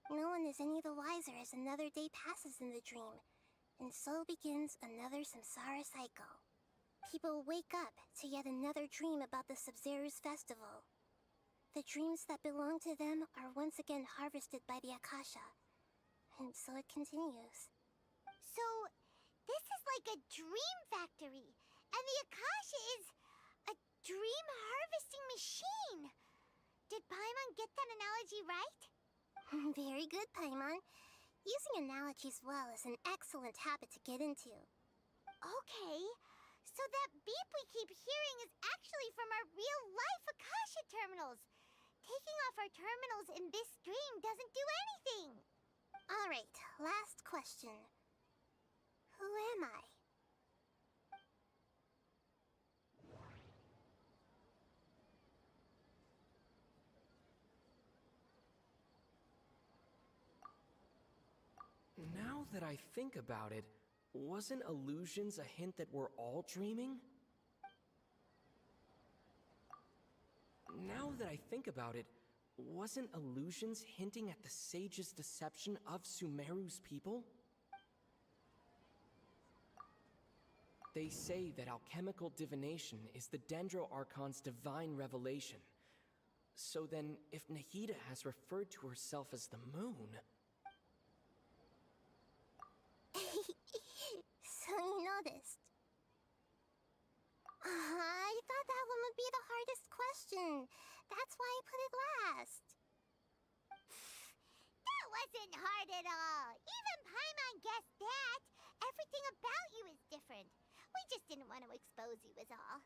No one is any the wiser as another day passes in the dream, and so begins another samsara cycle. People wake up to yet another dream about the Sub-Zeru's festival. The dreams that belong to them are once again harvested by the Akasha, and so it continues. like a dream factory, and the Akasha is a dream harvesting machine. Did Paimon get that analogy right? Very good, Paimon. Using analogies well is an excellent habit to get into. Okay, so that beep we keep hearing is actually from our real-life Akasha terminals. Taking off our terminals in this dream doesn't do anything. All right, last question. Who am I? Now that I think about it, wasn't illusions a hint that we're all dreaming? Now that I think about it, wasn't illusions hinting at the sage's deception of Sumeru's people? They say that alchemical divination is the Dendro Archon's divine revelation. So then, if Nahida has referred to herself as the moon... So you noticed. I thought that one would be the hardest question. That's why I put it last. That wasn't hard at all. Even Paimon guessed that. Everything about you is different. We just didn't want to expose you is all.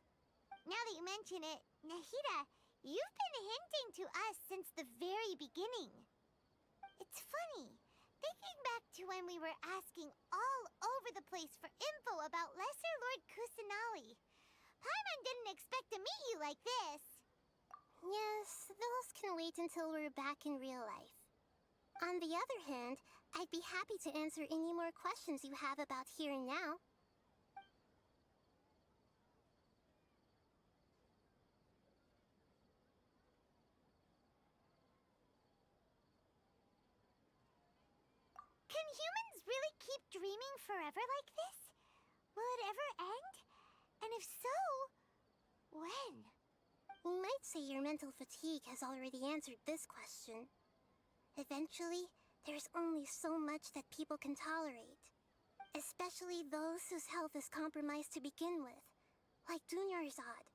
Now that you mention it, Nahida, you've been hinting to us since the very beginning. It's funny. Thinking back to when we were asking all over the place for info about Lesser Lord Kusanali, Paimon didn't expect to meet you like this. Yes, those can wait until we're back in real life. On the other hand, I'd be happy to answer any more questions you have about here and now. Can humans really keep dreaming forever like this? Will it ever end? And if so, when? You might say your mental fatigue has already answered this question. Eventually, there's only so much that people can tolerate. Especially those whose health is compromised to begin with, like Dunyarzad.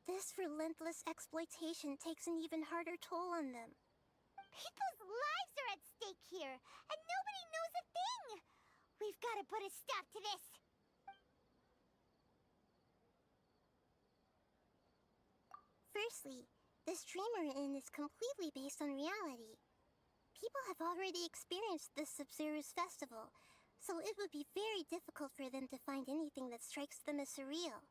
This relentless exploitation takes an even harder toll on them. People's lives are at stake here, and nobody knows a thing! We've got to put a stop to this! Firstly, this dream we're in is completely based on reality. People have already experienced this Sub-Zero's festival, so it would be very difficult for them to find anything that strikes them as surreal.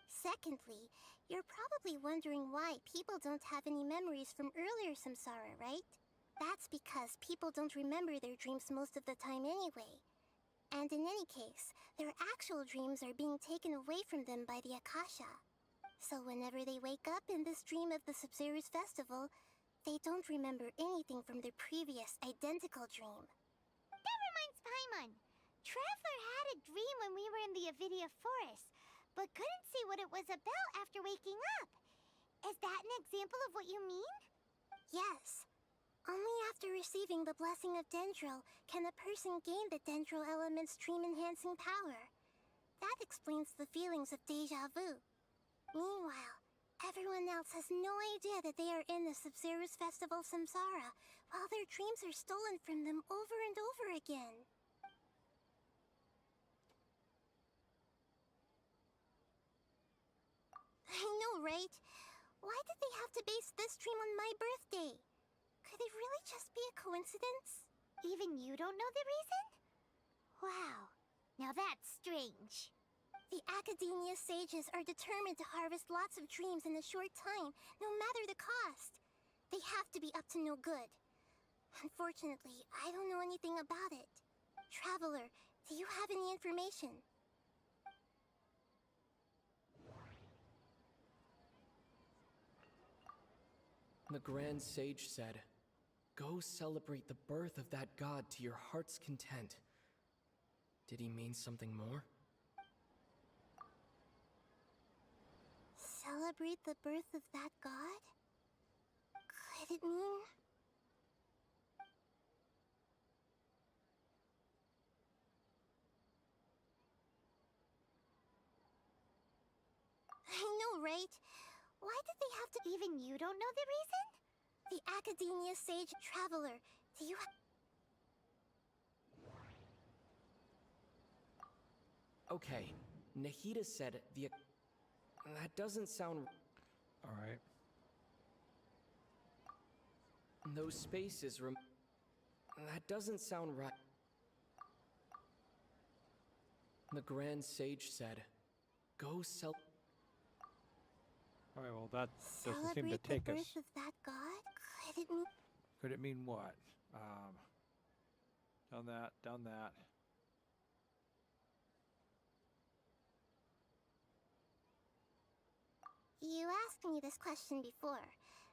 Secondly, you're probably wondering why people don't have any memories from earlier samsara, right? That's because people don't remember their dreams most of the time anyway. And in any case, their actual dreams are being taken away from them by the Akasha. So whenever they wake up in this dream of the Sub-Zero's festival, they don't remember anything from their previous identical dream. That reminds Paimon. Traveler had a dream when we were in the Avidia Forest, but couldn't see what it was about after waking up. Is that an example of what you mean? Yes. Only after receiving the blessing of Dendro can a person gain the Dendro element's dream-enhancing power. That explains the feelings of déjà vu. Meanwhile, everyone else has no idea that they are in the Sub-Zero's festival samsara, while their dreams are stolen from them over and over again. I know, right? Why did they have to base this dream on my birthday? Could it really just be a coincidence? Even you don't know the reason? Wow, now that's strange. The Academia sages are determined to harvest lots of dreams in a short time, no matter the cost. They have to be up to no good. Unfortunately, I don't know anything about it. Traveler, do you have any information? The Grand Sage said, "Go celebrate the birth of that god to your heart's content." Did he mean something more? Celebrate the birth of that god? Could it mean... I know, right? Why did they have to... Even you don't know the reason? The Academia Sage Traveler, do you Okay, Nahida said the... That doesn't sound... Alright. Those spaces That doesn't sound right. The Grand Sage said, go sell... Alright, well that doesn't seem to celebrate the take birth us. of that god? Could it mean... Could it mean what? Down that, down that. You asked me this question before.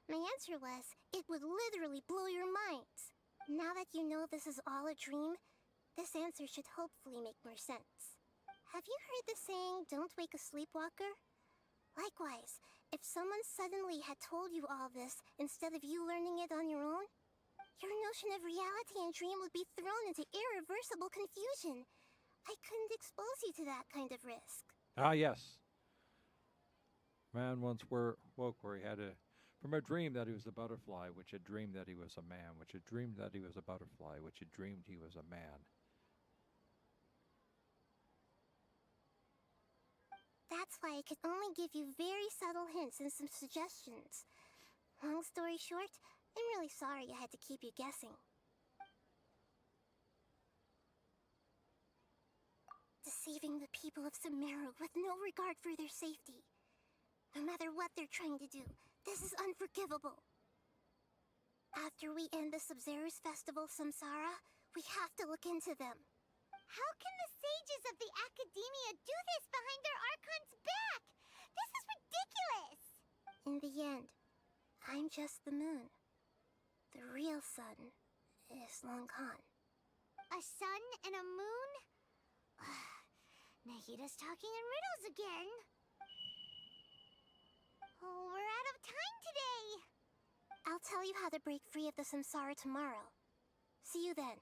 My answer was, it would literally blow your minds. Now that you know this is all a dream, this answer should hopefully make more sense. Have you heard the saying, don't wake a sleepwalker? Likewise, if someone suddenly had told you all this instead of you learning it on your own, your notion of reality and dream would be thrown into irreversible confusion. I couldn't expose you to that kind of risk. Ah, yes. Man once woke where he had from a dream that he was a butterfly, which had dreamed that he was a man, which had dreamed that he was a butterfly, which had dreamed he was a man. That's why I could only give you very subtle hints and some suggestions. Long story short, I'm really sorry I had to keep you guessing. Deceiving the people of Sumeru with no regard for their safety. No matter what they're trying to do, this is unforgivable. After we end the Sub-Zero's festival, Samsara, we have to look into them. How can the sages of the Academia do this behind their Archon's back? This is ridiculous! In the end, I'm just the moon. The real sun is long gone. A sun and a moon? Nahida's talking in riddles again. Oh, we're out of time today! I'll tell you how to break free of the Samsara tomorrow. See you then.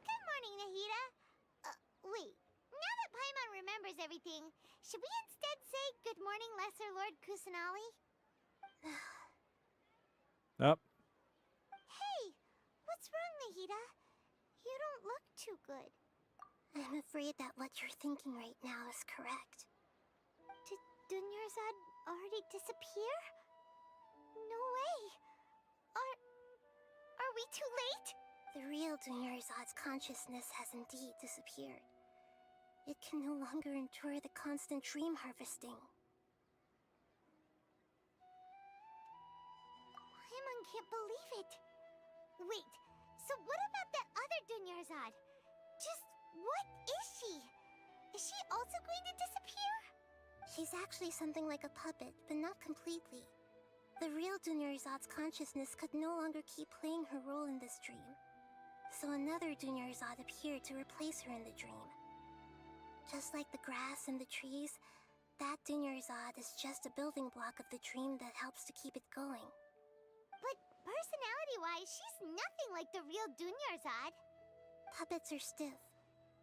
Good morning, Nahida. Wait. Now that Paimon remembers everything, should we instead say good morning, Lesser Lord Kusanali? Up. Hey! What's wrong, Nahida? You don't look too good. I'm afraid that what you're thinking right now is correct. Did Dunyarzad already disappear? No way! Are we too late? The real Dunyarzad's consciousness has indeed disappeared. It can no longer endure the constant dream harvesting. Paimon can't believe it. Wait, so what about that other Dunyarzad? Just what is she? Is she also going to disappear? She's actually something like a puppet, but not completely. The real Dunyarzad's consciousness could no longer keep playing her role in this dream. So another Dunyarzad appeared to replace her in the dream. Just like the grass and the trees, that Dunyarzad is just a building block of the dream that helps to keep it going. But personality-wise, she's nothing like the real Dunyarzad. Puppets are stiff,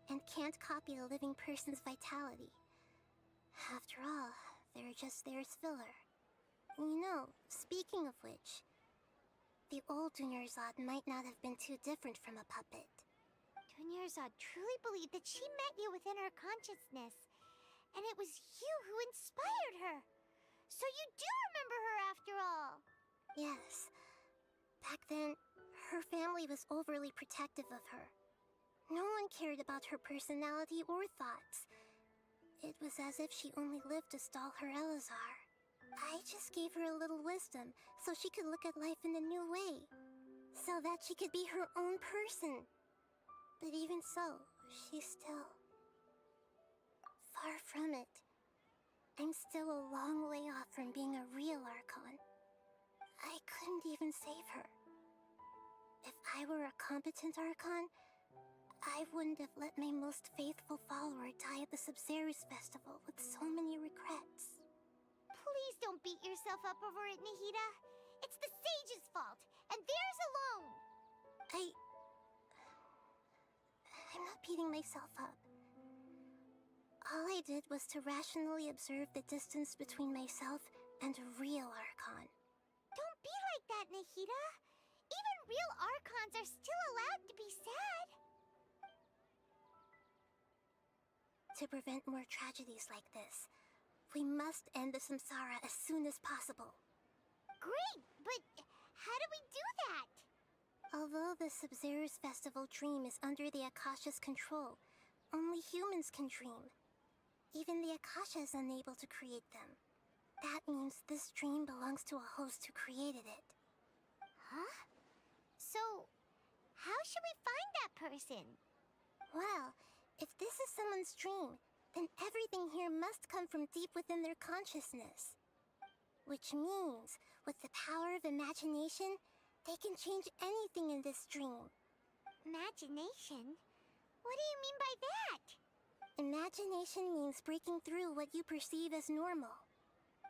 and can't copy a living person's vitality. After all, they're just there as filler. You know, speaking of which, the old Dunyarzad might not have been too different from a puppet. Dunyarzad truly believed that she met you within her consciousness, and it was you who inspired her. So you do remember her after all. Yes. Back then, her family was overly protective of her. No one cared about her personality or thoughts. It was as if she only lived to stall her Elazar. I just gave her a little wisdom so she could look at life in a new way. So that she could be her own person. But even so, she's still... far from it. I'm still a long way off from being a real Archon. I couldn't even save her. If I were a competent Archon, I wouldn't have let my most faithful follower die at the Sub-Zero's festival with so many regrets. Please don't beat yourself up over it, Nahida. It's the Sage's fault, and and theirs alone. I'm not beating myself up. All I did was to rationally observe the distance between myself and a real Archon. Don't be like that, Nahida. Even real Archons are still allowed to be sad. To prevent more tragedies like this, we must end the samsara as soon as possible. Great, but how do we do that? Although the Sub-Zero's festival dream is under the Akasha's control, only humans can dream. Even the Akasha is unable to create them. That means this dream belongs to a host who created it. Huh? So, how should we find that person? Well, if this is someone's dream, then everything here must come from deep within their consciousness. Which means, with the power of imagination, they can change anything in this dream. Imagination? What do you mean by that? Imagination means breaking through what you perceive as normal.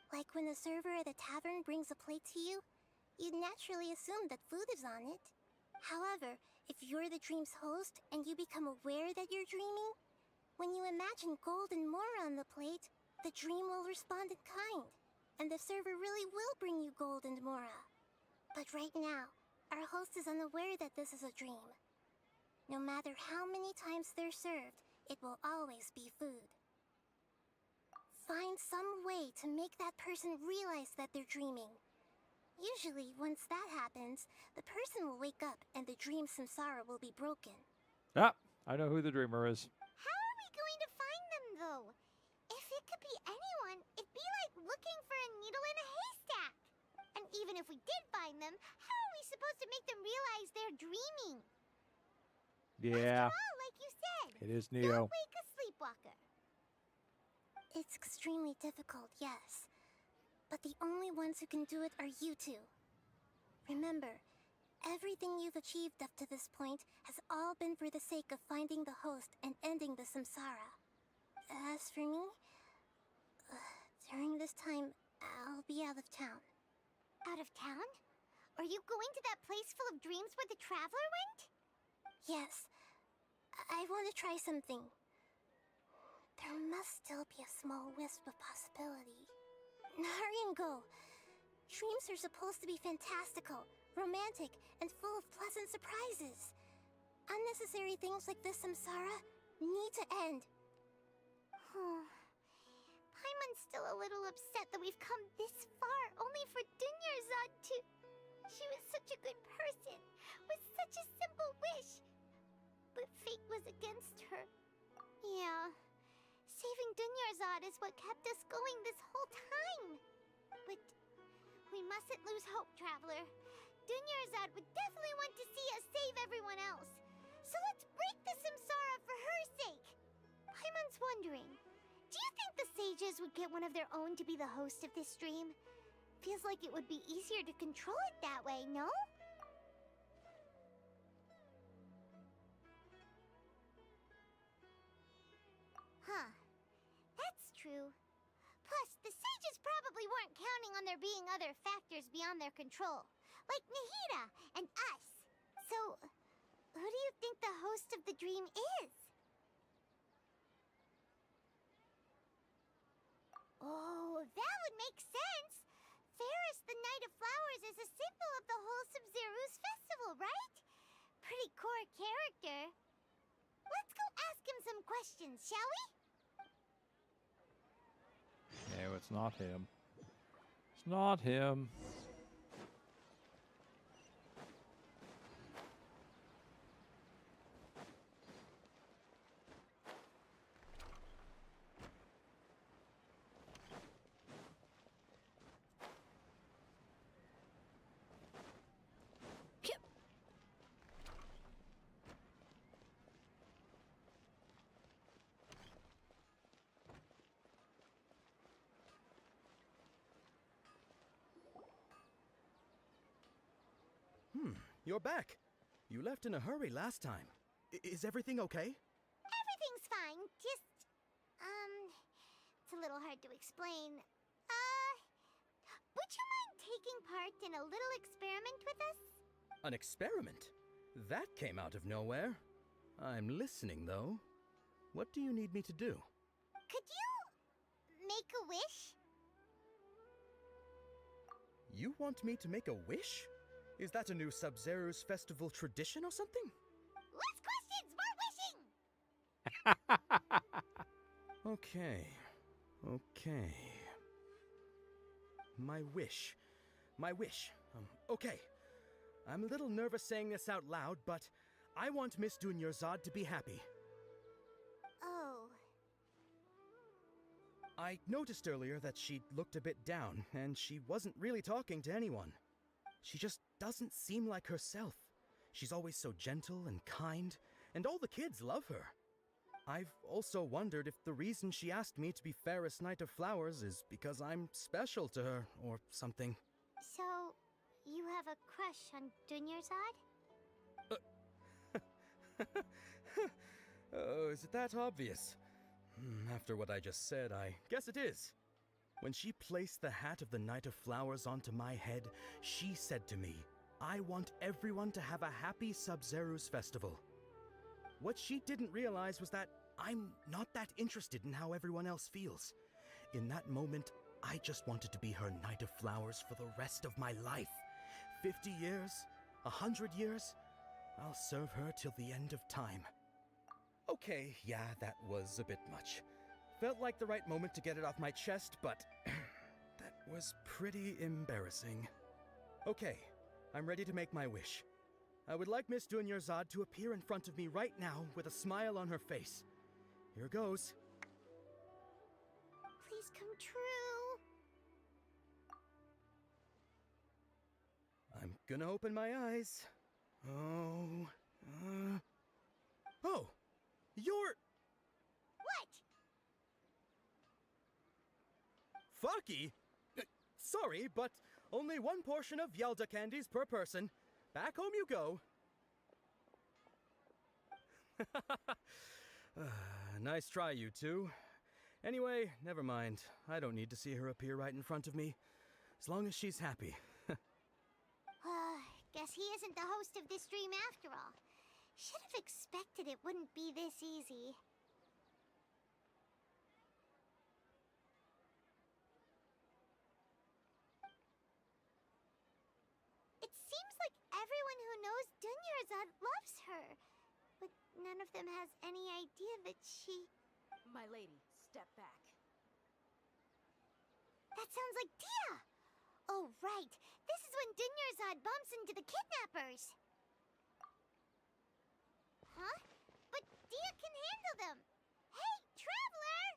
Like when a server at a tavern brings a plate to you, you'd naturally assume that food is on it. However, if you're the dream's host and you become aware that you're dreaming, when you imagine gold and mora on the plate, the dream will respond in kind, and the server really will bring you gold and mora. But right now, our host is unaware that this is a dream. No matter how many times they're served, it will always be food. Find some way to make that person realize that they're dreaming. Usually, once that happens, the person will wake up and the dream samsara will be broken. Ah, I know who the dreamer is. How are we going to find them, though? If it could be anyone, it'd be like looking for a needle in a haystack. And even if we did find them, how are we supposed to make them realize they're dreaming? Yeah. After all, like you said, It is Neo. don't wake a sleepwalker. It's extremely difficult, yes. But the only ones who can do it are you two. Remember, everything you've achieved up to this point has all been for the sake of finding the host and ending the samsara. As for me, during this time, I'll be out of town. Out of town? Are you going to that place full of dreams where the traveler went? Yes. I want to try something. There must still be a small wisp of possibility. Hurry and go. Dreams are supposed to be fantastical, romantic, and full of pleasant surprises. Unnecessary things like this samsara need to end. Paimon's still a little upset that we've come this far only for Dunyarzad to... She was such a good person, with such a simple wish. But fate was against her. Yeah. Saving Dunyarzad is what kept us going this whole time. But we mustn't lose hope, Traveler. Dunyarzad would definitely want to see us save everyone else. So let's break the samsara for her sake. Paimon's wondering, do you think the sages would get one of their own to be the host of this stream? Feels like it would be easier to control it that way, no? Huh. That's true. Plus, the sages probably weren't counting on there being other factors beyond their control, like Nahida and us. So, who do you think the host of the dream is? Oh, that would make sense. Ferris, the Knight of Flowers, is a symbol of the whole Sub-Zero's festival, right? Pretty core character. Let's go ask him some questions, shall we? No, it's not him. It's not him. You're back. You left in a hurry last time. Is everything okay? Everything's fine. Just, it's a little hard to explain. Would you mind taking part in a little experiment with us? An experiment? That came out of nowhere. I'm listening, though. What do you need me to do? Could you make a wish? You want me to make a wish? Is that a new Sub-Zero's festival tradition or something? Less questions, more wishing! Okay. Okay. My wish. My wish. Okay. I'm a little nervous saying this out loud, but I want Miss Dunyarzad to be happy. Oh. I noticed earlier that she looked a bit down, and she wasn't really talking to anyone. She just doesn't seem like herself. She's always so gentle and kind, and all the kids love her. I've also wondered if the reason she asked me to be Fairest Knight of Flowers is because I'm special to her, or something. So, you have a crush on Dunyarzad? Oh, is it that obvious? After what I just said, I guess it is. When she placed the hat of the Knight of Flowers onto my head, she said to me, I want everyone to have a happy Sub-Zero's festival. What she didn't realize was that I'm not that interested in how everyone else feels. In that moment, I just wanted to be her Knight of Flowers for the rest of my life. 50 years, 100 years, I'll serve her till the end of time. Okay, yeah, that was a bit much. Felt like the right moment to get it off my chest, but that was pretty embarrassing. Okay, I'm ready to make my wish. I would like Miss Dunyarzad to appear in front of me right now with a smile on her face. Here goes. Please come true. I'm gonna open my eyes. Oh, oh, you're... What? Faki? Sorry, but only one portion of Yelda candies per person. Back home you go. Nice try, you two. Anyway, never mind. I don't need to see her appear right in front of me. As long as she's happy. Guess he isn't the host of this dream after all. Should have expected it wouldn't be this easy. It seems like everyone who knows Dunyarzad loves her, but none of them has any idea that she... My lady, step back. That sounds like Dia! Oh, right. This is when Dunyarzad bumps into the kidnappers. Huh? But Dia can handle them. Hey, Traveler!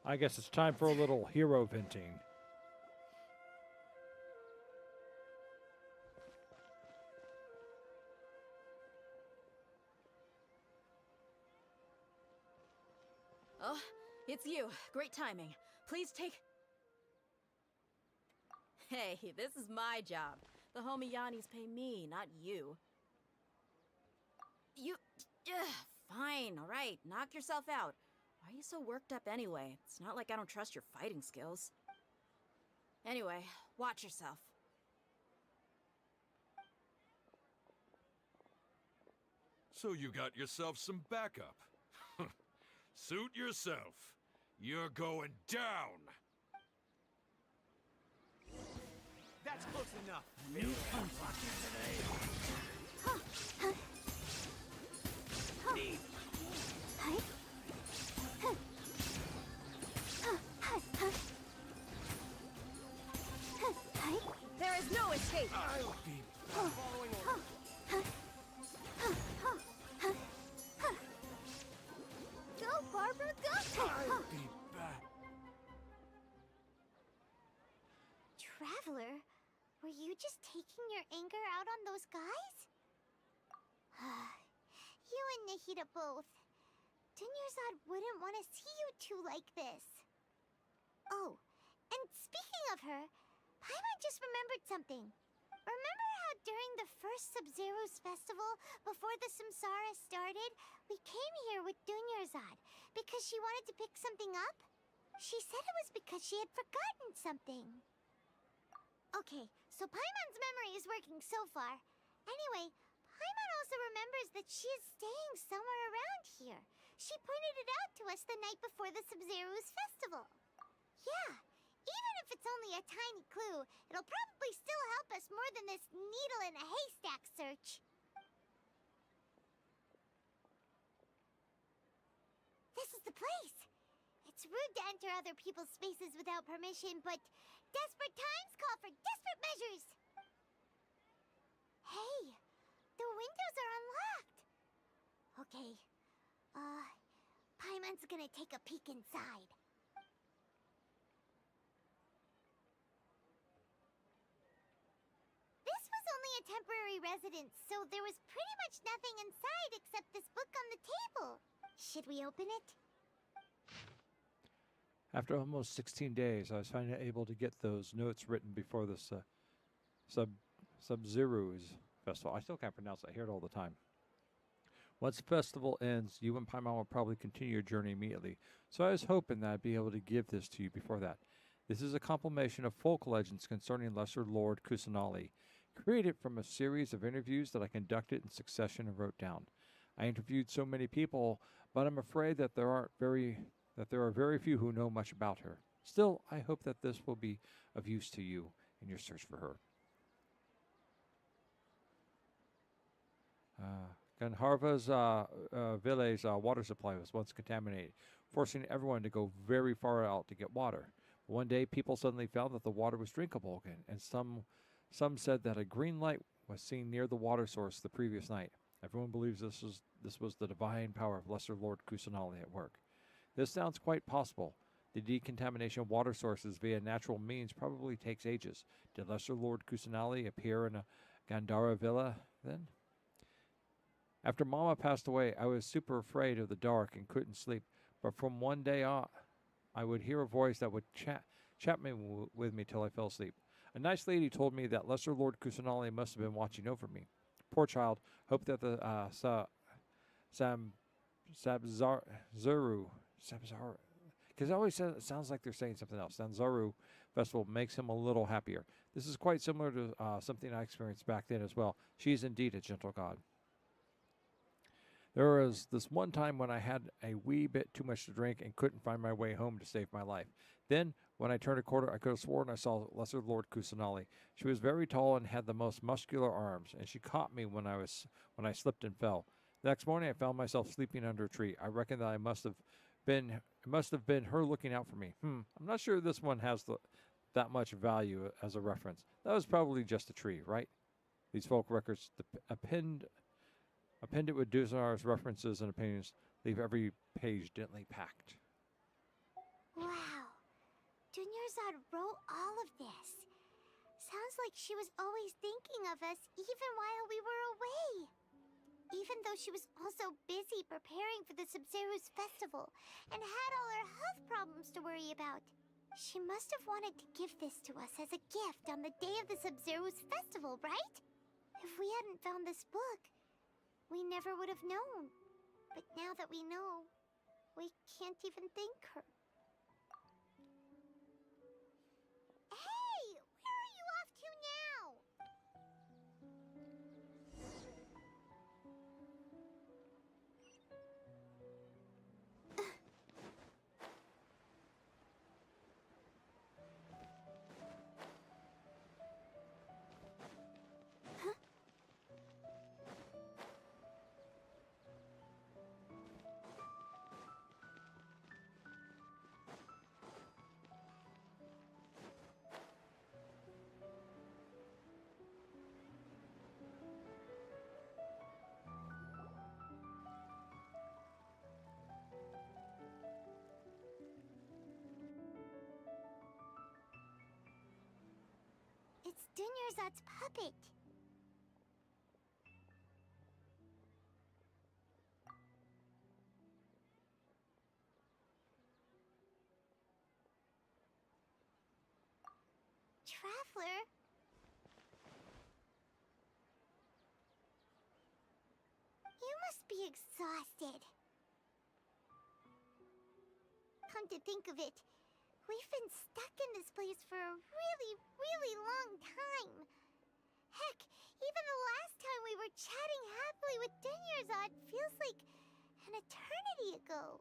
I guess it's time for a little hero venting. Oh, it's you. Great timing. Please take... Hey, this is my job. The homie Yannis pay me, not you. You... fine, alright. Knock yourself out. Why are you so worked up anyway? It's not like I don't trust your fighting skills. Anyway, watch yourself. So you got yourself some backup. Suit yourself. You're going down. That's close enough. Me unlucky today. There is no escape! I'll be following orders. Go, Barbara, go! I'll be back. Traveler, were you just taking your anger out on those guys? You and Nahida both. Dunyarzad wouldn't want to see you two like this. Oh, and speaking of her, Paimon just remembered something. Remember how during the the first Sub-Zero's festival before the Samsara started, we came here with Dunyarzad because she wanted to pick something up. She said it was because she had forgotten something. Okay, so Paimon's memory is working so far. Anyway, Paimon also remembers that she is staying somewhere around here. She pointed it out to us the night before the Sub-Zero's festival. Yeah, even if it's only a tiny clue, it'll probably still help us more than this needle in a haystack search. This is the place. It's rude to enter other people's spaces without permission, but desperate times call for desperate measures. Hey, the windows are unlocked. Okay, Paimon's gonna take a peek inside. This was only a temporary residence, so there was pretty much nothing inside except this book on the table. Should we open it? After almost 16 days, I was finally able to get those notes written before this Sub-Zero's festival. I still can't pronounce it. I hear it all the time. Once the festival ends, you and Paimon will probably continue your journey immediately. So I was hoping that I'd be able to give this to you before that. This is a compilation of folk legends concerning Lesser Lord Kusanali, created from a series of interviews that I conducted in succession and wrote down. I interviewed so many people, but I'm afraid that there are very few who know much about her. Still, I hope that this will be of use to you in your search for her. Ganharva's village water supply was once contaminated, forcing everyone to go very far out to get water. One day, people suddenly found that the water was drinkable again, and some said that a green light was seen near the water source the previous night. Everyone believes this was the divine power of Lesser Lord Kusanali at work. This sounds quite possible. The decontamination of water sources via natural means probably takes ages. Did Lesser Lord Kusanali appear in a Gandhara villa then? After Mama passed away, I was super afraid of the dark and couldn't sleep. But from one day on, I would hear a voice that would chat with me till I fell asleep. A nice lady told me that Lesser Lord Kusanali must have been watching over me. Poor child. Hope that the Sabzaru, because it always sounds like they're saying something else. Sanzaru festival makes him a little happier. This is quite similar to something I experienced back then as well. She is indeed a gentle god. There was this one time when I had a wee bit too much to drink and couldn't find my way home to save my life. Then, when I turned a corner, I could have sworn I saw Lesser Lord Kusanali. She was very tall and had the most muscular arms, and she caught me when I slipped and fell. The next morning, I found myself sleeping under a tree. I reckon that it must have been her looking out for me. I'm not sure this one has that much value as a reference. That was probably just a tree, right? These folk records append it with Duzar's references and opinions, leave every page dentally packed. Wow. Dunyarzad wrote all of this. Sounds like she was always thinking of us even while we were away. Even though she was also busy preparing for the Sub-Zero's festival and had all her health problems to worry about. She must have wanted to give this to us as a gift on the day of the Sub-Zero's festival, right? If we hadn't found this book, we never would have known. But now that we know, we can't even thank her. Hey! Where are you off to now? It's Dunyarzad's puppet. Traveler? be exhausted. Come to think of it, we've been stuck in this place for a really, really long time. Heck, even the last time we were chatting happily with Dunyarzad feels like an eternity ago.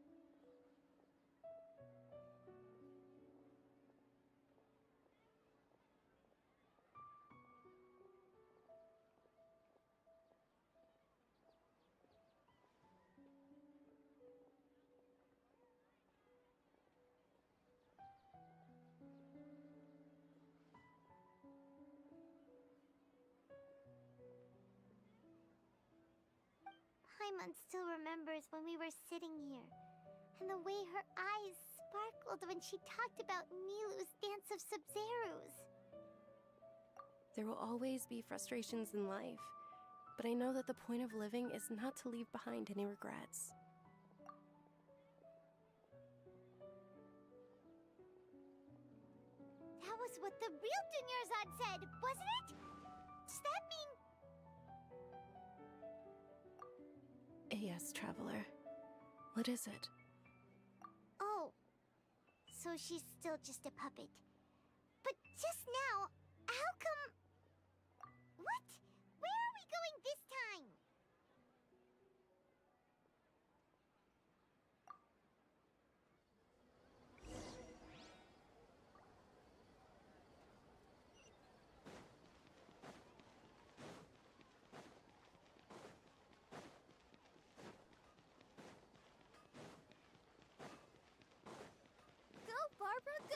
Paimon still remembers when we were sitting here, and the way her eyes sparkled when she talked about Nilu's Dance of Sub-Zerus. There will always be frustrations in life, but I know that the point of living is not to leave behind any regrets. That was what the real Dunyarzad said, wasn't it? Does that mean... Yes, Traveler. What is it? Oh, so she's still just a puppet. But just now, how come... What? Where are we going this time? Go, Barbara, go!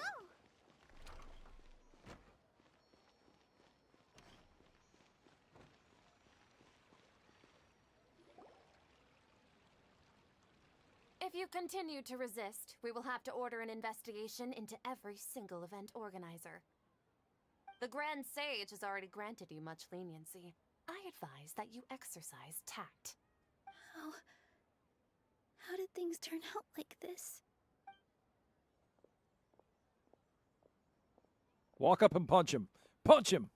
If you continue to resist, we will have to order an investigation into every single event organizer. The Grand Sage has already granted you much leniency. I advise that you exercise tact. How did things turn out like this? Walk up and punch him. Punch him!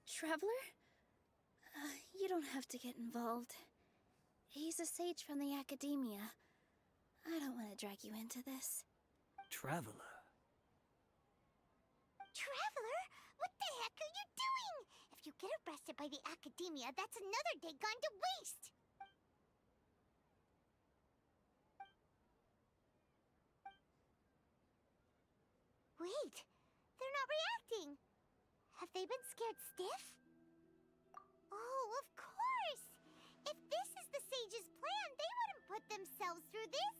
Traveler? You don't have to get involved. He's a sage from the Academia. I don't want to drag you into this. Traveler? Traveler? What the heck are you doing? If you get arrested by the Academia, that's another day gone to waste! Wait, they're not reacting. Have they been scared stiff? Oh, of course! If this is the Sage's plan, they wouldn't put themselves through this.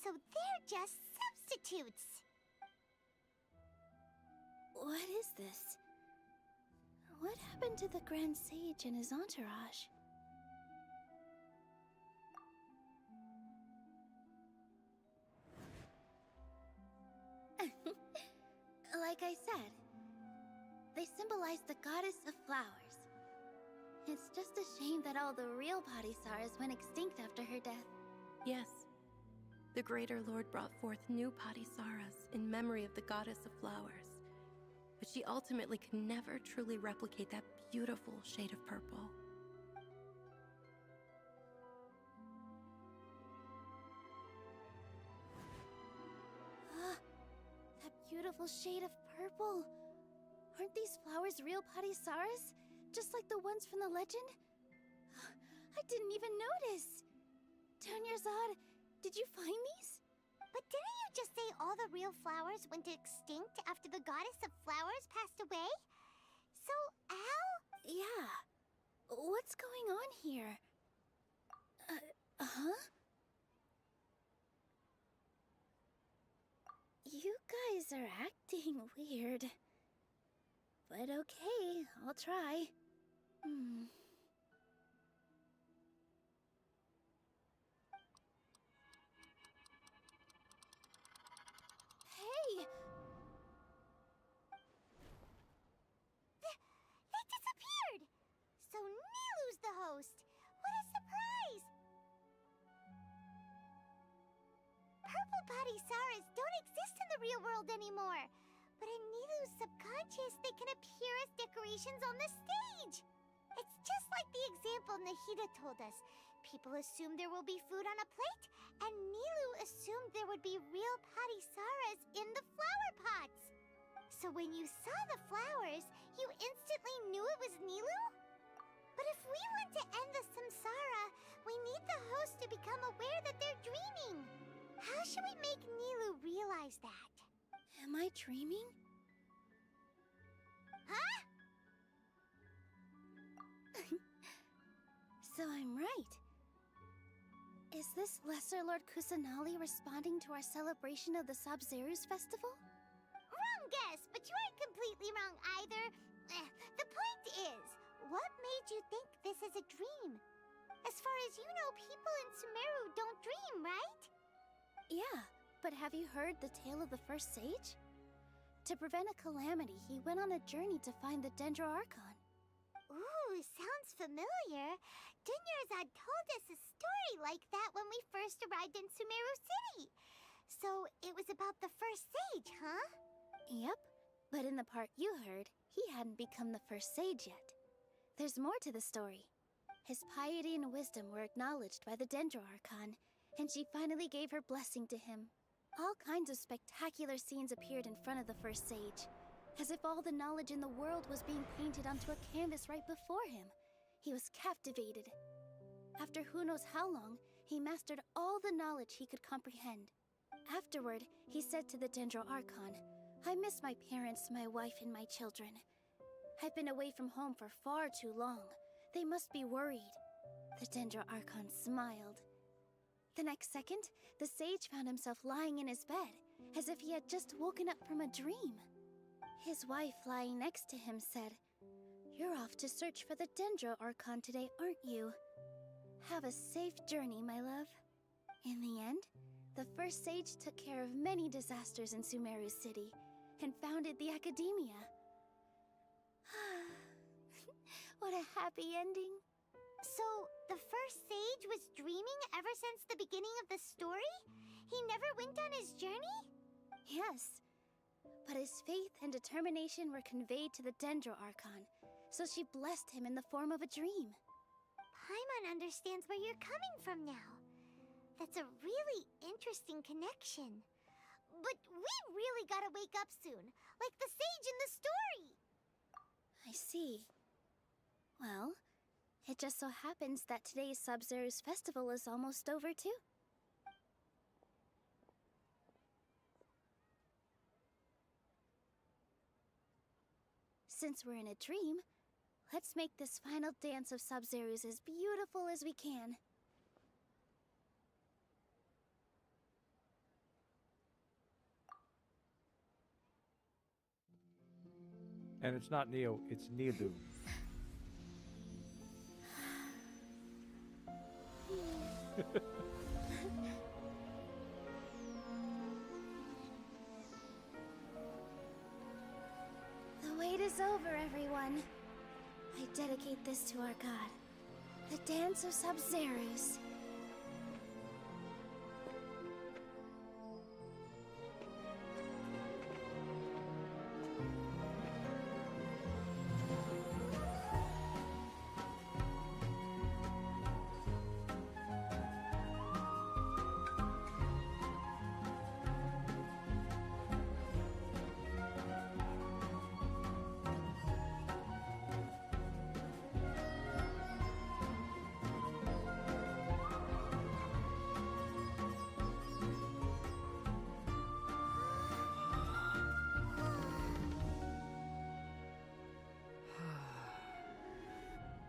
So they're just substitutes. What is this? What happened to the Grand Sage and his entourage? Like I said, they symbolize the goddess of flowers. It's just a shame that all the real Padisaras went extinct after her death. Yes. The Greater Lord brought forth new Padisaras in memory of the goddess of flowers. But she ultimately could never truly replicate that beautiful shade of purple. That beautiful shade of purple. Aren't these flowers real Padisaras? Just like the ones from the legend? I didn't even notice. Dunyarzad, did you find these? But didn't you just say all the real flowers went extinct after the goddess of flowers passed away? So, Al? Yeah. What's going on here? Huh? You guys are acting weird. But okay, I'll try. Hey! They disappeared! So Nilu's the host! What a surprise! Purple Padisaras don't exist in the real world anymore. But in Nilu's subconscious, they can appear as decorations on the stage. It's just like the example Nahida told us. People assumed there will be food on a plate, and Nilu assumed there would be real Patisaras in the flower pots. So when you saw the flowers, you instantly knew it was Nilu? But if we want to end the samsara, we need the host to become aware that they're dreaming. How should we make Nilu realize that? Am I dreaming? Huh? So I'm right. Is this Lesser Lord Kusanali responding to our celebration of the Sub-Zerus festival? Wrong guess, but you aren't completely wrong either. The point is, what made you think this is a dream? As far as you know, people in Sumeru don't dream, right? Yeah, but have you heard the tale of the first sage? To prevent a calamity, he went on a journey to find the Dendro Archon. Ooh, sounds familiar. Dunyarzad told us a story like that when we first arrived in Sumeru City. So it was about the first sage, huh? Yep, but in the part you heard, he hadn't become the first sage yet. There's more to the story. His piety and wisdom were acknowledged by the Dendro Archon, and she finally gave her blessing to him. All kinds of spectacular scenes appeared in front of the first sage, as if all the knowledge in the world was being painted onto a canvas right before him. He was captivated. After who knows how long, he mastered all the knowledge he could comprehend. Afterward, he said to the Dendro Archon, "I miss my parents, my wife, and my children. I've been away from home for far too long. They must be worried." The Dendro Archon smiled. The next second, the sage found himself lying in his bed, as if he had just woken up from a dream. His wife, lying next to him, said, "You're off to search for the Dendro Archon today, aren't you? Have a safe journey, my love." In the end, the first sage took care of many disasters in Sumeru City and founded the Academia. What a happy ending. So, the first sage was dreaming ever since the beginning of the story? He never went on his journey? Yes. But his faith and determination were conveyed to the Dendro Archon, so she blessed him in the form of a dream. Paimon understands where you're coming from now. That's a really interesting connection. But we really gotta wake up soon, like the sage in the story. I see. Well, it just so happens that today's Sub-Zerus festival is almost over too. Since we're in a dream, let's make this final dance of Sub-Zerus as beautiful as we can. And it's not Neo, it's Nilu. The wait is over, everyone. I dedicate this to our god, the Dance of Sub-Zerus.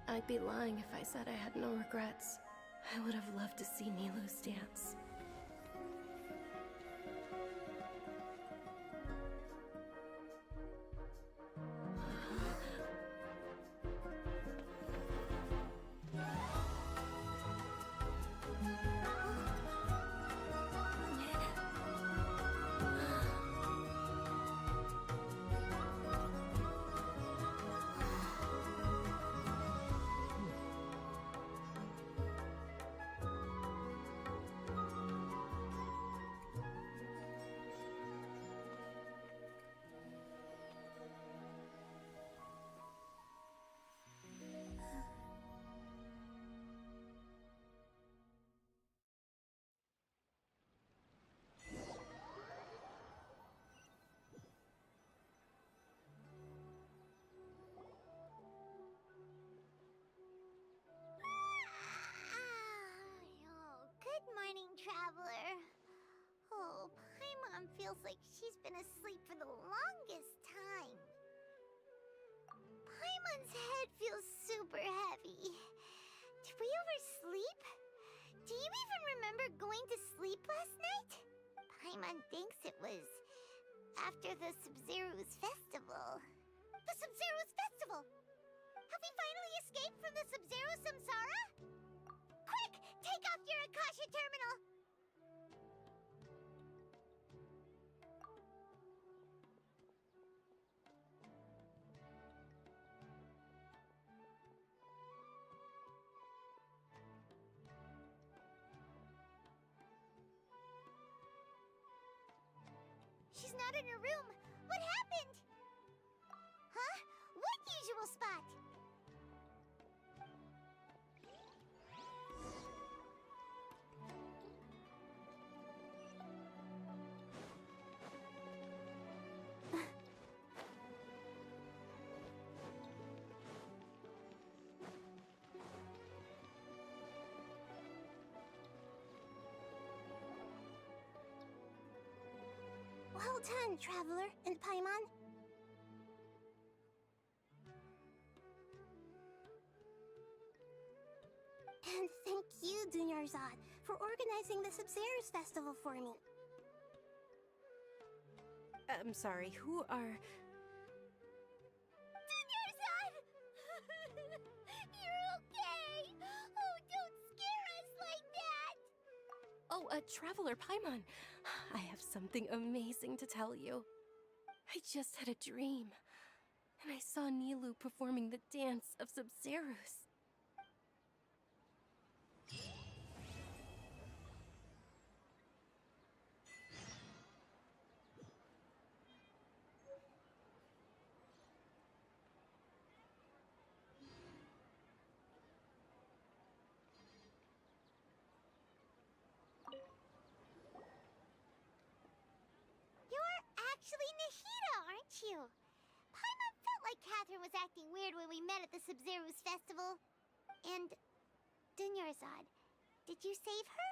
I'd be lying if I said I had no regrets. I would have loved to see Nilu's dance. feels like she's been asleep for the longest time. Paimon's head feels super heavy. Did we oversleep? Do you even remember going to sleep last night? Paimon thinks it was after the Sumeru's festival. The Sumeru's festival! Have we finally escaped from the Sumeru samsara? Quick! Take off your Akasha terminal! She's not in her room. What happened? Huh? What usual spot? Well done, Traveler and Paimon. And thank you, Dunyarzad, for organizing the Sumeru's festival for me. I'm sorry, who are... Dunyarzad! You're okay! Oh, don't scare us like that! Oh, Traveler Paimon. I have something amazing to tell you. I just had a dream, and I saw Nilou performing the dance of Sumeru's. You're actually Nahida, aren't you? Paimon felt like Catherine was acting weird when we met at the Sumeru's festival. And Dunyarzad, did you save her?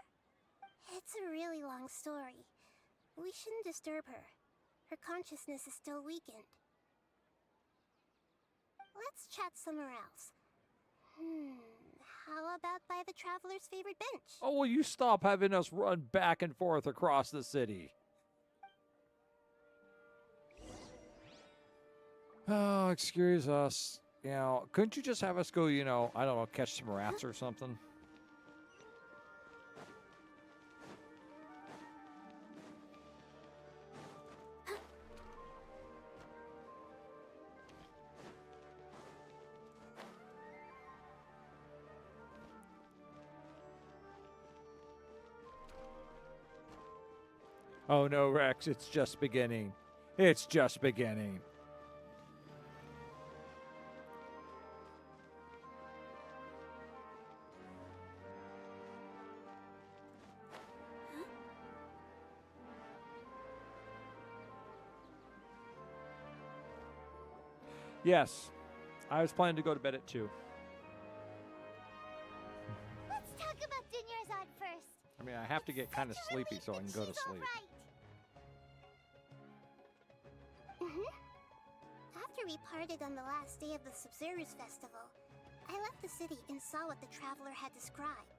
It's a really long story. We shouldn't disturb her. Her consciousness is still weakened. Let's chat somewhere else. How about by the Traveler's favorite bench? Oh, will you stop having us run back and forth across the city? Oh, excuse us. You know, couldn't you just have us go, you know, I don't know, catch some rats or something? Oh no, Rex, it's just beginning. It's just beginning. Yes, I was planning to go to bed at 2. Let's talk about Dunyarzad first. I mean, I have to get kind of sleepy so I can go to sleep. After we parted on the last day of the Sumeru's festival, I left the city and saw what the Traveler had described.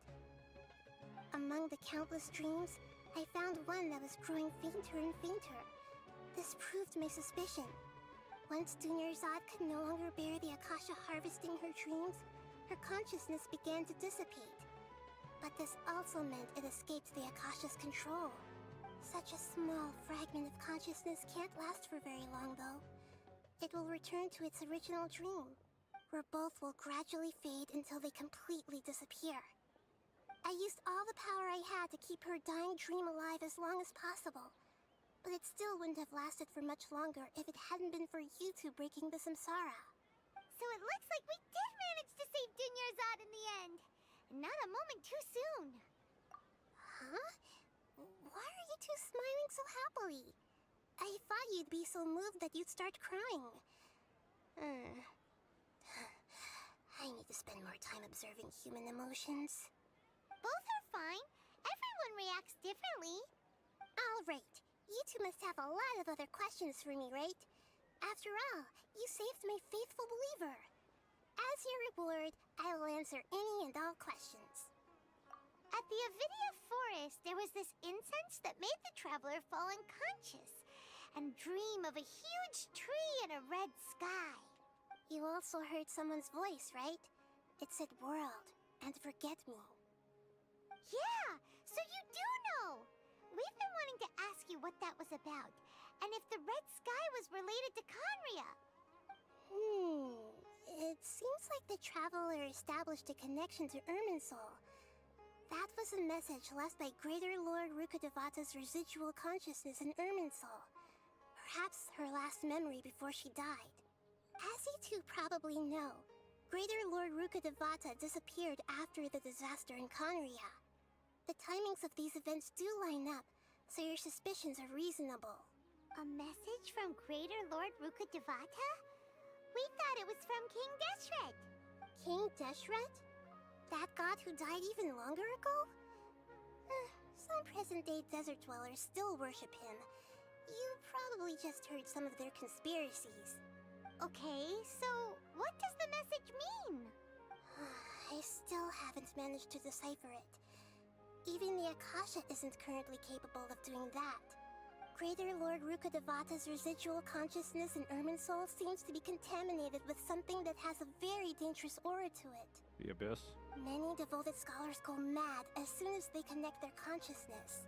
Among the countless dreams, I found one that was growing fainter and fainter. This proved my suspicion. Once Dunyarzad could no longer bear the Akasha harvesting her dreams, her consciousness began to dissipate. But this also meant it escaped the Akasha's control. Such a small fragment of consciousness can't last for very long, though. It will return to its original dream, where both will gradually fade until they completely disappear. I used all the power I had to keep her dying dream alive as long as possible. But it still wouldn't have lasted for much longer if it hadn't been for you two breaking the samsara. So it looks like we did manage to save Dunyarzad in the end. And not a moment too soon. Huh? Why are you two smiling so happily? I thought you'd be so moved that you'd start crying. I need to spend more time observing human emotions. Both are fine. Everyone reacts differently. All right. You two must have a lot of other questions for me, right? After all, you saved my faithful believer. As your reward, I will answer any and all questions. At the Avidia Forest, there was this incense that made the traveler fall unconscious and dream of a huge tree and a red sky. You also heard someone's voice, right? It said world and forget me. Yeah, so you do know! We've been wanting to ask you what that was about, and if the red sky was related to Conria. It seems like the traveler established a connection to Irminsul. That was a message left by Greater Lord Rukkhadevata's residual consciousness in Irminsul. Perhaps her last memory before she died. As you two probably know, Greater Lord Rukkhadevata disappeared after the disaster in Conria. The timings of these events do line up, so your suspicions are reasonable. A message from Greater Lord Rukkhadevata? We thought it was from King Deshret. King Deshret? That god who died even longer ago? Some present-day desert dwellers still worship him. You probably just heard some of their conspiracies. Okay, so what does the message mean? I still haven't managed to decipher it. Even the Akasha isn't currently capable of doing that. Greater Lord Rukkhadevata's residual consciousness in Irminsul seems to be contaminated with something that has a very dangerous aura to it. The Abyss? Many devoted scholars go mad as soon as they connect their consciousness.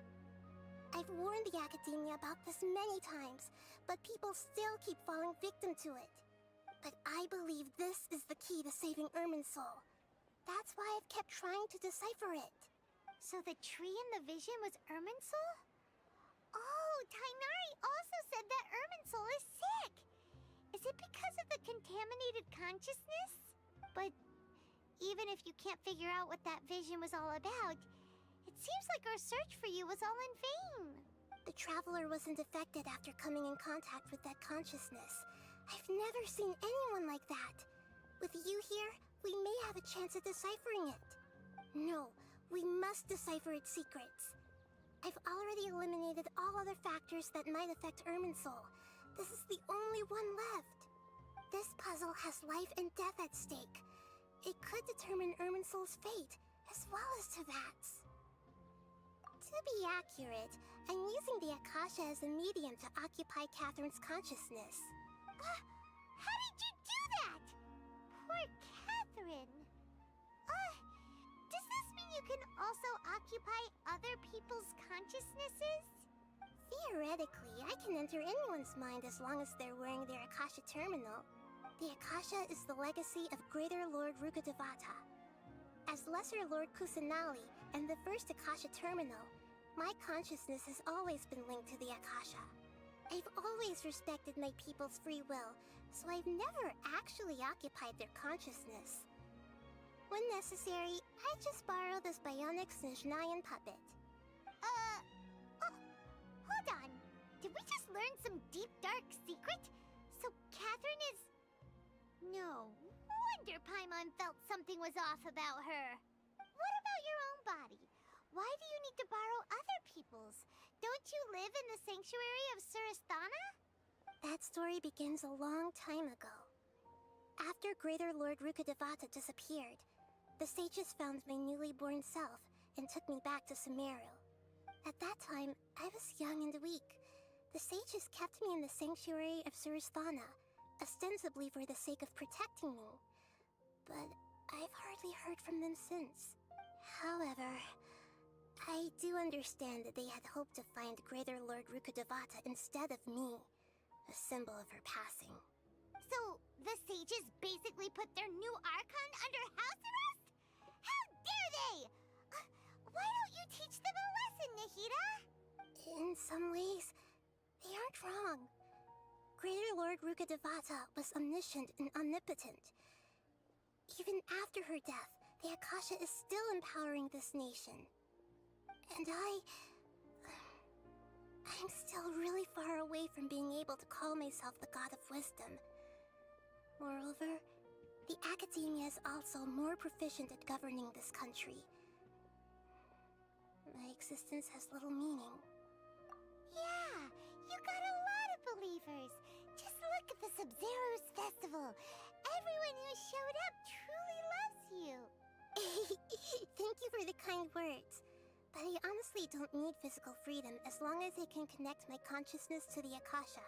I've warned the Academia about this many times, but people still keep falling victim to it. But I believe this is the key to saving Irminsul. That's why I've kept trying to decipher it. So the tree in the vision was Irminsul? Oh, Tainari also said that Irminsul is sick! Is it because of the contaminated consciousness? But even if you can't figure out what that vision was all about, it seems like our search for you was all in vain. The traveler wasn't affected after coming in contact with that consciousness. I've never seen anyone like that. With you here, we may have a chance at deciphering it. No, we must decipher its secrets. I've already eliminated all other factors that might affect Irminsul. This is the only one left. This puzzle has life and death at stake. It could determine Irminsul's fate, as well as Teyvat's. To be accurate, I'm using the Akasha as a medium to occupy Catherine's consciousness. How did you do that? Poor Catherine. Does this mean you can also occupy other people's consciousnesses? Theoretically, I can enter anyone's mind as long as they're wearing their Akasha terminal. The Akasha is the legacy of Greater Lord Rukkhadevata. As Lesser Lord Kusanali and the first Akasha terminal, my consciousness has always been linked to the Akasha. I've always respected my people's free will, so I've never actually occupied their consciousness. When necessary, I just borrow this bionic Snezhnayan puppet. Hold on. Did we just learn some deep, dark secret? So Catherine is... No wonder Paimon felt something was off about her. What about your own body? Why do you need to borrow other people's? Don't you live in the sanctuary of Surasthana? That story begins a long time ago. After Greater Lord Rukkhadevata disappeared, the sages found my newly born self and took me back to Sumeru. At that time, I was young and weak. The sages kept me in the sanctuary of Surasthana, ostensibly for the sake of protecting me. But I've hardly heard from them since. However, I do understand that they had hoped to find Greater Lord Rukkhadevata instead of me, a symbol of her passing. So, the sages basically put their new Archon under house arrest? How dare they! Why don't you teach them a lesson, Nahida? In some ways, they aren't wrong. Greater Lord Rukkhadevata was omniscient and omnipotent. Even after her death, the Akasha is still empowering this nation. And I'm still really far away from being able to call myself the God of Wisdom. Moreover, the Academia is also more proficient at governing this country. My existence has little meaning. Yeah, showed up truly loves you. Thank you for the kind words. But I honestly don't need physical freedom as long as I can connect my consciousness to the Akasha.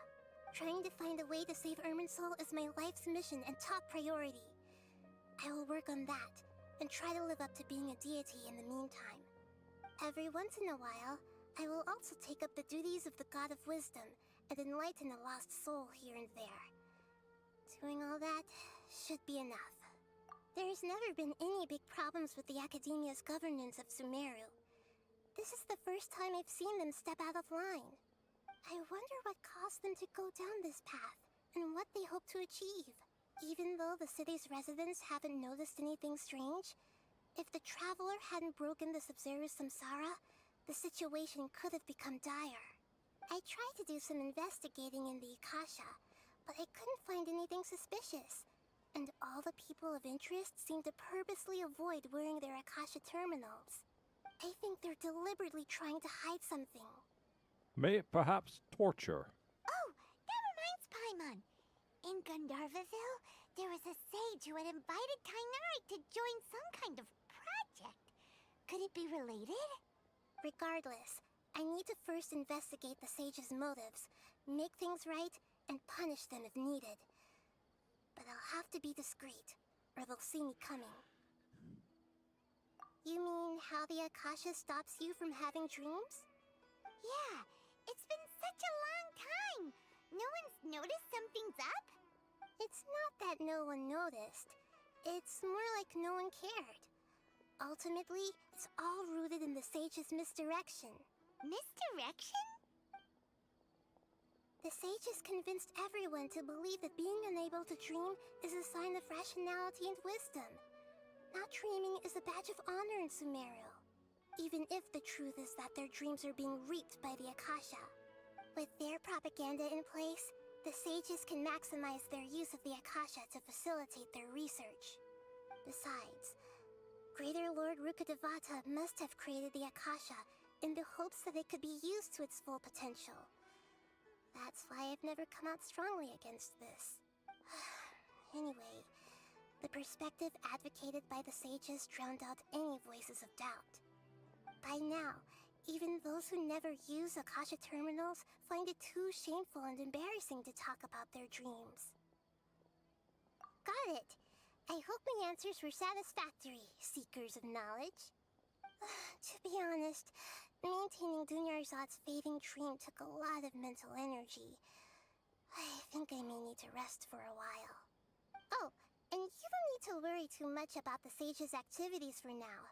Trying to find a way to save Irminsul is my life's mission and top priority. I will work on that, and try to live up to being a deity in the meantime. Every once in a while, I will also take up the duties of the God of Wisdom and enlighten a lost soul here and there. Doing all that should be enough. There's never been any big problems with the Academia's governance of Sumeru. This is the first time I've seen them step out of line. I wonder what caused them to go down this path, and what they hope to achieve. Even though the city's residents haven't noticed anything strange, if the traveler hadn't broken the Sub-Zero's samsara, the situation could have become dire. I tried to do some investigating in the Akasha, but I couldn't find anything suspicious. And all the people of interest seem to purposely avoid wearing their Akasha terminals. I think they're deliberately trying to hide something. May it perhaps torture? Oh, that reminds Paimon. In Gandharvaville, there was a sage who had invited Kainari to join some kind of project. Could it be related? Regardless, I need to first investigate the sage's motives, make things right, and punish them if needed. But I'll have to be discreet, or they'll see me coming. You mean how the Akasha stops you from having dreams? Yeah, it's been such a long time. No one's noticed something's up? It's not that no one noticed. It's more like no one cared. Ultimately, it's all rooted in the sage's misdirection. Misdirection? The sage has convinced everyone to believe that being unable to dream is a sign of rationality and wisdom. Not dreaming is a badge of honor in Sumeru, even if the truth is that their dreams are being reaped by the Akasha. With their propaganda in place, the sages can maximize their use of the Akasha to facilitate their research. Besides, Greater Lord Rukkhadevata must have created the Akasha in the hopes that it could be used to its full potential. That's why I've never come out strongly against this. Anyway, the perspective advocated by the sages drowned out any voices of doubt. By now, even those who never use Akasha terminals find it too shameful and embarrassing to talk about their dreams. Got it! I hope my answers were satisfactory, seekers of knowledge. To be honest, maintaining Dunyarzad's fading dream took a lot of mental energy. I think I may need to rest for a while. Oh, and you don't need to worry too much about the sage's activities for now.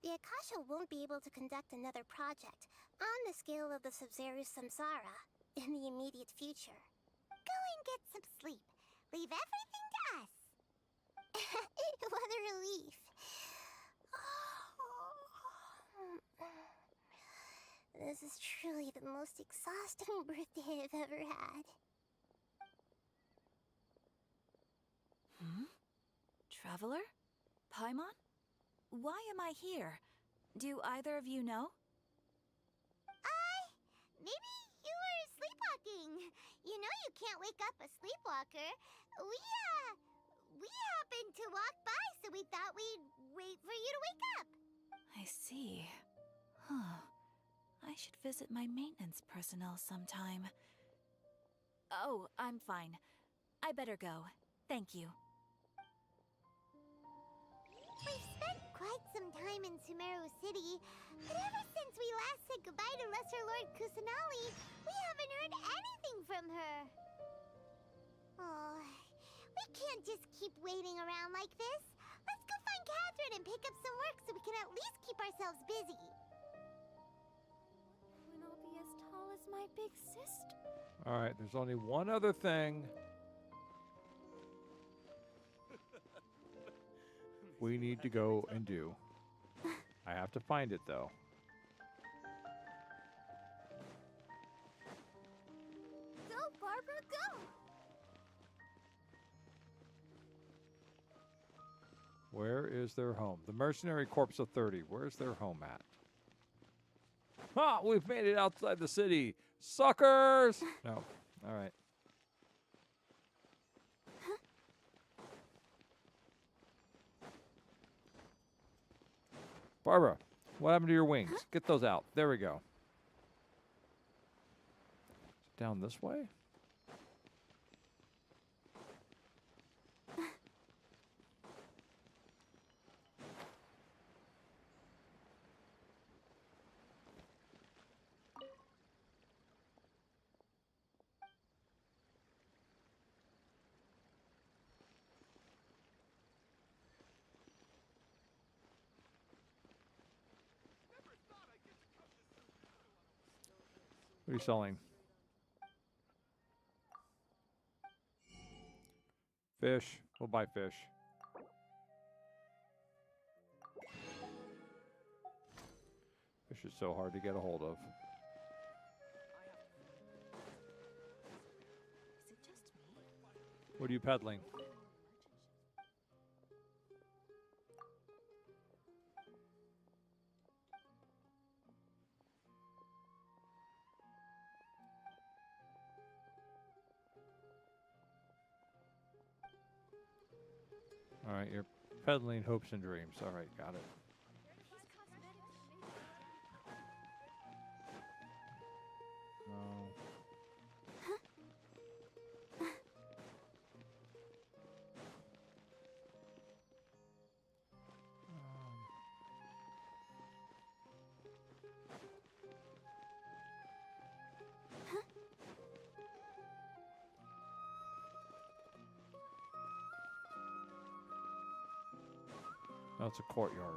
The Akasha won't be able to conduct another project on the scale of the Sub-Zero's samsara in the immediate future. Go and get some sleep. Leave everything to us. What a relief. This is truly the most exhausting birthday I've ever had. Traveler? Paimon? Why am I here? Do either of you know? Maybe you were sleepwalking. You know you can't wake up a sleepwalker. We happened to walk by, so we thought we'd wait for you to wake up. I see. Huh. I should visit my maintenance personnel sometime. Oh, I'm fine. I better go. Thank you. We've spent quite some time in Sumeru City, but ever since we last said goodbye to Lesser Lord Kusanali, we haven't heard anything from her. Oh, we can't just keep waiting around like this. Let's go find Catherine and pick up some work so we can at least keep ourselves busy. When I'll be as tall as my big sister. All right, there's only one other thing we need to go and do. I have to find it, though. Go, Barbara, go! Where is their home? The Mercenary Corps of 30. Where's their home at? Ha! We've made it outside the city! Suckers! No. All right. Barbara, what happened to your wings? Get those out. There we go. Down this way? What are you selling? Fish. We'll buy fish. Fish is so hard to get a hold of. What are you peddling? All right, you're peddling hopes and dreams. All right, got it. No. No, it's a courtyard.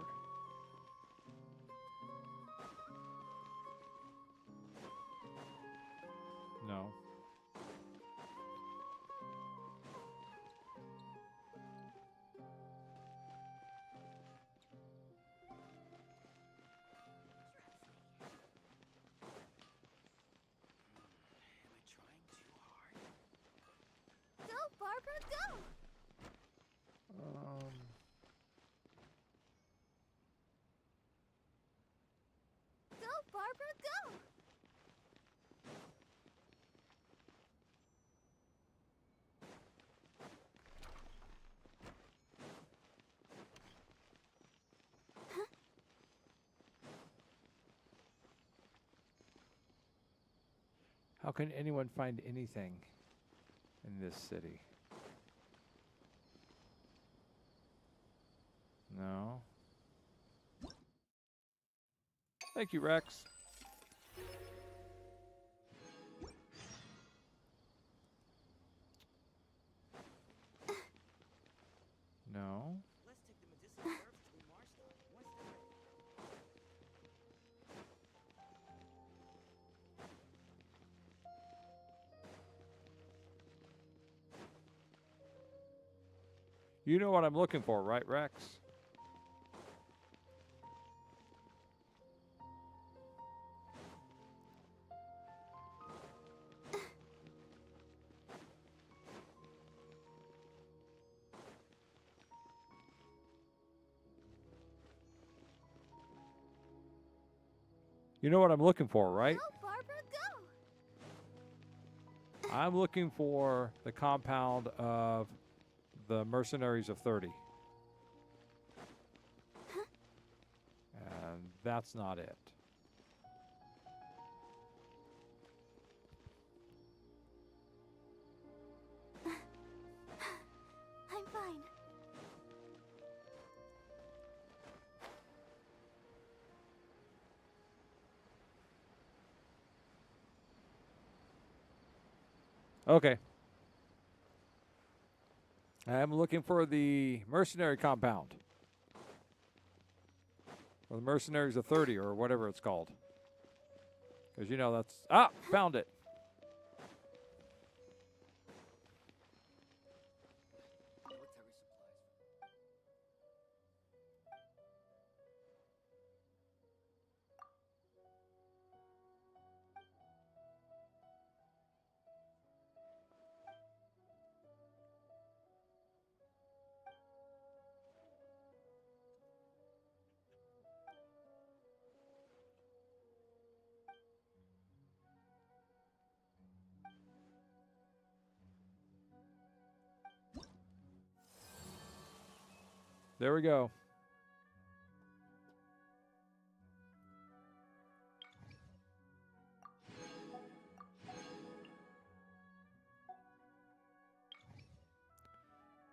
No. Go, Barbara, go! Go, Barbara, go! How can anyone find anything in this city? No. Thank you, Rex. No. Let's take the medicinal herbs to the Marstock once they're ready. You know what I'm looking for, right, Rex? You know what I'm looking for, right? Go, Barbara, go! I'm looking for the compound of the Mercenaries of 30. And that's not it. I'm fine. Okay. I'm looking for the mercenary compound. Or the Mercenaries of 30, or whatever it's called. Because, you know, that's... Ah! Found it! There we go.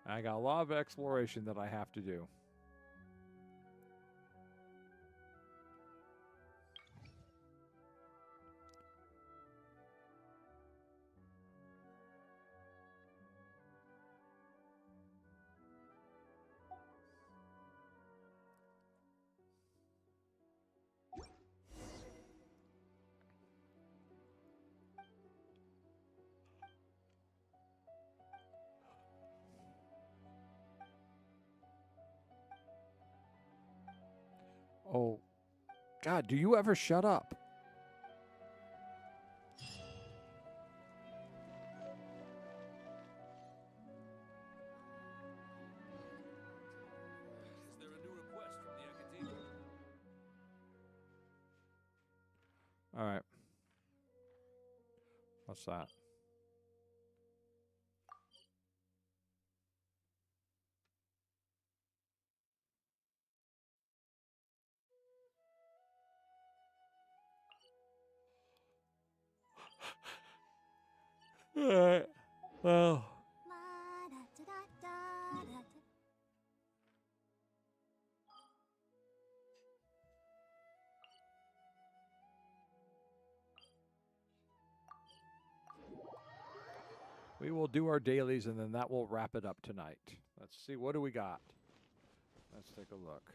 I got a lot of exploration that I have to do. Oh, God, do you ever shut up? Is there a new request from the Academia? All right. What's that? All right. Well. We will do our dailies, and then that will wrap it up tonight. Let's see. What do we got? Let's take a look.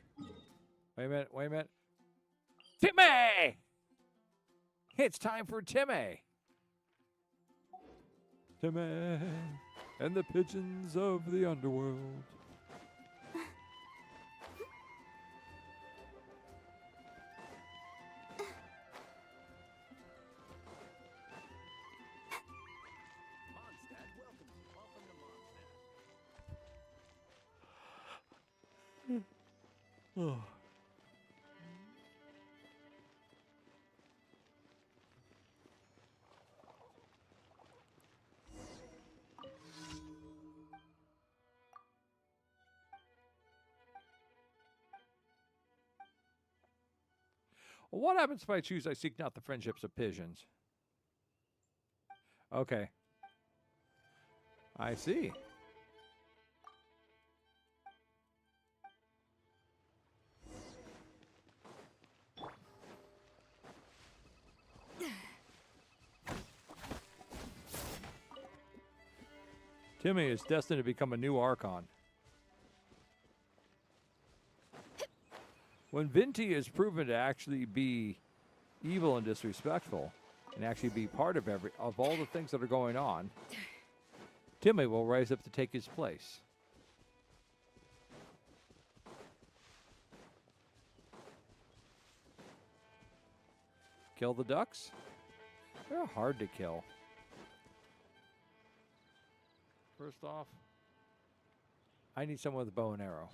Wait a minute. Wait a minute. Timmy! It's time for Timmy. Timmy and the pigeons of the underworld. Oh. Well, what happens if I choose I seek not the friendships of pigeons? Okay. I see. Timmy is destined to become a new Archon. When Vinti is proven to actually be evil and disrespectful, and actually be part of all the things that are going on, Timmy will rise up to take his place. Kill the ducks? They're hard to kill. First off, I need someone with a bow and arrow.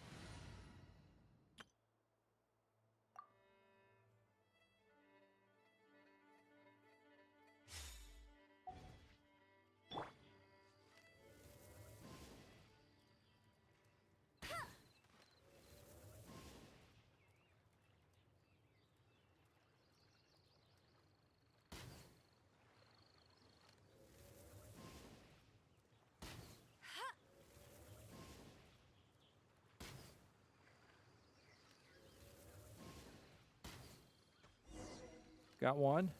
Got one.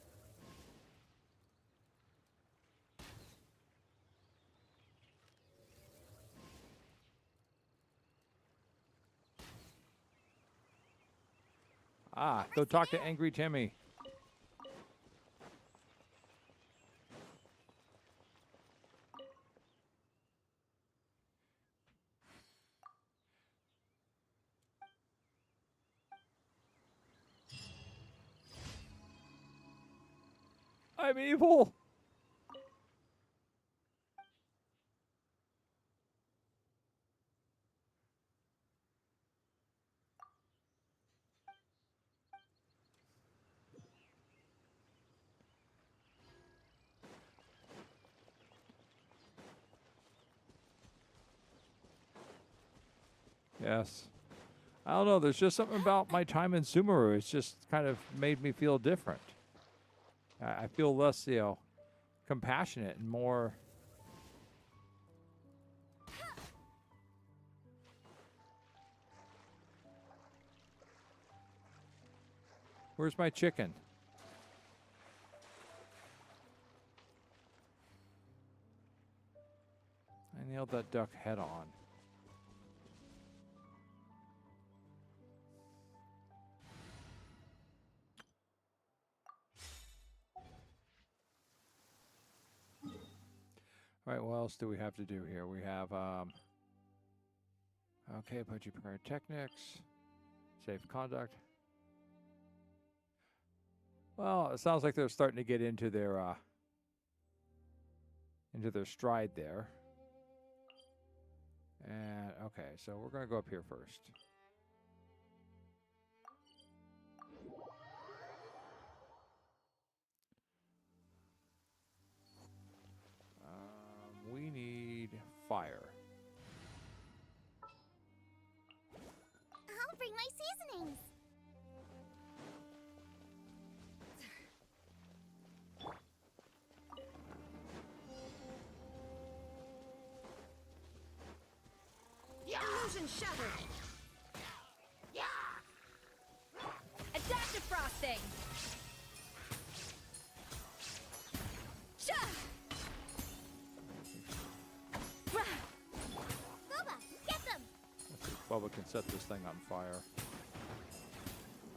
Ah, go talk to Angry Timmy. I'm evil. Yes. I don't know. There's just something about my time in Sumeru. It's just kind of made me feel different. I feel less, compassionate and more Where's my chicken? I nailed that duck head on. All right, what else do we have to do here? We have, okay, budget pyrotechnics, safe conduct. Well, it sounds like they're starting to get into their stride there. And, okay, so we're going to go up here first. We need fire. I'll bring my seasonings. Illusion shattered. Adaptive frosting. Boba, get them. Let's see if Bubba can set this thing on fire.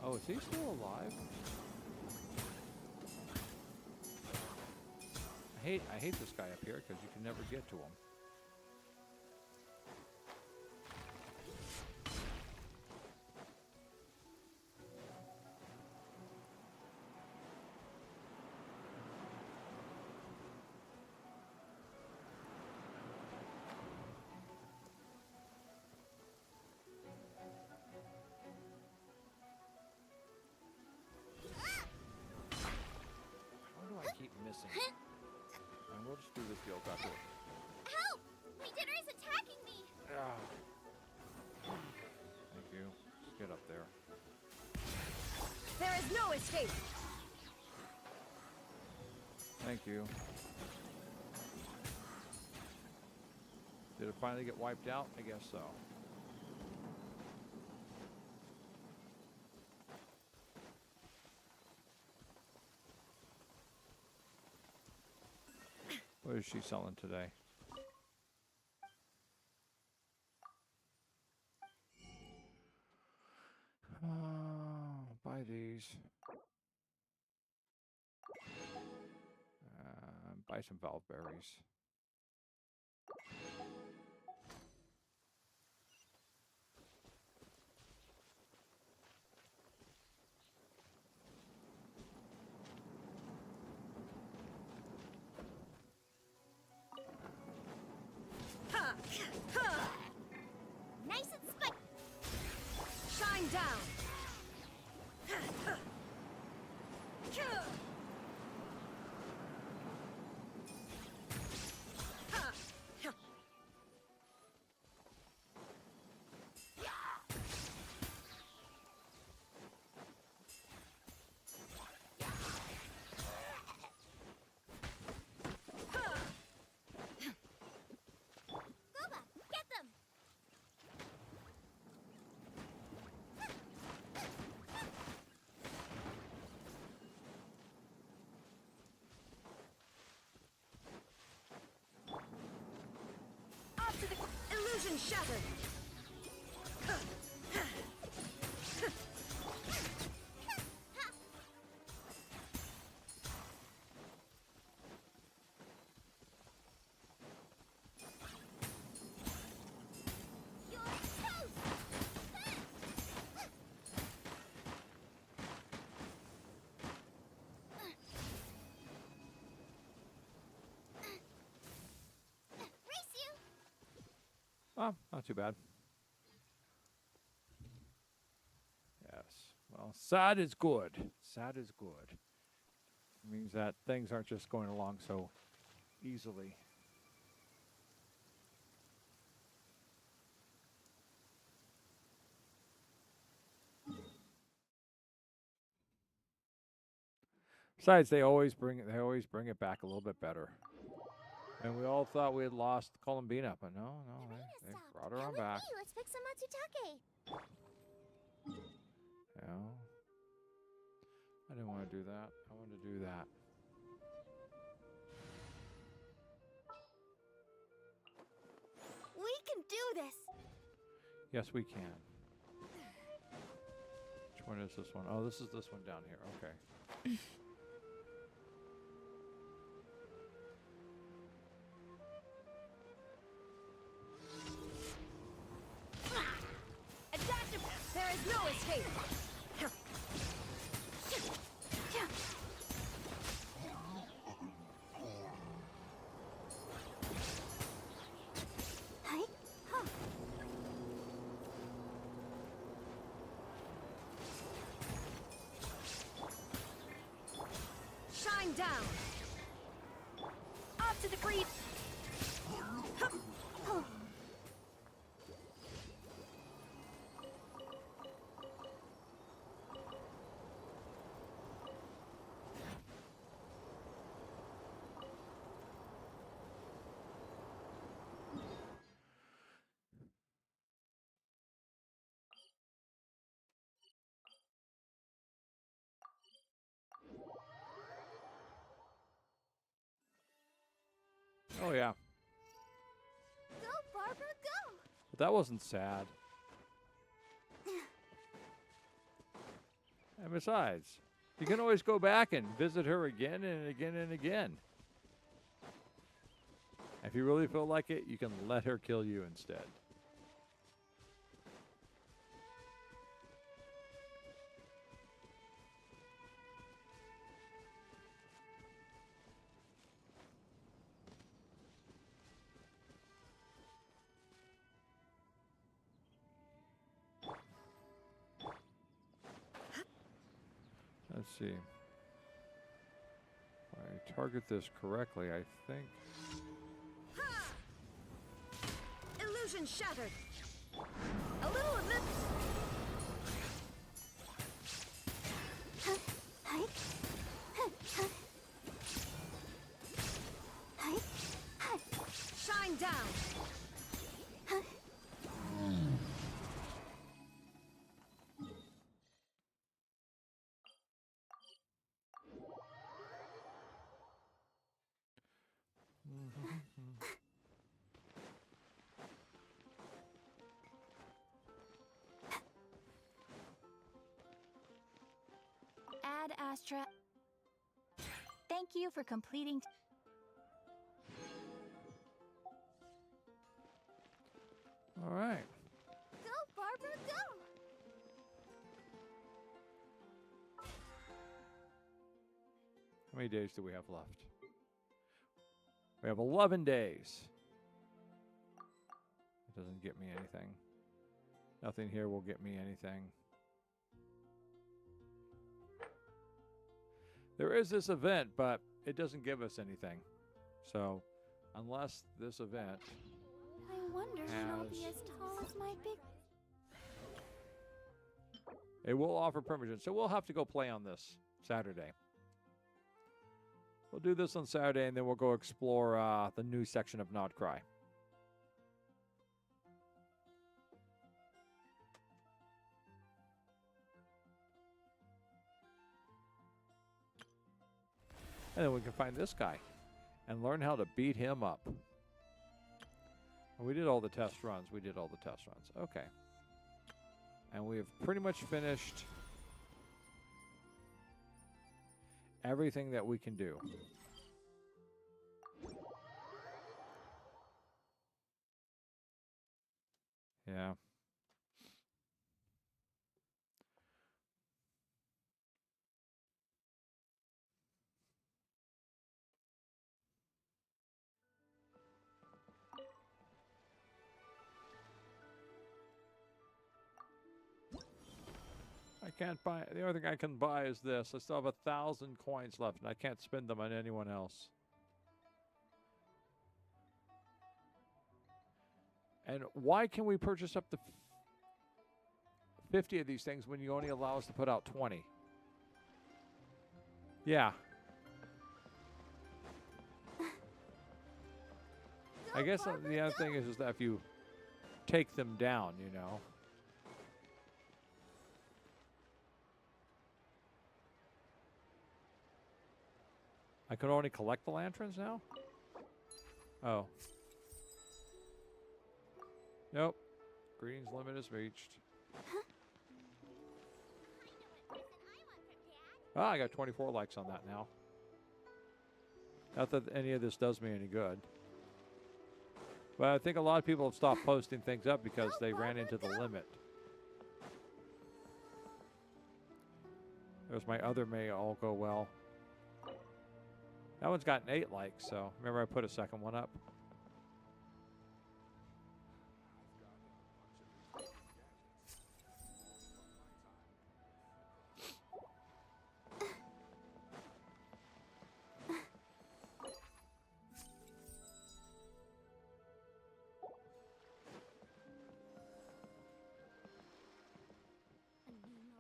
Oh, is he still alive? I hate this guy up here because you can never get to him. And we'll just do this deal back here. Help! My dinner is attacking me. Thank you. Just get up there. There is no escape. Thank you. Did it finally get wiped out? I guess so. What is she selling today? Buy these. Buy some valve berries. Nice and spicy. Shine down. Boba, get them. Off to the illusion shattered. You're toast. Race you. Oh, not too bad. Yes. Well, sad is good. Sad is good. It means that things aren't just going along so easily. Besides, they always bring it back a little bit better. And we all thought we had lost Columbina, but no, they brought her on back. Hey, let's pick some matsutake. Yeah. I didn't want to do that. I want to do that. We can do this! Yes, we can. Which one is this one? Oh, this is this one down here. Okay. Adaptable! There is no escape! Shine down! Up to the creep! Oh, yeah. Go, Barbara, go! But that wasn't sad. And besides, you can always go back and visit her again and again and again. If you really feel like it, you can let her kill you instead. Let's see. If I target this correctly, I think. Illusion shattered! A little of this... Shine down! Ad Astra. Thank you for completing. All right. Go, Barbara, go! How many days do we have left? We have 11 days. It doesn't get me anything. Nothing here will get me anything. There is this event, but it doesn't give us anything. So, unless this event I wonder when I'll be as tall as my big... it will offer permission. So we'll have to go play on this Saturday. We'll do this on Saturday, and then we'll go explore the new section of Nodcry. And then we can find this guy and learn how to beat him up. And we did all the test runs. We did all the test runs. Okay. And we have pretty much finished everything that we can do. Yeah. I can't buy. The only thing I can buy is this. I still have 1,000 coins left, and I can't spend them on anyone else. And why can we purchase up to 50 of these things when you only allow us to put out 20? Yeah. I guess the other thing is that if you take them down, you know. I can only collect the lanterns now? Oh. Nope. Greetings limit is reached. Ah, I got 24 likes on that now. Not that any of this does me any good. But I think a lot of people have stopped posting things up because they ran into the limit. There's my other may all go well. That one's gotten 8 likes, so remember I put a second one up.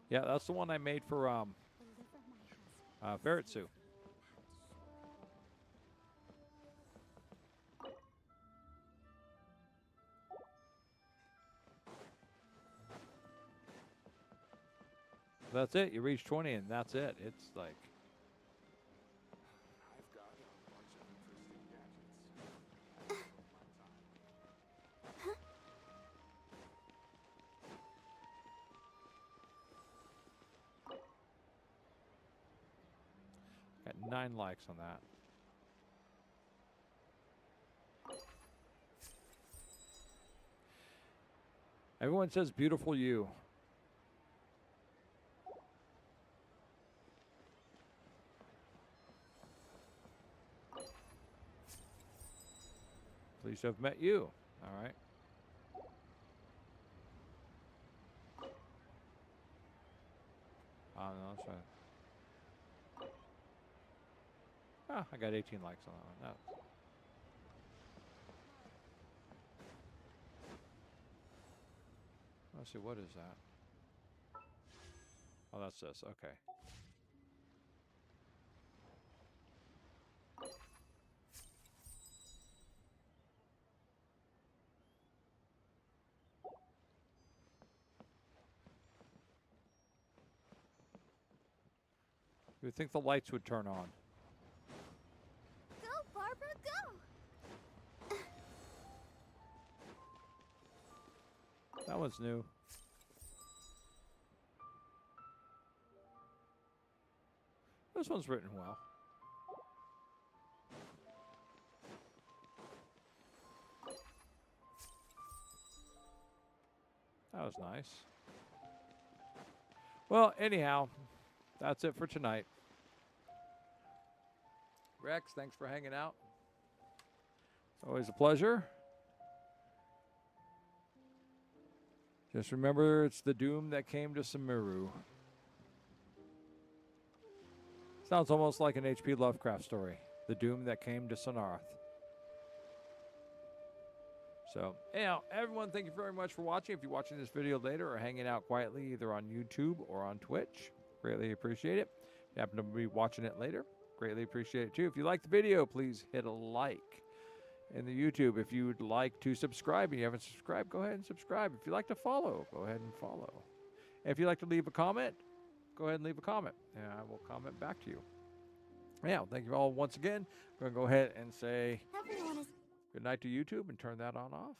Yeah, that's the one I made for Ferretsu. That's it. You reach 20 and that's it. It's like got 9 likes on that. Everyone says beautiful you. Pleased to have met you. All right. Oh, no, that's right. Ah, I got 18 likes on that one. No. Let's see, what is that? Oh, that's this. Okay. You would think the lights would turn on. Go, Barbara, go! That one's new. This one's written well. That was nice. Well, anyhow, that's it for tonight. Rex, thanks for hanging out. It's always a pleasure. Just remember, it's the doom that came to Sumeru. Sounds almost like an H.P. Lovecraft story. The doom that came to Sonarth. So, anyhow, everyone, thank you very much for watching. If you're watching this video later or hanging out quietly either on YouTube or on Twitch, greatly appreciate it. If you happen to be watching it later, greatly appreciate it too. If you like the video, please hit a like. In the YouTube, if you would like to subscribe and you haven't subscribed, go ahead and subscribe. If you'd like to follow, go ahead and follow. If you'd like to leave a comment, go ahead and leave a comment, and I will comment back to you. Yeah, thank you all once again. We're going to go ahead and say good night to YouTube and turn that on off.